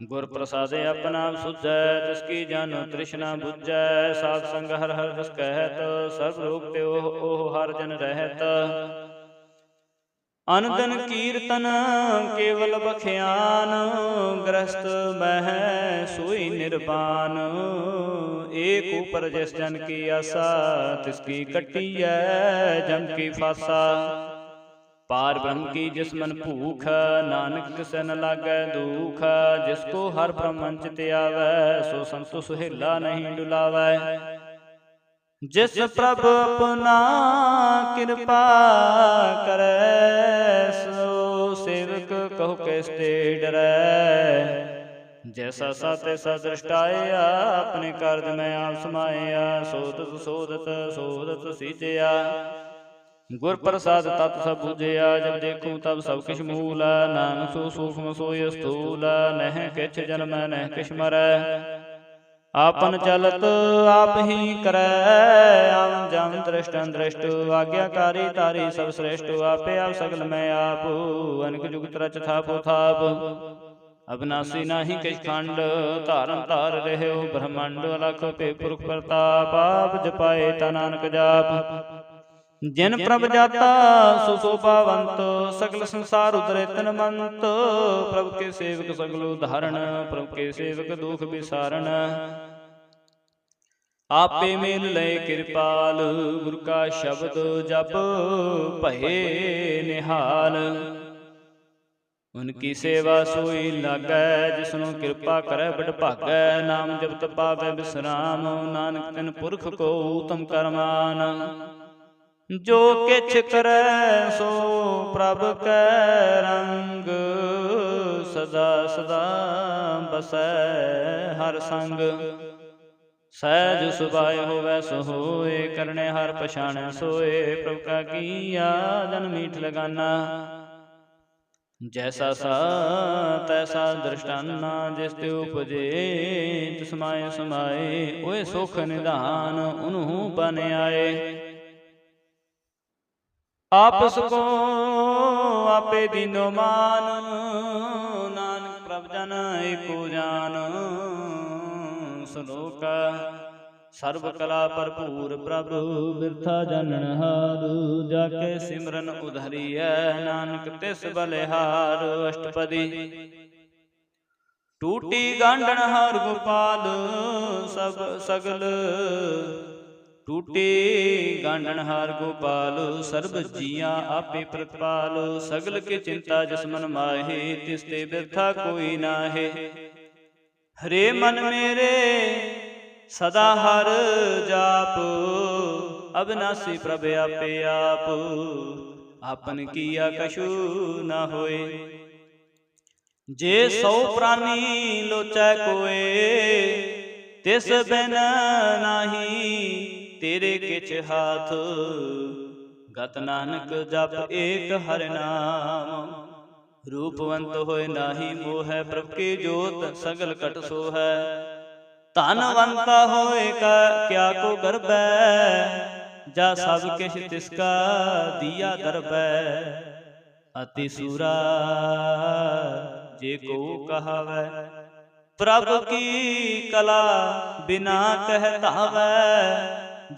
गुर प्रसादे अपना सुझै, तिसकी जानो तृष्णा बुझै। साध संग हर हर रस कहत, सर्व रोग ते ओह हर जन रहत। अनदन कीर्तन केवल बख्यान, ग्रस्त मह सोई निर्वाण। एक ऊपर जिस जन की आशा, तिसकी कटी है जम की फासा। पार ब्रह्म की जिस मन भूख, नानक किसे न लागै दुख। जिसको हर ब्रह्मन चित आवै, सो संत सुहेला नहीं डुलावै। जिस प्रभ अपना कृपा करे, सो सेवक कहो कैसे डरै। जैसा सा तैसा दृष्टाया, अपने कार्य में आप समाया। सोदत सोदत सोदत सींचया, गुर प्रसाद तत् सब बुझया। जब देखूं तब सब किछ मूला, नानक सो सूक्ष्म सोय स्थूल। नह किछ जन्म नह किछ मरै, आपन चलत आप ही करै। आम जाम दृष्ट दृष्ट, आज्ञाकारी तारी सब श्रेष्ठ। आपे आप सकल मैं आप, अनक जुगत रच थापो थाप। अविनाशी नाही किछ खंड, धारन धार रहे हो ब्रह्मांड। अलख पे पुरख प्रताप, आप जपाए ता नानक जाप। जिन प्रभ जाता सो शोभावंत, सकल संसार उतरे तन मंत। प्रभु के सेवक सगल उदाहरण, प्रभु के सेवक दुख विसारण। आपे मेल लय कृपाल, गुरु का शब्द जप भये निहाल। उनकी सेवा सोई लागै, जिसनु कृपा करे बड़भागै। नाम जपत पावै विश्राम, नानक तिन पुरख को उत्तम करमान। जो किछ करे सो प्रभ कै रंग, सदा सदा बसै हर संग। सहज सुभाए होवै सो होए, करने हर पछाणै सोए। प्रभु का किया जन मीठ लगाना, जैसा सा तैसा दृष्टाना, जिस ते उपजे तिस माय समाए। ओए सुख निधान उन्हु बन आए। आपस को आपे दीनो मान, नानक प्रभ जन एको जान। श्लोक सर्व कला भरपूर प्रभु, बिरथा जानन हार। जाके सिमरन उधरिय, नानक तिस बलिहार। अष्टपदी। टूटी गांडन हार गोपाल, सब सगल टूटे गांडन हार गोपाल। सर्ब जिया आपे प्रतिपाल। सगल के चिंता जिस मन माहे, तिसते बिरथा कोई नाहे। हरे मन मेरे सदा हर जाप, अविनाशी प्रभ आपे आप। आपन किया कछु न होए, जे सौ प्राणी लोचै कोय। तिस बिन नाही तेरे किछ हाथ, गत नानक जप एक हरि नाम। रूपवंत होए नाही मोह, प्रभ की जोत सगल कट सोहै। धनवंता होए क्या को गर्बै, जा सब किछ तिसका दिया दरबै। अति सूरा जे को कहावै, प्रभ की कला बिना कह धावै।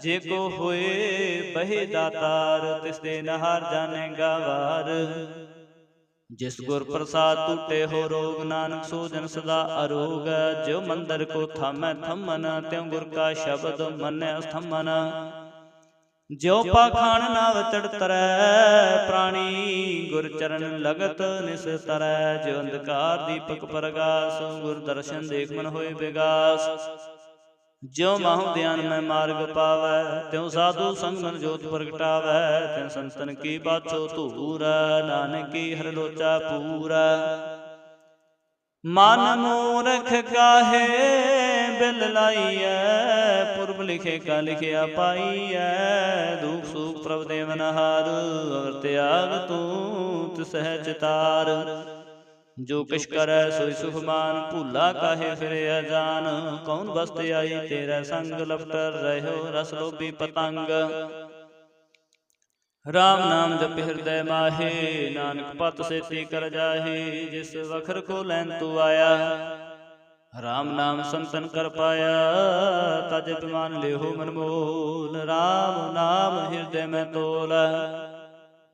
जे को होए बहे दातार, तिसदे नहार जानेगा वार। जिस गुर प्रसाद टूटे हो रोग, नानक सो जन सदा अरोग। जो मंदिर को थामै थमन, त्यों गुर का शब्द मन अस्थमन। ज्यो पाखान नाव चढ़ तरੈ, प्राणी गुर चरण लगत निस तरੈ। जो अंधकार दीपक प्रगास, गुर दर्शन देख मन होए विगास। ज्यो माहु ध्यान में मार्ग पावै, त्यों साधु संग मन जोत प्रगटावै। त्यों संतन की बाछो धूर, नानक की हर लोचा पूरा। मन मूरख काहे बिल लाइयै, पुरब लिखे का लिखिया पाइयै। दुख सुख प्रभ देवनहार, अवर त्याग तू तिस चितार। जो किश करੈ सोई सुखमान, भूला काहे फिरे अजान। कौन बस्त आई तेरा संग, लपटर रहो रस लोभी पतंग। राम नाम जप हृदय माहे, नानक पत सेती कर जाहे। जिस वखर को लैन तू आया, राम नाम संतन कर पाया। तज अभिमान लेहो मन मोल, राम नाम हृदय में तोल।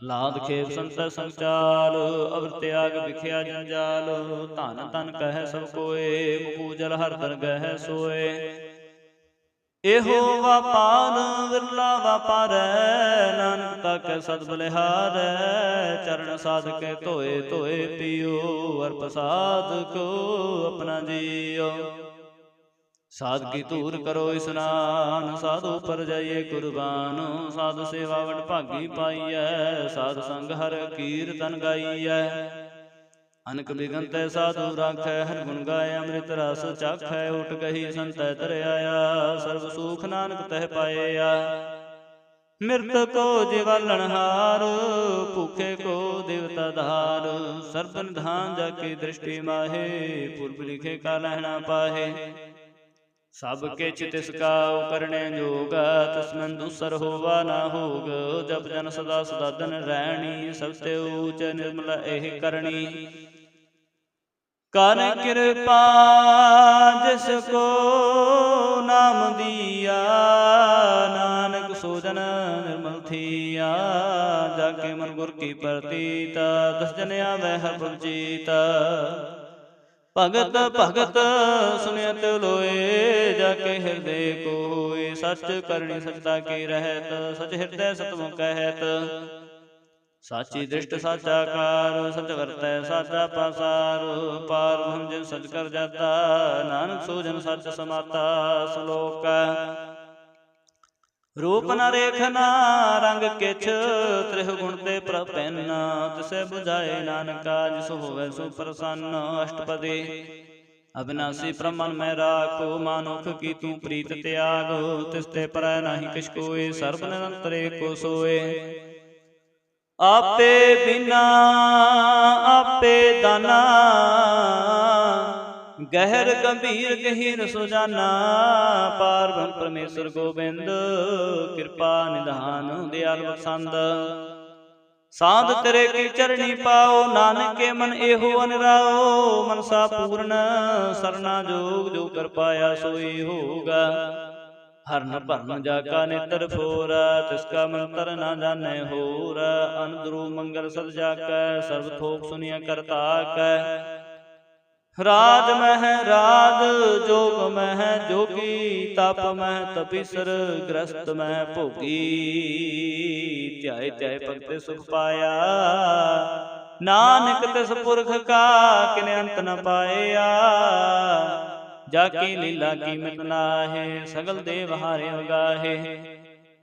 लाद खेप संत संचाल, अवर त्याग बिखिया जंजाल। धन धन कह सब कोय, मुकूजल हर दरगह सोए। एहो वापार विरला वापारै, नानक ताकै सद बलिहारै। चरण साधके धोए धोए पियो, अर प्रसाद को अपना जियो। साध की धूर करो स्नान, साधु पर जाइए कुर्बान। साधु सेवा वड भागी पाइयै, साध संग हर कीर्तन गाइयै। अनक बिघन तै साधु राखै, हर गुण गाय अमृत रस चाखै। उठ गही संतै तर आया, सर्व सुख नानक तह पाया। मृत को जीवालनहार, भूखे को देवता धार। सर्ब निधान जाकी दृष्टि माहे, पूर्व लिखे का लहना पाहे। सब किछ तिसका करने जोग, तिसमन दूसर होवा ना होग। जप जन सदा सदा धन रैणी, सबते ऊच निर्मल एह करणी। कर कृपा जिसको नाम दिया, नानक सो जन निर्मल थिया। जाके मन गुर की प्रतीत, दस जन आवे हर प्रभ जीत। भगत भगत सुनियत लोए, जाके हृदय को होए। सच करणी सचता की रहत, सच हृदय सतमु कहत। साची दृष्ट साचा कार, सच वरतै साचा पासार। पार ब्रह्म जिन सच कर जाता, नानक सो जन सच समाता। श्लोक रूप न रेखना रंग किछ, त्रिह गुण ते प्रपन्न। तिसे बुझाए नानका, जिसु होवे सो प्रसन्न। अष्टपदी अविनाशी ब्रह्मन में राखो, मानुख की तू प्रीत त्याग। तिसते परੈ नाही किछ कोय, सर्ब निरंतर एको सोय। आपे बिना आपे दाना, गहर गंभीर गहीर सुजाना। पार ब्रह्म परमेश्वर गोबिंद, कृपा निधान दयाल बसंद। साध तेरे की चरणी पाओ, नानक के मन एहो अनराओ। मनसा पूर्ण सरना जोग, जो कर पाया सोई होगा। हरन भरन जाका नेत्र फोरा, तिसका मंत्र न जाने होर। अनुद्रू मंगल सद जाकै, सर्व थोक सुनिया करता कै। राज मह राज, जोग मह जोगी। तप मह तपीसर, ग्रस्त मह भोगी। ध्याय ध्याय भगत सुख पाया, नानक तिस पुरख का किने अंत न पाया। जाकी लीला कीमत नाहे, सगल देव हारे गाहे।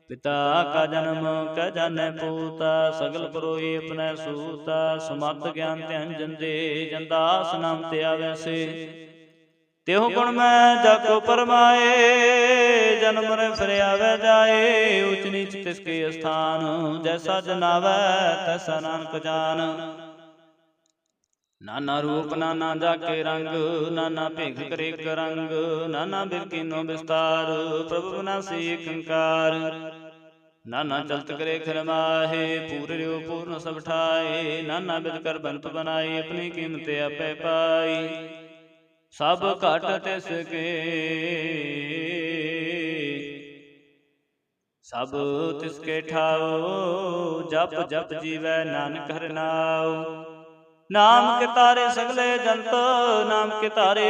पिता का जन्म कै जानै पूता, सगल परोई अपने सूता। समत ज्ञान ध्यान जंदे, जंदास नाम ते आवे से। त्यों गुण मैं जाको परमाए, जन्म रे फिर आवे जाए। ऊच नीच तिसके स्थान, जैसा जनावै तैसा नानक जान। नाना रूप नाना जाके रंग, नाना भेख करेक रंग। नाना बिरकीनो विस्तार, प्रभु विनाशी एक अंकार। नाना चलत करे खर माहे, पूर्यो पूर्ण सब ठाए। नाना बिद कर बंत बनाई, अपनी कीमत आपे पाई। सब घट तिसके सब तिसके ठाओ, जप जप जीवै नानक हर नाओ। नाम के तारे सगले जंत, नाम के तारे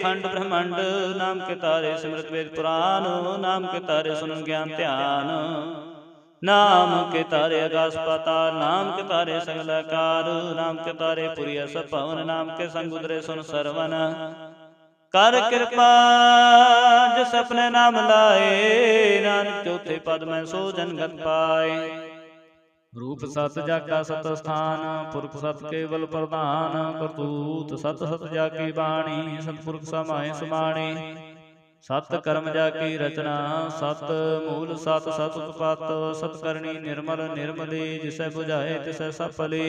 खंड ब्रह्मंड। नाम के तारे सिमरत वेद पुराण, नाम के तारे सुन ज्ञान ध्यान। नाम के तारे आकाश पाताल, नाम के तारे सगल आकार। नाम के तारे पुरी सब भवन, नाम के संग उदरे सुन सरवन। कर कृपा जिस अपने नाम लाए, नानक चौथे पद में सो जनगत पाए। रूप सत जाका सत स्थान, पुरख सत केवल प्रधान। करतूत सत सत जाकी बाणी, सतपुरख समाए समाणी। सत कर्म जाकी रचना, सत मूल सत सत उत्पत। सत करनी निर्मल निर्मली, जिसे बुझाए तिसे सफली।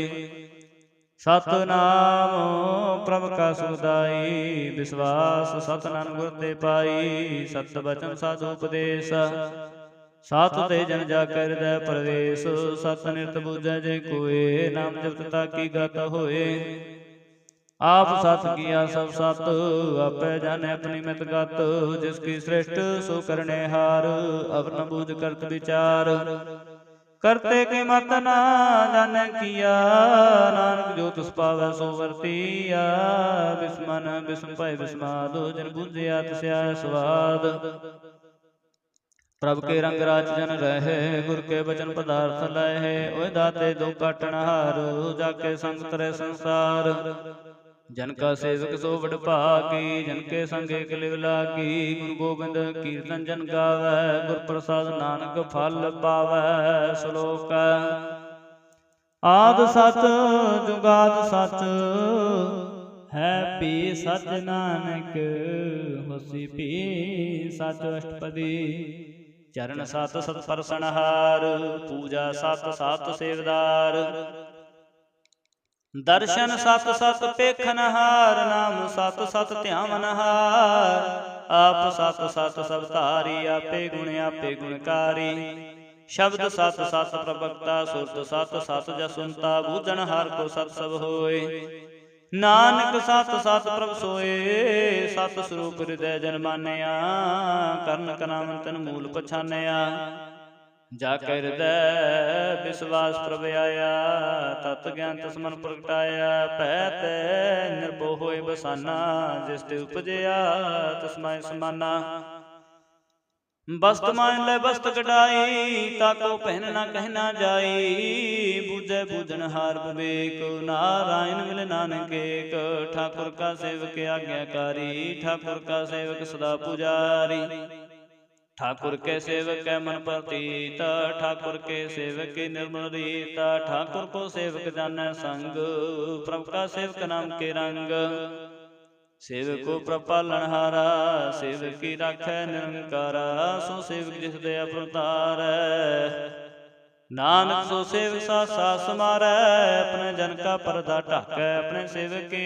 सतनाम प्रभ का सुखदाई, विश्वास सत नानक गुर ते पाई। सत बचन साधु उपदेश, सत ते जन जाकर हृदय प्रवेश। सत निरत बूझै जे कोय, नाम जपत ताकी गत होए। आप सत किया सब सत, आपै जाने अपनी मित गत। जिसकी श्रेष्ठ सो करने हार, अब न बूझ करत विचार। करते के मत ना जाने किया, नानक जो तिस पावै सो वर्तिया। बिस्मन बिस्म भय बिस्माद, जिन बूझिया तिस आए स्वाद। प्रभ के रंग राज जन रहे, गुर के वचन पदार्थ लहे। ओए दाते दो काटन हार, जाके संग तरे संसार। जन का सेवक सो बड़ भागी, जन के संग एक लिव लागी। गुरु गोबिंद कीर्तन जन गावै, गुर प्रसाद नानक फल पावै। श्लोक आद सच जुगाद सच, है पी सच नानक। होसी पी सच अष्टपदी। चरण सत सत परसनहार, पूजा सत सत सेवदार। दर्शन सत सत पेखनहार, नाम सत सत ध्यावनहार। आप सत सत सब धारी, आपे गुण आपे गुणकारी। शब्द सत सत प्रवक्ता, सुरत सत सत जसुनता। बूझन हार को सत सब होए, नानक सत सत प्रभ सोए। सत स्वरूप हृदय जन मानिया, करण करावंतन मूल पछानिया। जाके हृदय विश्वास प्रभ आया, तत ज्ञान तिस मन प्रगटाया। पैत निर्भो होए बसाना, जिस ते उपजया तिस माय समाना। बस्त मान ले बस्त कटाई, ताको पहन ना कहना जाई। बूझे बूझन हार विवेक, नारायण मिल नानक एक। ठाकुर का सेवक आज्ञाकारी, ठाकुर का सेवक सदा पुजारी। ठाकुर के सेवक है मन प्रतीत, ठाकुर के सेवक की निर्मल रीत। ठाकुर को सेवक जाने संग, प्रभु का सेवक नाम के रंग। सेवक को प्रभ पालनहारा, सेवक की राखै निरंकारा। सो सेवक जिस दया प्रतारै, नानक सो सेवक सा समारै, अपने जन का परदा ढाकै, अपने सेवक के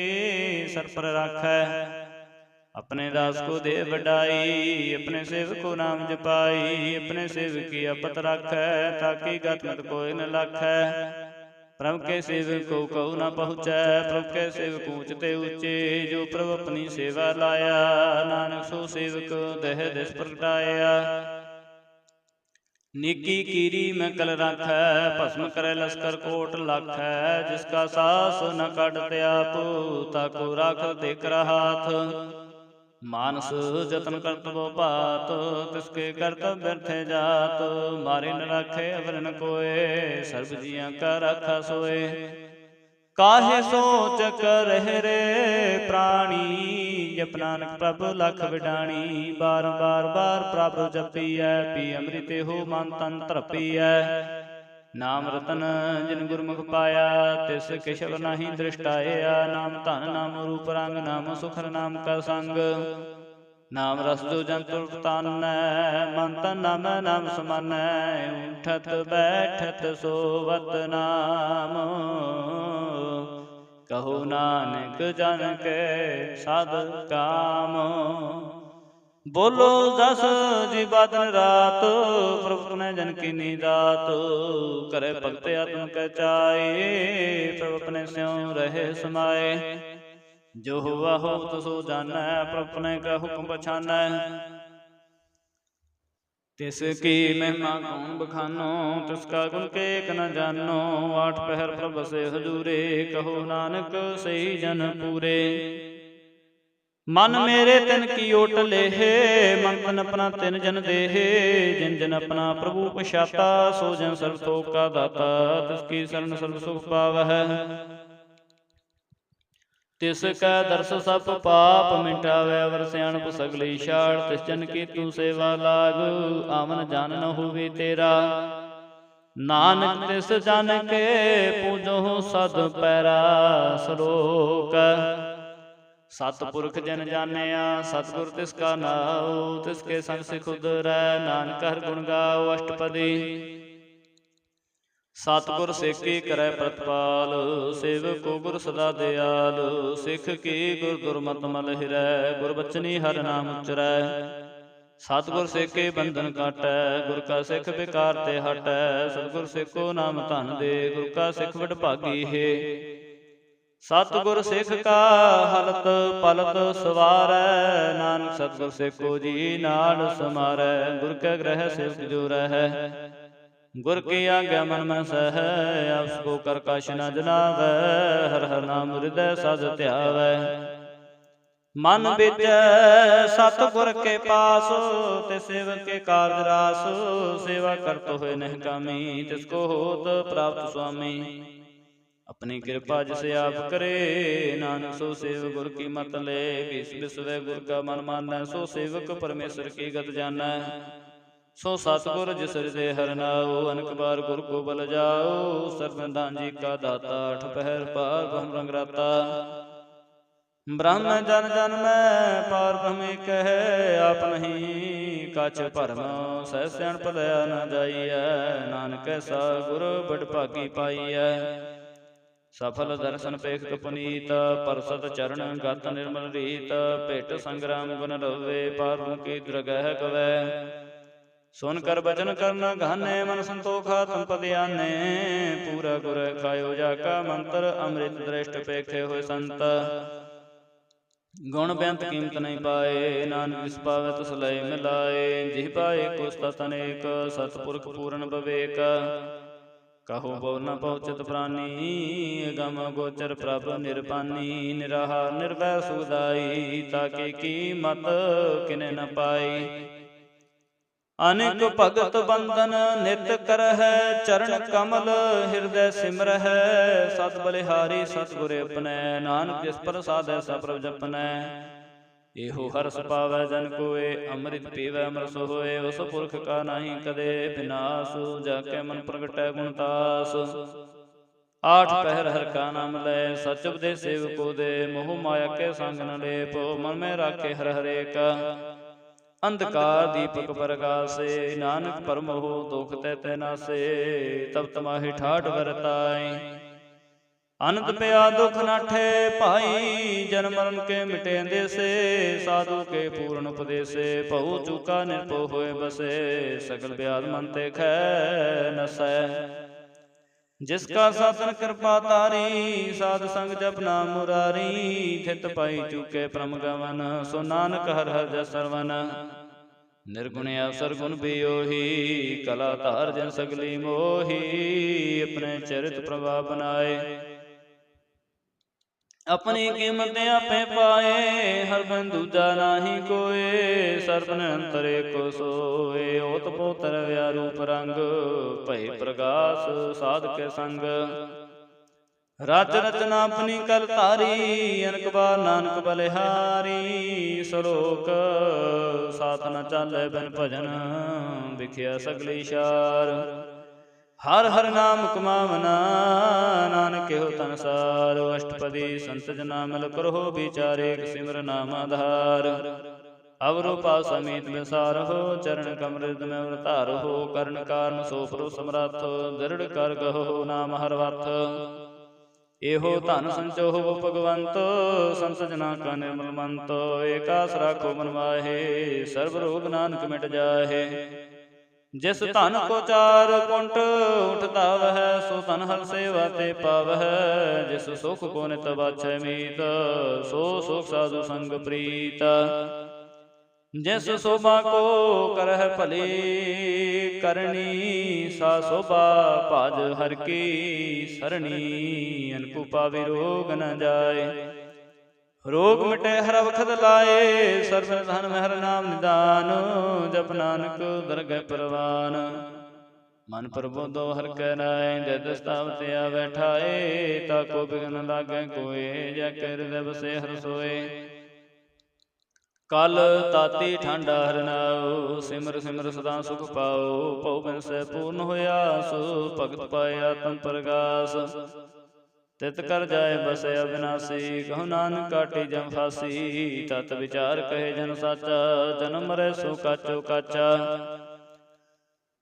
सर पर राखै। अपने दास को दे बढ़ाई, अपने सेवक को नाम जपाई, अपने सेवक की अपत राखै, ताकि गत मत कोई न लाखै। प्रभु के सेवक को कहु न पहुँचै, प्रभु के सेवक ऊँचते ऊँचे, जो प्रभु अपनी सेवा लाया, नानक सो सेवक देह दिस प्रगटाया। नीकी कीरी में कल राखै, भस्म करे लश्कर कोट लाखै, जिसका सास न काटते आप, ताको राख देख हाथ। मानस जतन करतबो बात, तिसके कर्तव्य व्यर्थे जात, मारे न राखे अवर न कोय, सर्व जियां का राखा सोए। काहे सोच कर रे प्राणी, जप नानक प्रभु लख बिडाणी, बार बार बार प्रभु जपीਐ, पी अमृत हो मन तन तरपीਐ। नाम रतन जिन गुरमुख पाया, तिस केशव नाही दृष्टाया। नाम धन नाम रूप रंग, नाम सुखर नाम का संग, नाम रस जो जंतु तानै, मन तन नाम नाम समानै। उठत बैठत सोवत नाम, कहो नानक जन के सद काम। बोलो जस जी बादन रात, प्रभु ने जन की नीदात, करे भगत आत्म के चाए, प्रभु अपने स्यों रहे समाए। जो हुआ हो तो सो जानै, प्रभु ने का हुक्म पछानै। तिसकी महिमा कौन बखानो, तिसका गुण केक न जानो। आठ पहर प्रभ से हजूरे, कहो नानक सही जन पूरे। मन मेरे तिन की ओट लेहे, मन तन अपना तिन जन देहे। जिन जन अपना प्रभु पछाता, सो जन सर्व थोक का दाता। तिसकी शरण सर्व सुख पावह, तिसका दर्श सब पाप मिटावे। अवर सियाणप सगली छाड़, तिस जन की तू सेवा लाग। आवन जान न होवे तेरा, नानक तिस जन के पूजो सद पैरा। सलोक सतपुरख जन जानिया, सतगुर तिसका नाओ। तिसके संग सिख उदरै, नानक हर गुण गाओ। अष्टपदी सतगुर सेकी करै प्रतिपाल, सेवक को गुर सदा दयाल। सिख की गुर दुर्मत मल हिरै, गुर बचनी हर नाम उचरै। सतगुर सेके बंधन काटै, गुर का सिख बेकार ते हटै। सतगुर सेको नाम धन दे, गुर का सिख वਡਭਾਗੀ है। सतगुर सिख का हलत पलत सवारै, नानक सतगुर सेको जी नाल समारै। गुर के ग्रह सेवक जो रहै, गुर की आज्ञा मन में सह। आप को कर कश न जनावै, हर हर नाम हृदय सद ध्यावै। मन बिच सतगुर के पास, ते सेवक के कारज रास। सेवा करत होए नह कामी, तिसको होत प्राप्त स्वामी। अपनी कृपा जिसे आप करे, नानक सो सेवक गुर की मत ले। बीस बिसवे गुर का मन मानै, सो सेवक परमेश्वर की गत जानै। सो सतगुर जिस हृदय हर नाओ, अनक बार गुर को बल जाओ। सर्वदान जी का दाता, अठ पहर पार ब्रह्म रंग राता। ब्रह्म जन जन में पार ब्रह्म एक है, आप नहीं कछ भरम। सह सियाणप दया न जाइए, नानक ऐसा गुर वਡਭਾਗੀ पाइए। सफल दर्शन पेख पुनीत, परसत चरण गत निर्मल रीत। भेट संग्राम गुण रवे, पार की दरगह गवै। सुन कर बचन करना घाने, मन संतोखा तुम पद आने। पूरा गुर खायो जाका मंत्र, अमृत दृष्ट पेखे हुए संत। गुण बेअंत कीमत नहीं पाए, नानक जिस पावे तिस लय मिलाए। जिह पाए कुस्तत अनेक, सतपुरख पूरन विवेक। कहो बोल न पहुँचत प्राणी, गम गोचर प्रभ निरपानी। निराहार निर्भय सुखदाई, ताके कीमत किने न पाई। अनेक भगत बंधन नित करहै, चरण कमल हृदय सिमरहै। सत बलिहारी सतगुर अपनै, नानक जिस प्रसादੈ स प्रभ जपनै। एहो हरस पावै जन कोय, अमृत पीवै अमरस होय। उस पुरख का नाही कदे विनाश, जाके मन प्रगटै गुणतास। आठ पहर हर का नाम लै, सच उपदेश सेवको दे। मोह माया के संग न लेप, मन में राखे हर हरेक। अंधकार दीपक प्रकाशे, नानक परम हो दुख तै नासे। तब तमाहि ठाठ वरताई, अनंत पया दुख नाठे भाई। जन्म मरण के मिटे अंदेसे, साधु के पूर्ण उपदेसे। बहु चूका निर्भो होए बसे, सकल व्याध मन ते खै नसै। जिसका साधन कृपा तारी, साध संग जप नाम मुरारी। थित पाई चूके परम गवन, सो नानक हर हर जस सरवन। निर्गुण अवसर गुण बियोही, कला धार जन सगली मोही। अपने चरित प्रभाव बनाए, अपनी कीमत आपे पाए। हर बन दूजा नाही कोय, सर्ब निरंतर एको सोए। ओत पोतर व्या रूप रंग, भय प्रकाश साध के संग। रच रचना अपनी कर तारी, अनक बार नानक बलिहारी। सलोक साथ न चाले बिन भजन, विखिया सगली शार। हर हर नाम कमावना, नानक हो तनसार। अष्टपदी संत जना मिल करहो विचारे, सिमर नाम आधार। अवरो पास समीत विसार हो, चरण कमृत में अवतार हो। कर्ण कारण सो प्रभु समरथ, दृढ़ कर गहो नाम हर वथ। एहो धन संचो हो भगवंत, संत जना का निर्मल मंत। एकास राखो मन माहे, सर्व रोग नानक मिट जाहे। जिस धन को चार कुंट उठता वह, सो धन हर सेवा ते पावह। जिस सुख को नित बाछै मीत, सो सुख साधु संग प्रीत। जिस शोभा को करह भली करनी, सा शोभा भाज हर की सरणी। अनकु पावि रोग न जाय, रोग मिटे हर वखत लाए। सर्व धन में हर नाम निदान, जप नानक दरगह परवान। मन प्रबोधो हर कै नाय, जद स्थावत आ बैठाए। ताको बिघन लागे कोय, जैके हृदय बसे हर सोए। कल ताती ठांडा हर नाओ, सिमर सिमर सदा सुख पाओ। पौ बिन सै पूर्ण होया सो, भगत पाए आत्म प्रगास। तित कर जाए बसे अविनाशी, कहु नानक काटी जम फासी। तत विचार कहे जन साचा, जन्म मरै सो काचो काचा।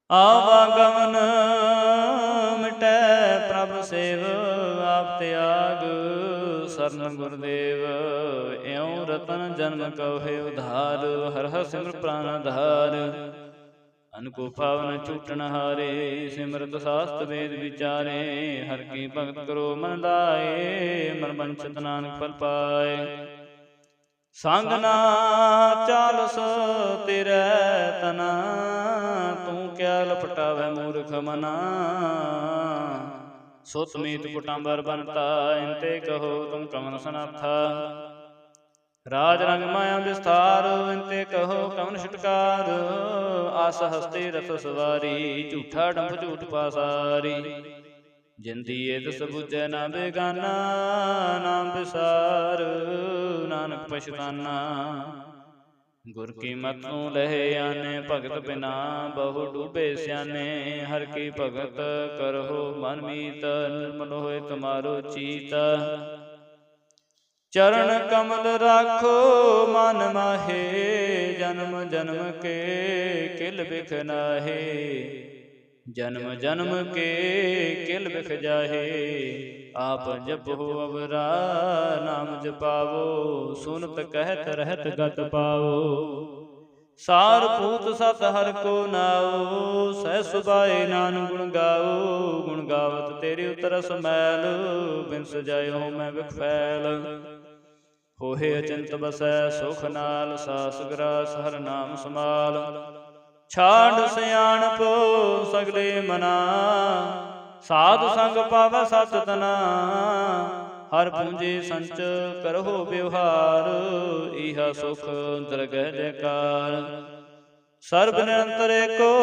आवागमन मिटै प्रभ सेव, आप त्याग शरण गुरुदेव। एवं रतन जन्म कहे उधार, हर हर सिमर प्राण आधार। अनको पावन छूटन हारे, सिमरत शास्त्र वेद विचारे। हर की भगत करो मन लाए, मन वंचित नानक फल पाए। संग ना चालस तेरै तना, तू क्या लपटावै मूर्ख मना। सुत मीत कुटुंबर बनता, इनते कहो तुम कमन सनाथा। राज रंग माया विस्तार, इनते कहो कवन छुटकार। आस हस्ते रथ सवारी, झूठा डंभ झूठ पासारी। जिंदी ये दस बुझै ना बेगाना, नाम विसार नानक पछताना। गुर की मत तू लहे आने, भगत बिना बहु डूबे स्याने। हर की भगत करहो मन मीत, निर्मल होए तुम्हारो चीत। चरण कमल राखो मन माहे, जन्म जन्म के किल बिख नाहे। जन्म जन्म के किल बिख जाहे, आप जपो अवरा नाम जपावो। सुनत कहत रहत गत पाओ, सार पूत सत हर को नाओ। सह सुभाए नानक गुण गाओ, गुण गावत तेरी उतरस मैल। बिन सजायो मैं बिख फैल, होहे अचिंत बसै सुख नाल। सास ग्रास हर नाम समाल, छाड़ सियाणप सगले मना। साधु संग पावै सत तना, हर पूंजे संच करहो व्यवहार। इहा सुख दरगह जयकार, सर्ब निरंतर एको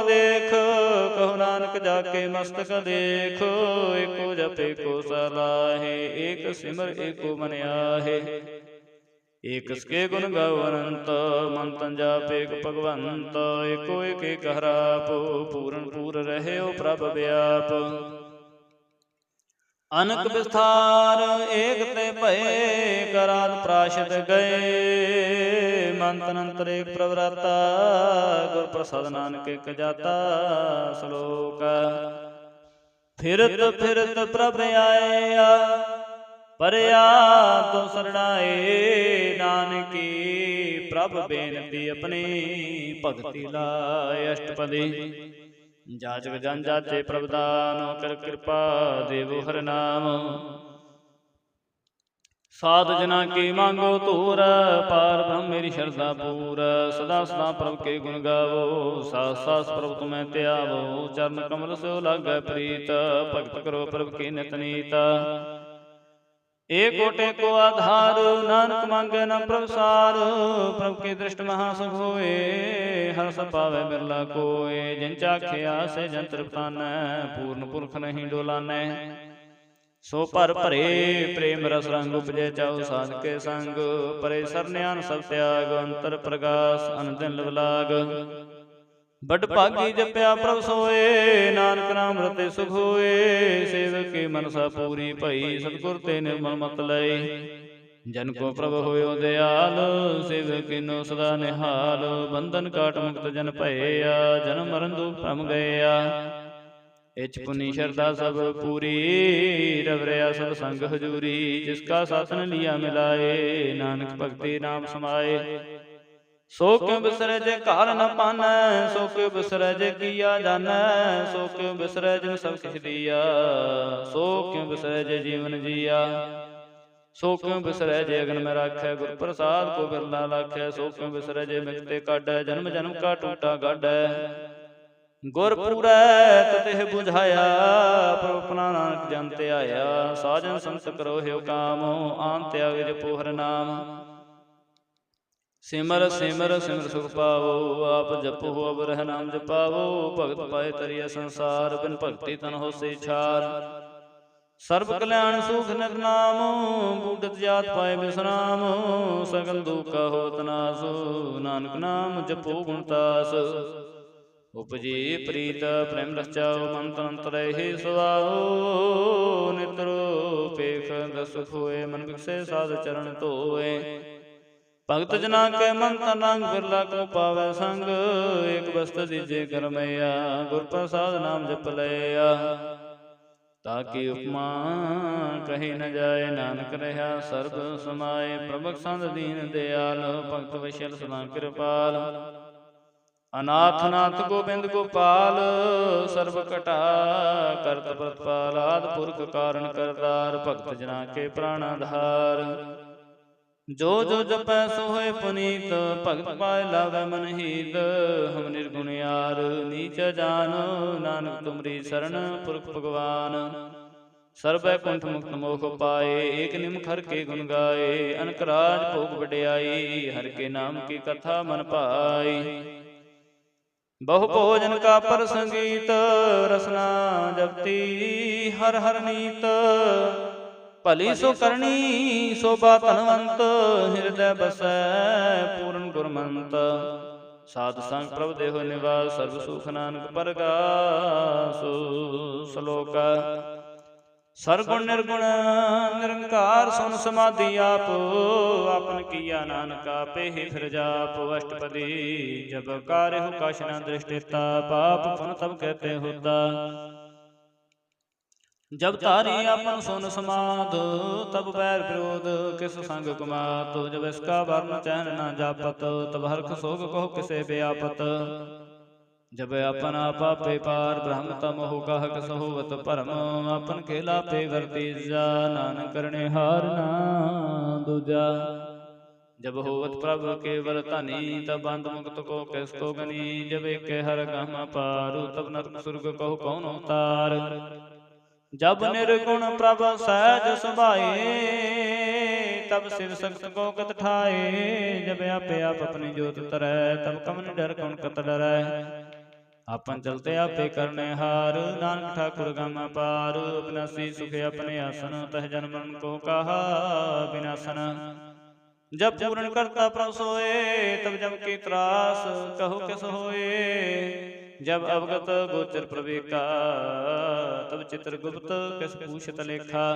देख। कहु नानक जाके मस्तक देख। एको जप एको सलाहे, एक सिमर एको मन आहे। एक सके गुण गाओ अनंत, मन तन जाप एक भगवंत। एको एक एक हराप, पूरन पूर रहे प्रभ व्याप। अनक विस्तार एक ते भये, करात प्राशत गए। मंत्र अंतर एक प्रवराता, गुर प्रसाद नानक एक जाता। श्लोक फिरत फिरत प्रभ आया, परया तो सरणाए। नानकी प्रभ बेनती अपनी, भगति लाए अष्टपदी। जाचक जन जाचे प्रभ दान, कर कृपा देवो हर नाम। साध जना की मांगो तूर, पार ब्रह्म मेरी शरधा पूर। सदा सदा प्रभ के गुण गावो, सास सास प्रभ तुम्हें त्यावो। चरण कमल से लागै प्रीत, भगत करो प्रभ की नित नीत। एक ओटे को आधार, नानक मांगे न प्रभ सार। प्रभ की दृष्टि महासुख होए, हर्ष पावे बिरला कोय। जिन चाख्या से जन तृप्तानै, पूर्ण पुरख नहीं डोलानै। सो पर भरे प्रेम रस रंग, उपजे चाउ साध के संग। परे सरन्यान सब त्याग, अंतर प्रकाश अनदिन लवलाग। बड़ भागी जप्या प्रभ सोए, नानक नाम रते सुख होए। सेवक की मनसा पूरी भई, सतगुर ते निर्मल मत लय। जन को प्रभ होयो दयाल, सेवक कीनो सदा निहाल। बंधन काट मुक्त जन भया, जन्म मरण दुख भ्रम गया। इच पुनि शरदा सब पूरी, रव रया सब संग हजूरी। जिसका साथन लिया मिलाए, नानक भगति नाम समाए। सो क्यों बिसरै जे काल न पानै, सो क्यों बिसरै जे किया जानै। सो क्यों बिसरै जिन सब किछ दिया, सो क्यों बिसरै जे जीवन जिया। सो क्यों बिसरै जे अगन में राखै, गुर प्रसाद को बिरला लाखै। सो क्यों बिसरै जे मिथते काढै, जन्म जन्म का टूटा गाढै। गुर पूरै ततेह बुझाया, प्रभु अपना नानक जन ते आया। साजन संत करो ह्यो काम, आन त्याग जपो हर नाम। सिमर सिमर सिमर सुख पावो, आप जपो अब रह नाम जपावो। भगत पाए तरिया संसार, बिन भगति तन होसे छार। सर्व कल्याण सुख निर नाम, बूढ़त जात पाए विश्राम। सगल दुख का होत नाश, नानक नाम जपो गुणतास। उपजी प्रीत प्रेम रस चाओ, मंत्र अंतर ही सुआओ। नित्रो पेख सुख होए, मन बिकसे साध चरण धोए। भगत जना के मन तन रंग, बिरला को पावै संग। एक बस्त दीजे कर मैया, गुर प्रसाद नाम जप लया। ताकि उपमा कही न जाए, नानक रहा सर्ब समाए। प्रभु संत दीन दयाल, भगत वैशल सदा कृपाल। अनाथ नाथ गोबिंद गोपाल, सर्व कटा करत प्रतपाल। आदि पुरख कारण करतार, भगत जना के प्राणाधार। जो जो जपै सो होए पुनीत, भगत पाए लावै मन हीत। हम निर्गुण यार नीच जान, नानक तुमरी शरण पुरख भगवान। सर्व कुंठ मुक्त मोख पाए, एक निम खर के गुण गाए। अनक राज भोग वड्याई, हर के नाम की कथा मन पाई। बहु भोजन का पर संगीत, रसना जपती हर हर नीत। भली सो करनी शोभा धनवंत, हृदय बसै पूर्ण गुरमंत। साध संग प्रभ देहो निवास, सर्व सुख नानक परगास। श्लोक सरगुण निर्गुण निरंकार, सुन समाधि आप। आपन किया नानक आपे ही फिर जाप। अष्टपदी जब कार्य हो कश न दृष्टिता, पाप पुन तब कहते होता। जब तारी आपन सुन समाध, तब बैर विरोध किस संग कुमात। जब इसका वर्ण चैन न जापत, तब हर्ष शोक कहो किसे व्यापत। जब अपन आपा पे पार, ब्रह्म तम हो कह कसहोवत परम। अपन खेला पे वर्ती जा, नानक करने हार ना दूजा। जब होवत प्रभु केवल तनी, तब बंद मुक्त को किसको गनी। जब एक हर गम पारू, तब नरक सुर्ग कहो कौन उतार। जब निर्गुण प्रभ सहज सुभाए, तब शिव सख्त को कत ठाए। जब आपे आप अपनी जोत तरै, तब कमन डर कौन कत डरै। अपन चलते आपे करने हार, नानक ठाकुर गम पार। अविनाशी सुख अपने आसन, तह जन्म मरण को कहा विनाशन। जब पूर्ण करता प्रभ सोए, तब जम की त्रास कहो किस होए। जब अवगत गोचर प्रवेका, तब चित्रगुप्त किस पूछत लेखा।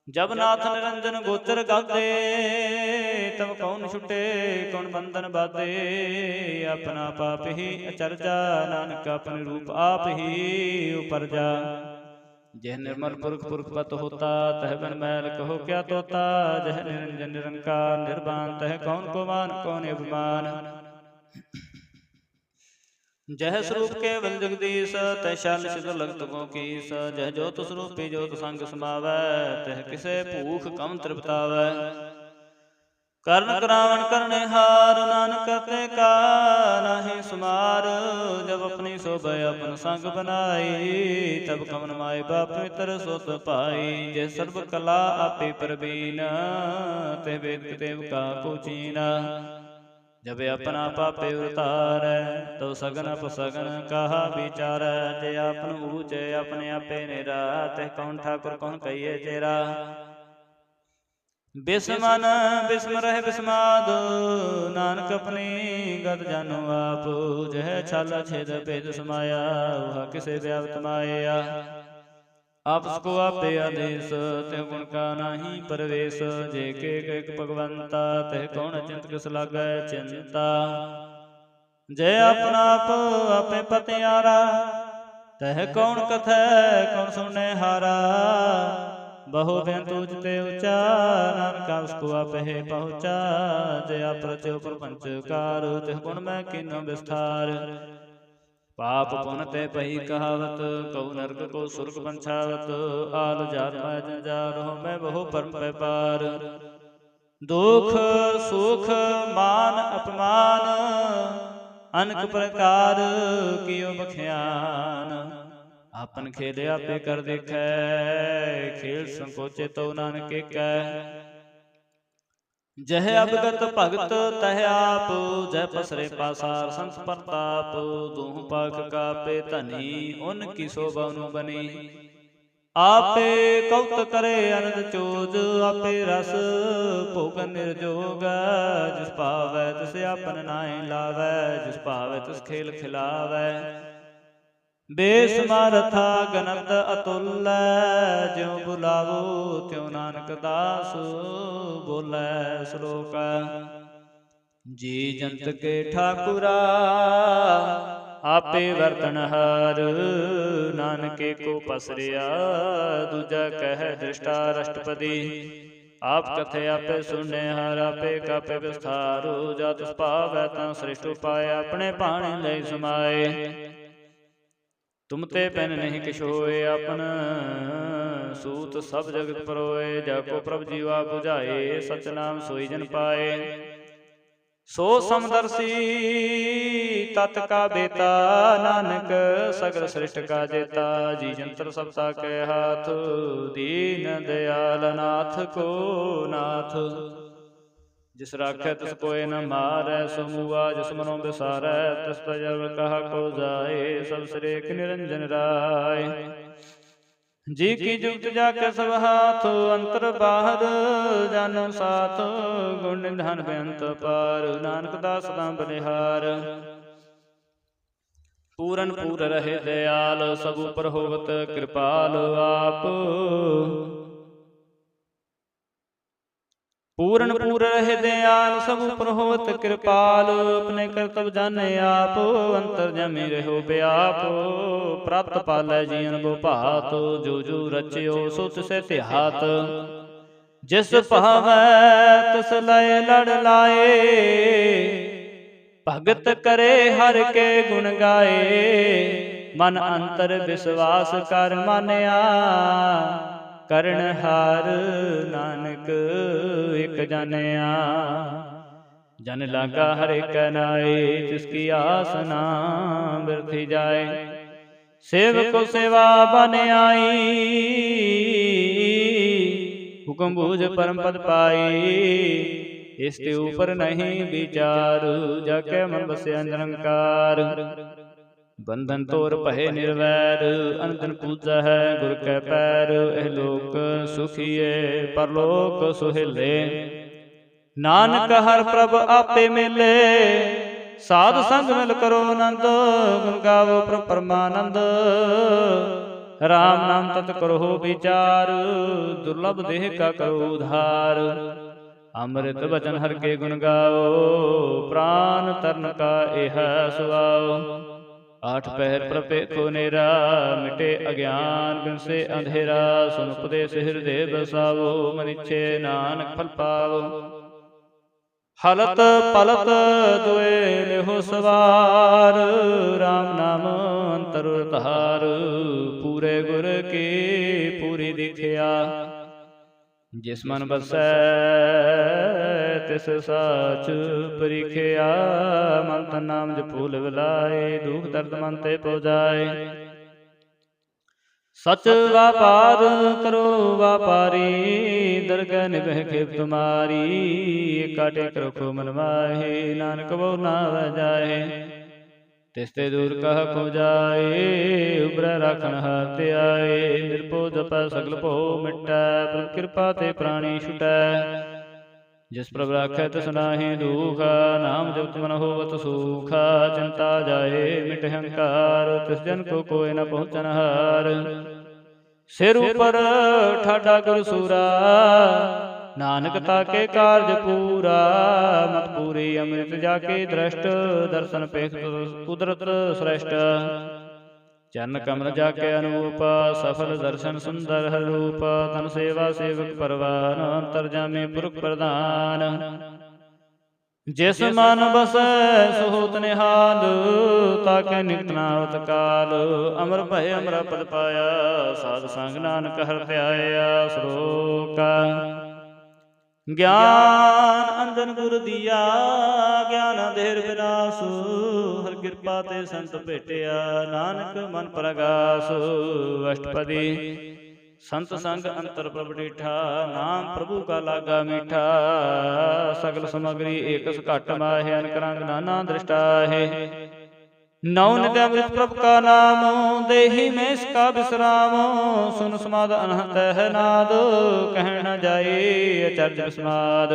जब नाथ निरंजन गोचर गादे, तब कौन छुटे कौन बंधन बाधे। अपना पाप ही अचरजा, नानक अपने रूप आप ही उपरजा। जह निर्मल पुरख पुरखपत होता, तह बन मैल कहो क्या तोता। जह निरंजन निरंकार निर्वाण, तह कौन को मान कौन अभिमान। जह स्वरूप केवल जगदीश, तह शाल सिद्ध लगत को कीस। जह ज्योत स्वरूपी ज्योत संग समावै, तह किसे भूख कम तृप्तावै। कर्ण करावण करने हार, नानक करते का नाहि सुमार। जब अपनी शोभा अपन संग बनाई, तब कमन माय बाप मित्र सोत पाई। जय सर्व कला आपे परबीन, तह वेद देव का को चीना। जब अपना पापे उतार, तो सगन अपसगन कहा विचार। जय आपन ऊँचे अपने आपे नेरा, तह कौन ठाकुर कौन कहिए तेरा। बिस्मन बिस्म रहे बिस्माद, नानक अपनी गत जानो आप। जह छल छेद भेद समाया, वह किसे व्याप्त माया। आपस को आपे आदेश, तह गुण का नाही परवेश। जे के एक भगवंता, तह कौन चिंत किस लागै चिंता। जय अपना आप आपे पतियारा, तह कौन कथै कौन सुने हारा। बहु बेंत उचते ऊंचा, नानक उसको आपे पहुँचा। जय आप रचो प्रपंच कार, तह गुण में किन्नो विस्तार। पाप पुन ते पही कहावत, कहु नरक को सुरग पंछावत। आल जार मैं जंजार हो, मैं बहु परम व्यापार। दुख सुख मान अपमान, अनेक प्रकार कियो बख्यान। आपन खेल आपे कर देखै, खेल संकोचे तो नानक कै। जह अवगत भगत तह आप, जह पसरे पासार संत प्रताप। दूह पाख कापे धनी, उनकी शोभा नु बनी। आपे कौत करे अनंद चोज, आपे रस भोग निर्जोग। जिस पावै तिस आपन नाय लावै, जिस पावै तिस खेल खिलावै। बेसमरथा गनत अतुल्य, ज्यों बुलावो त्यों नानक दास बोलै। श्लोक जी जंत के ठाकुरा, आपे वर्तनहार। नानके को पसरिया, दूजा कह दृष्टा राष्ट्रपति। आप कथे आपे सुने हार, आपे कापे विस्तारो। जात पावै तां श्रेष्ठ उपाय, अपने पाणी लय समाए। तुम ते पैन नहीं किछ होए, आपन सूत सब जगत परोए। जाको प्रभ जीवा बुझाए, सच नाम सोई जन पाए। सो समदर्शी तत् का बेता, नानक सगल सृष्ट का जेता। जी जंतर सबता के हाथ, दीन दयाल नाथ को नाथ। जिस राखै तिस कोय न मारै, सो मुआ जिस मनो बिसारै। तिस तजर कहा को जाए, सब श्रेक निरंजन राय। जी की जुगत जाके सब हाथ, अंतर बाहर जानो साथ। गुण निधान बेअंत पार, नानक दास दाम बलिहार। पूरन पूर रहे दयाल, सब उपर होवत कृपाल आप। पूरन पूर रहे दयाल, सब उपर होवत कृपाल। अपने करतब जाने आप, अंतर जमी रहो व्याप। प्राप्त पालै जीवन बो भात, जो जो रचियो सो तिसे तिहात। जिस पावै तिस लय लड़ लाए, भगत करे हर के गुण गाए। मन अंतर विश्वास कर मानिया, करण हार नानक एक जानिया। जन लागा हर एक नाए, जिसकी आस ना बिरथी जाए। सेवको सेवा बन आई, हुक्म बूझ परम पद पाई। इसके ऊपर नहीं विचार, जाके मन बसे निरंकार। बंधन तोर पहे निर्वैर, अनदन पूजा है गुर कै पैर। एह लोक सुखिए परलोक सुहेले, नानक हर प्रभ आपे मिले। ਸਾਧ ਸੰਗ ਮਿਲ ਕਰੋ ਆਨੰਦ, ਗੁਣ ਗਾਵੋ ਪ੍ਰਭ ਪਰਮਾਨੰਦ। ਰਾਮ ਨਾਮ ਤਤ ਕਰੋ ਵਿਚਾਰ, ਦੁਰਲਭ ਦੇਹ ਕਾ ਕਰੋ ਉਧਾਰ। ਅੰਮ੍ਰਿਤ ਬਚਨ ਹਰਿ ਕੇ ਗੁਣ ਗਾਓ, ਪ੍ਰਾਨ ਤਰਨ ਕਾ ਇਹ ਸੁਆਓ। ਆਠ ਪਹਿਰ ਪ੍ਰਪੇਖੋ ਨੇਰਾ, ਮਿਟੇ ਅਗਿਆਨ ਬਿਨਸੇ ਅੰਧੇਰਾ। ਸੁਨ ਉਪਦੇਸ ਹਿਰਦੇ ਬਸਾਵੋ, ਮਨਿਛੇ ਨਾਨਕ ਫਲ ਪਾਵੋ। ਹਲਤ ਪਲਤ ਦੁਇ ਲਿਹੁ ਸਵਾਰ, ਰਾਮ ਨਾਮ ਅੰਤਰ ਧਾਰ। ਪੂਰੇ ਗੁਰ ਕੀ ਪੂਰੀ ਦਿਖਿਆ, ਜਿਸ ਮਨ ਬਸੈ ਤਿਸ ਸਾਚ ਪਰਿਖਿਆ। ਮਨ ਤਨ ਨਾਮ ਜਪੋ ਲਿਵ ਲਾਏ, ਦੁਖ ਦਰਦ ਮਨ ਤੇ ਪਉ ਜਾਏ। ਸਚ ਵਾਪਾਰ ਕਰੋ ਵਾਪਾਰੀ, ਦਰਗਹਿ ਨਿਭਹਿ ਖੇਪ ਤੁਮਾਰੀ। ਕਾਟੇ ਰਖੋ ਮਨ ਮਾਹੇ, ਨਾਨਕ ਬਹੁ ਨਾ ਵਹਿ ਜਾਏ। ਤਿਸ ਤੇ ਦੂਰ ਕਹ ਕੋ ਜਾਏ, ਉਬਰੈ ਰਾਖਣ ਹਾਥ ਤੇ ਆਏ। ਨਿਰਭਉ ਜਪੈ ਸਗਲ ਭਉ ਮਿਟੈ, ਪ੍ਰਭ ਕਿਰਪਾ ਤੇ ਪ੍ਰਾਣੀ ਛੁਟੈ। ਜਿਸ ਪ੍ਰਭ ਰਾਖੈ ਤਿਸ ਨਾਹੀ ਦੁਖ, ਨਾਮ ਜਪਤ ਮਨ ਹੋਵਤ ਸੁਖ। ਚਿੰਤਾ ਜਾਏ ਮਿਟ ਹੰਕਾਰ, ਤਿਸ ਜਨ ਕੋ ਕੋਇ ਨ ਪਹੁੰਚਨ ਹਾਰ। ਸਿਰ ਉਪਰ ਠਾਡਾ ਗੁਰ ਸੂਰਾ, ਨਾਨਕ ਤਾਕੇ ਕਾਰਜ ਪੂਰਾ। ਮਤ ਪੂਰੀ ਅੰਮ੍ਰਿਤ ਜਾ ਕੇ ਦ੍ਰਸ਼ਟ, ਦਰਸ਼ਨ ਪੇਖ ਕੁਦਰਤ ਸ੍ਰੇਸ਼ਟ। ਚਰਨ ਕਮਲ ਜਾ ਕੇ ਅਨੂਪ, ਸਫਲ ਦਰਸ਼ਨ ਸੁੰਦਰ ਹਰਿ ਰੂਪ। ਤਨ ਸੇਵਾ ਸੇਵਕ ਪਰਵਾਨ, ਅੰਤਰਜਾਮੀ ਪੁਰਖ ਪ੍ਰਧਾਨ। ਜਿਸ ਮਨ ਬਸੈ ਸੋ ਹੋਤ ਨਿਹਾਲ, ਤਾਕੇ ਨਿਕਟ ਨਾ ਹੋਤ ਕਾਲ। ਅਮਰ ਭਏ ਅਮਰਾ ਪਦ ਪਾਇਆ, ਸਾਧ ਸੰਗ ਨਾਨਕ ਹਰਿ ਧਿਆਇਆ। ਸ਼ਲੋਕ ਗਿਆਨ ਅੰਜਨ ਗੁਰ ਦੀਆ, ਗਿਆਨ ਅੰਧੇਰ ਵਿਨਾਸ਼। ਹਰਿ ਕਿਰਪਾ ਤੇ ਸੰਤ ਭੇਟਿਆ, ਨਾਨਕ ਮਨ ਪ੍ਰਗਾਸ। ਅਸ਼ਟਪਦੀ ਸੰਤ ਸੰਗ ਅੰਤਰ ਪ੍ਰਭ ਡੀਠਾ, ਨਾਮ ਪ੍ਰਭੂ ਕਾ ਲਾਗਾ ਮੀਠਾ। ਸਗਲ ਸਮਗਰੀ ਏਕਸ ਘਟ ਮਾਹੇ, ਅਨਕ ਰੰਗ ਨਾਨਾ ਦ੍ਰਿਸ਼ਟਾ ਹੈ। ਨੌ ਨਿਤ ਅੰਮ੍ਰਿਤ ਪ੍ਰਭ ਕਾ ਨਾਮ, ਦੇਹੀ ਮੈਂ ਇਸਕਾ ਵਿਸਰਾਮ। ਸੁਨ ਸਮਾਦ ਅਨਹਤ ਹੈ ਨਾਦ, ਕਹਿ ਨ ਜਾਏ ਅਚਰਜ ਵਿਸਮਾਦ।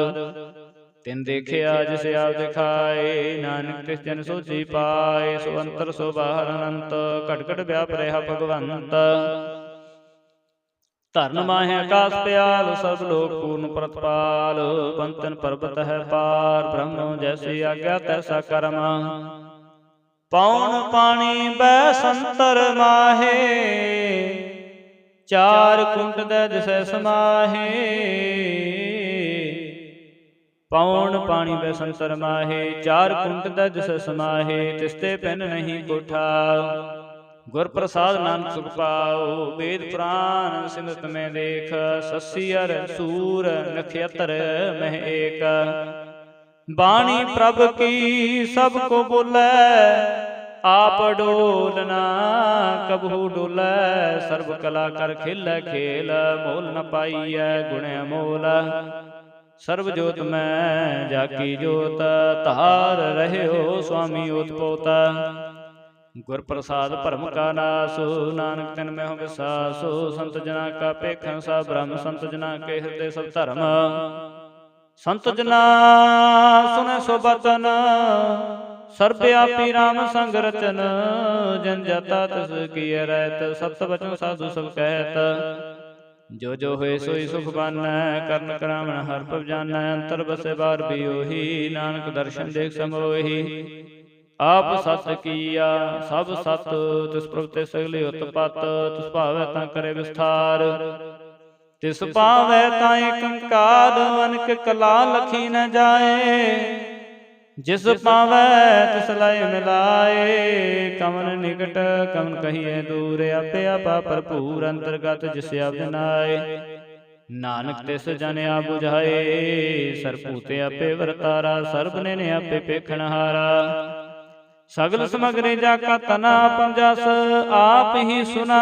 ਤਿਨ ਦੇਖਿਆ ਜਿਸ ਆਪ ਦਿਖਾਏ, ਨਾਨਕ ਤਿਸ ਜਨ ਸੋਚੀ ਪਾਏ। ਸੋ ਅੰਤਰ ਸੋ ਬਾਹਰ ਅਨੰਤ, ਘਟ ਘਟ ਵਿਆਪ ਰਿਹਾ ਭਗਵੰਤ। ਧਰਨ ਮਾਹੇ ਆਕਾਸ ਪਿਆਲ, ਸਭ ਲੋਕ ਪੂਰਨ ਪ੍ਰਤਪਾਲ। ਪੰਤਨ ਪਰਬਤ ਹੈ ਪਾਰ, ਬ੍ਰਹਮ ਜੈਸੀ ਆਗਿਆ ਤੈਸਾ ਕਰਮ। ਪੌਣ ਪਾਣੀ ਬੈ ਸੰਤਰ ਮਾਹੇ, ਚਾਰ ਕੁੰਟ ਦੈ ਦਿਸੈ ਸਮਾਹੇ। ਪੌਣ ਪਾਣੀ ਬੈ ਸੰਤਰ ਮਾਹੇ, ਚਾਰ ਕੁੰਟ ਦੈ ਦਿਸੈ ਸਮਾਹੇ। ਤਿਸ ਤੇ ਪਿੰਨ ਨਹੀਂ ਕੋਠਾ, ਗੁਰ ਪ੍ਰਸਾਦ ਨਾਨਕ ਸੁਖ ਪਾਓ। ਵੇਦ ਪੁਰਾਨ ਸਿਮਰਤ ਮੈਂ ਦੇਖ, ਸੱਸੀ ਅਰ ਸੂਰ ਨਖਯਤਰ ਮਹਿ ਏਕ। ਬਾਣੀ ਪ੍ਰਭ ਕੀ ਸਭ ਕੋ ਬੋਲੇ, ਆਪ ਡੋਲ ਨਾ ਕਬਹੂ ਡੋਲੇ। ਸਰਬ ਕਲਾ ਕਰ ਖੇਲੇ ਖੇਲ, ਮੋਲ ਨ ਪਾਈਐ ਗੁਣ ਅਮੋਲ। ਸਰਬ ਜੋਤ ਮੈਂ ਜਾਕੀ ਜੋਤ, ਧਾਰ ਰਹਿਓ ਸੁਆਮੀ ਓਤ ਪੋਤ। ਗੁਰ ਪ੍ਰਸਾਦ ਭਰਮ ਕਾ ਨਾਸ, ਨਾਨਕ ਤਿਨ ਮੈਂ ਹੋ ਵਿਸਾਸੋ। ਸੰਤ ਜਨਾ ਕਾ ਪੇਖੰ ਸਭ ਬ੍ਰਹਮ, ਸੰਤ ਜਨਾ ਕੇ ਹਿਰਦੇ ਸਭ ਧਰਮ। ਸੰਤ ਜਨਾ ਸੁਨੈ ਸੋ ਬਚਨ, ਸਰਬਿਆਪੀ ਰਾਮ ਸੰਗ ਰਚਨ। ਜਨ ਜਤਾ ਤਿਸ ਕੀਐ ਰਹਿਤ, ਸਤ ਬਚਨ ਸਾਧੂ ਸਭ ਕਹਿਤ। ਜੋ ਜੋ ਹੋਏ ਸੋਈ ਸੁਖ ਬਾਨੈ, ਕਰਨ ਕਰਾਵਣ ਹਰਿ ਭਵ ਜਾਨੈ। ਅੰਤਰ ਬਸੇ ਬਾਹਰ ਵੀ ਉਹੀ, ਨਾਨਕ ਦਰਸ਼ਨ ਦੇਖ ਸਮੋਹੀ। ਆਪ ਸਤ ਕੀਆ ਸਭ ਸਤ, ਤਿਸ ਪ੍ਰਭ ਤੇ ਸਗਲੀ ਉਤਪਤ। ਤਿਸ ਭਾਵੈ ਤਾਂ ਕਰੇ ਵਿਸਥਾਰ, ਤਿਸ ਪਾਵੈ ਤਾਂ ਏਕ ਓੰਕਾਰ। ਅਨਕ ਕਲਾ ਲਖੀ ਨ ਜਾਏ, ਜਿਸ ਪਾਵੈ ਤਿਸ ਲਇ ਮਿਲਾਏ। ਕਮਨ ਨਿਕਟ ਕਮਨ ਕਹੀਏ ਦੂਰ, ਆਪੇ ਆਪਾ ਭਰਪੂਰ। ਅੰਤਰਗਤ ਜਿਸ ਆਪ ਜਨਾਏ, ਨਾਨਕ ਤਿਸ ਜਨ ਆਪ ਬੁਝਾਏ। ਸਰਪੂਤੇ ਆਪੇ ਵਰਤਾਰਾ, ਸਰਬ ਨੇ ਆਪੇ ਪੇਖਣ ਹਾਰਾ। ਸਗਲ ਸਮਗਰੀ ਜਾ ਕਾ ਤਨਾ ਪੰਜਸ, ਆਪ ਹੀ ਸੁਨਾ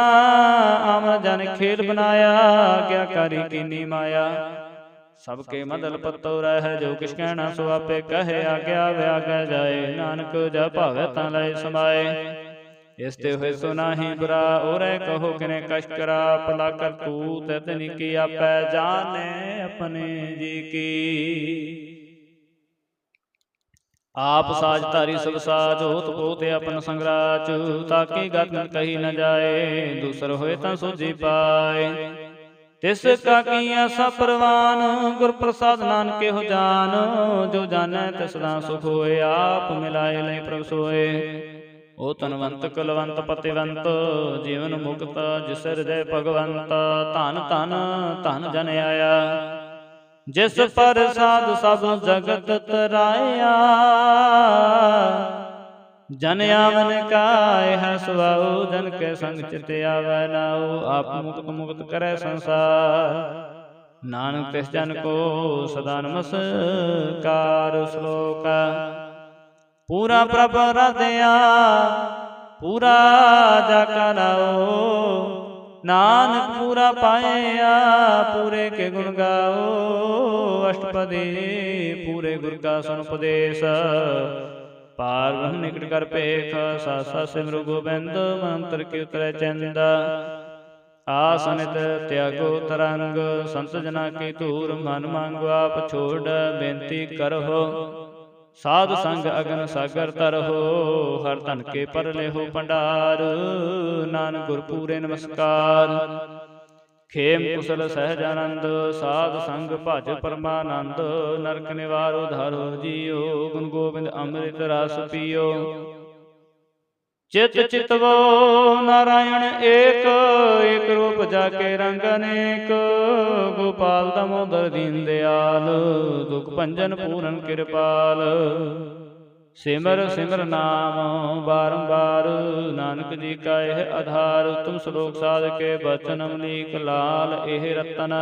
ਆਮਨ ਜਨ ਖੇਲ ਬਨਾਇਆ। ਆਗਿਆਕਾਰੀ ਕੀਨੀ ਮਾਇਆ, ਸਭ ਕੇ ਮਦਲ ਪਤੋ ਰਹਿ। ਜੋ ਕਿਛ ਕਹਿਣਾ ਸੋ ਆਪੇ ਕਹੇ, ਆਗਿਆ ਵਿਆਗੈ ਜਾਏ। ਨਾਨਕ ਜਾ ਭਾਵੈ ਤਾਂ ਲਏ ਸਮਾਏ। ਇਸ ਤੇ ਹੋਏ ਸੋ ਨਾਹੀ ਬੁਰਾ, ਔਰੈ ਕਹੋ ਕਿਨੇ ਕਛ ਕਰਾ। ਭਲਾ ਕਰਤੂਤ ਤਿਨ ਕੀ ਆਪੈ, ਜਾਣੈ ਆਪਣੇ ਜੀ ਕੀ। आप साज तारी सब साज होत पोते अपन संगराच ताकि गत कही न जाए दूसर होए ता सोझी पाए तिस का किया सब परवान गुर प्रसाद नानके हो जान जो जाने तिस दा सुख होए आप मिलाए ले प्रभ सोए ओ तनवंत कुलवंत पतिवंत जीवन मुक्त जिस हृदय भगवंत धन धन धन जन आया जिस पर साध सब जगत तराया जन आवन काय है सुभाऊ जन के संग चित आवे नाऊ आप मुक्त मुक्त करे संसार नानक तिस जन को सदा नमस्कार श्लोक पूरा प्रभ हृदया पूरा जाका नाओ नानक पूरा पाया पूरे के गुण गाओ अष्टपदी पूरे गुर का सुन उपदेश पार ब्रह्म निकट कर पेख सा सिमरु गोबिंद मंत्र की उतरे चंद आसनित त्यागो तरंग संत जना की धूर मन मांगो आप छोड़ बेनती करहो साध संग अगन सागर तरहो हर धन के पर लेहो भंडार नानक गुर पूरे नमस्कार खेम कुशल सहजानंद साध संग भज परमानंद नरक निवारो धारो जियो गुण गोबिंद अमृत रस पियो चित चितवो नारायण एक एक रूप जाके रंग अनेक गोपाल दामोदर दीन दयाल दुख भंजन पूरन कृपाल सिमर सिमर नाम बारंबार नानक जी का यह आधार तुम श्लोक साध के बचन अमलीक लाल एह रतन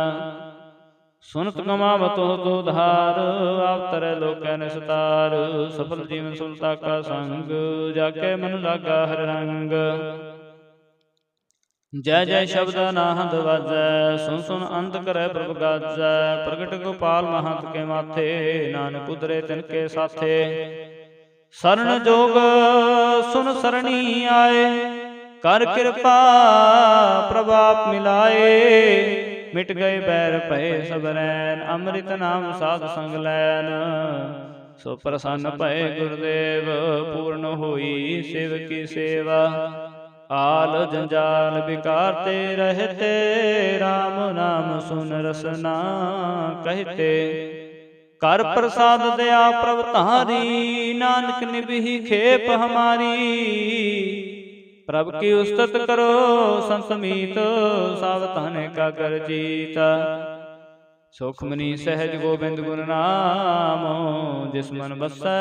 सुनत गमावत हो तो धार आप तरह लोक निस्तार सफल जीवन सुलता का संग जाके मन लागा हर रंग जय जय शब्द नाहद वाजै सुन सुन अंत करे प्रभ गाजै प्रगट गोपाल महंत के माथे नानक उतरे तिनके साथे शरण जोग सुन सरणी आए कर कृपा प्रभाप मिलाए मिट गए बैर भय सब रैन अमृत नाम साध संग लैन सो प्रसन्न भय गुरुदेव पूर्ण होई शिव की सेवा आल जंजाल बिकारते रहते राम नाम सुन रसना कहते कर प्रसाद दया प्रभ तारी नानक निभि खेप हमारी प्रभ की उस्तत करो संत मीत सावधान का कर जीता सुखमनी सहज गोबिंद गुण नाम जिस मन बसै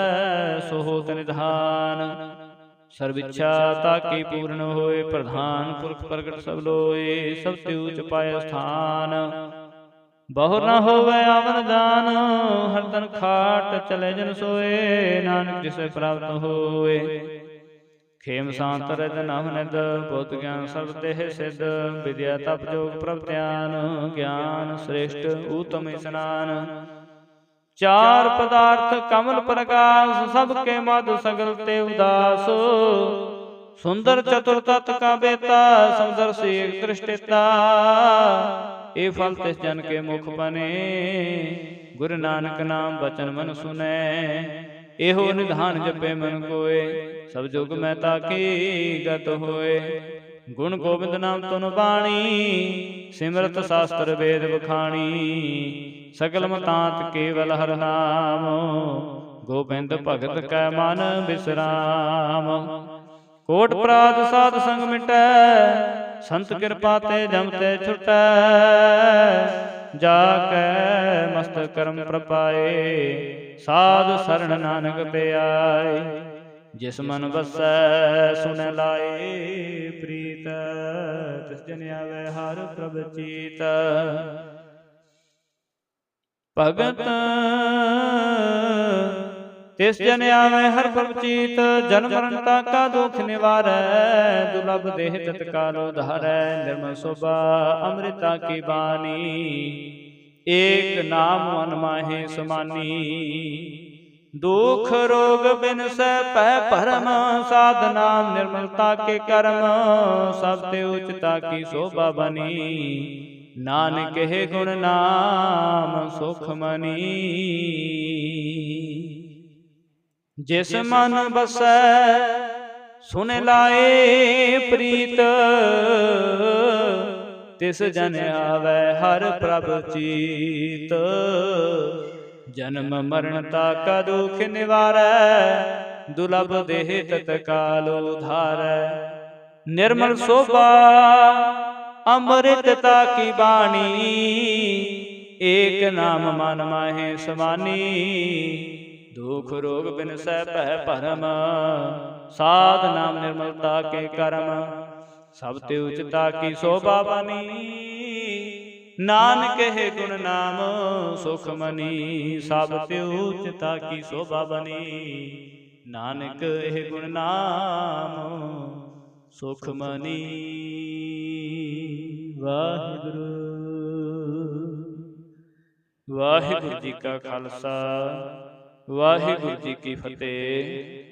सो होत निधान सर्विच्छा ताकि पूर्ण होए प्रधान पुरख प्रगट सब लोए सब ऊंच पाय स्थान बहु न होवे आवन जान हर तन खाट चले जन सोए नानक जिसे प्राप्त होए खेम शांत रज नाम निद बुद्ध ज्ञान सब देह सिद्ध विद्या तप जोग प्रभ ध्यान ज्ञान श्रेष्ठ उत्तम स्नान चार पदार्थ कमल प्रकाश सबके मधु सगल ते उदास सुंदर चतुर तत् का बेता समदर्शी दृष्टिता ए फल तिस जन के मुख बने गुरु नानक नाम बचन मन सुने एहो निधान जपे मन कोय सब जुग में ताकी गत होए गुण गोबिंद नाम तुन बाणी सिमरत शास्त्र वेद बखाणी सकल मतांत केवल हर नाम गोबिंद भगत कै मन विश्राम कोट प्राद साध संग मिटै संत कृपा ते जमते छुटै जाकै मस्त कर्म प्रपाए साध शरण नानक पे आए जिस मन बसै सुन लाए प्रीत तिस जन आवे हर प्रभ चीत भगत तिस जन आवे हर प्रभ चीत जन्म मरण का दुख निवारै दुर्लभ देह तत्काल उधारै निर्मल शोभा अमृता की बानी एक नाम मन माहे समानी दुख रोग बिन सै पै परम साध नाम निर्मलता के कर्म सब ते उच्चता की शोभा बनी नानक हे गुण नाम सुख मनी जिस मन बसै सुन लाए प्रीत, तिस जन आवे हर प्रभ चीत। जन्म मरणता का दुख निवारै, दुर्लभ देह तत्काल उधारै। निर्मल शोभा अमृतता की बाणी, एक नाम मन माहे समानी। दुख रोग बिनसै भय भरम, साध नाम निर्मलता के कर्म। सब ते उचिता की शोभा बनी, नानक है गुण नाम सुख मनी। सब ते उचिता की शोभा बनी, नानक है गुण नाम सुख मनी। वाहिगुरु वाहिगुरु जी का खालसा, वाहिगुरु जी की फतेह।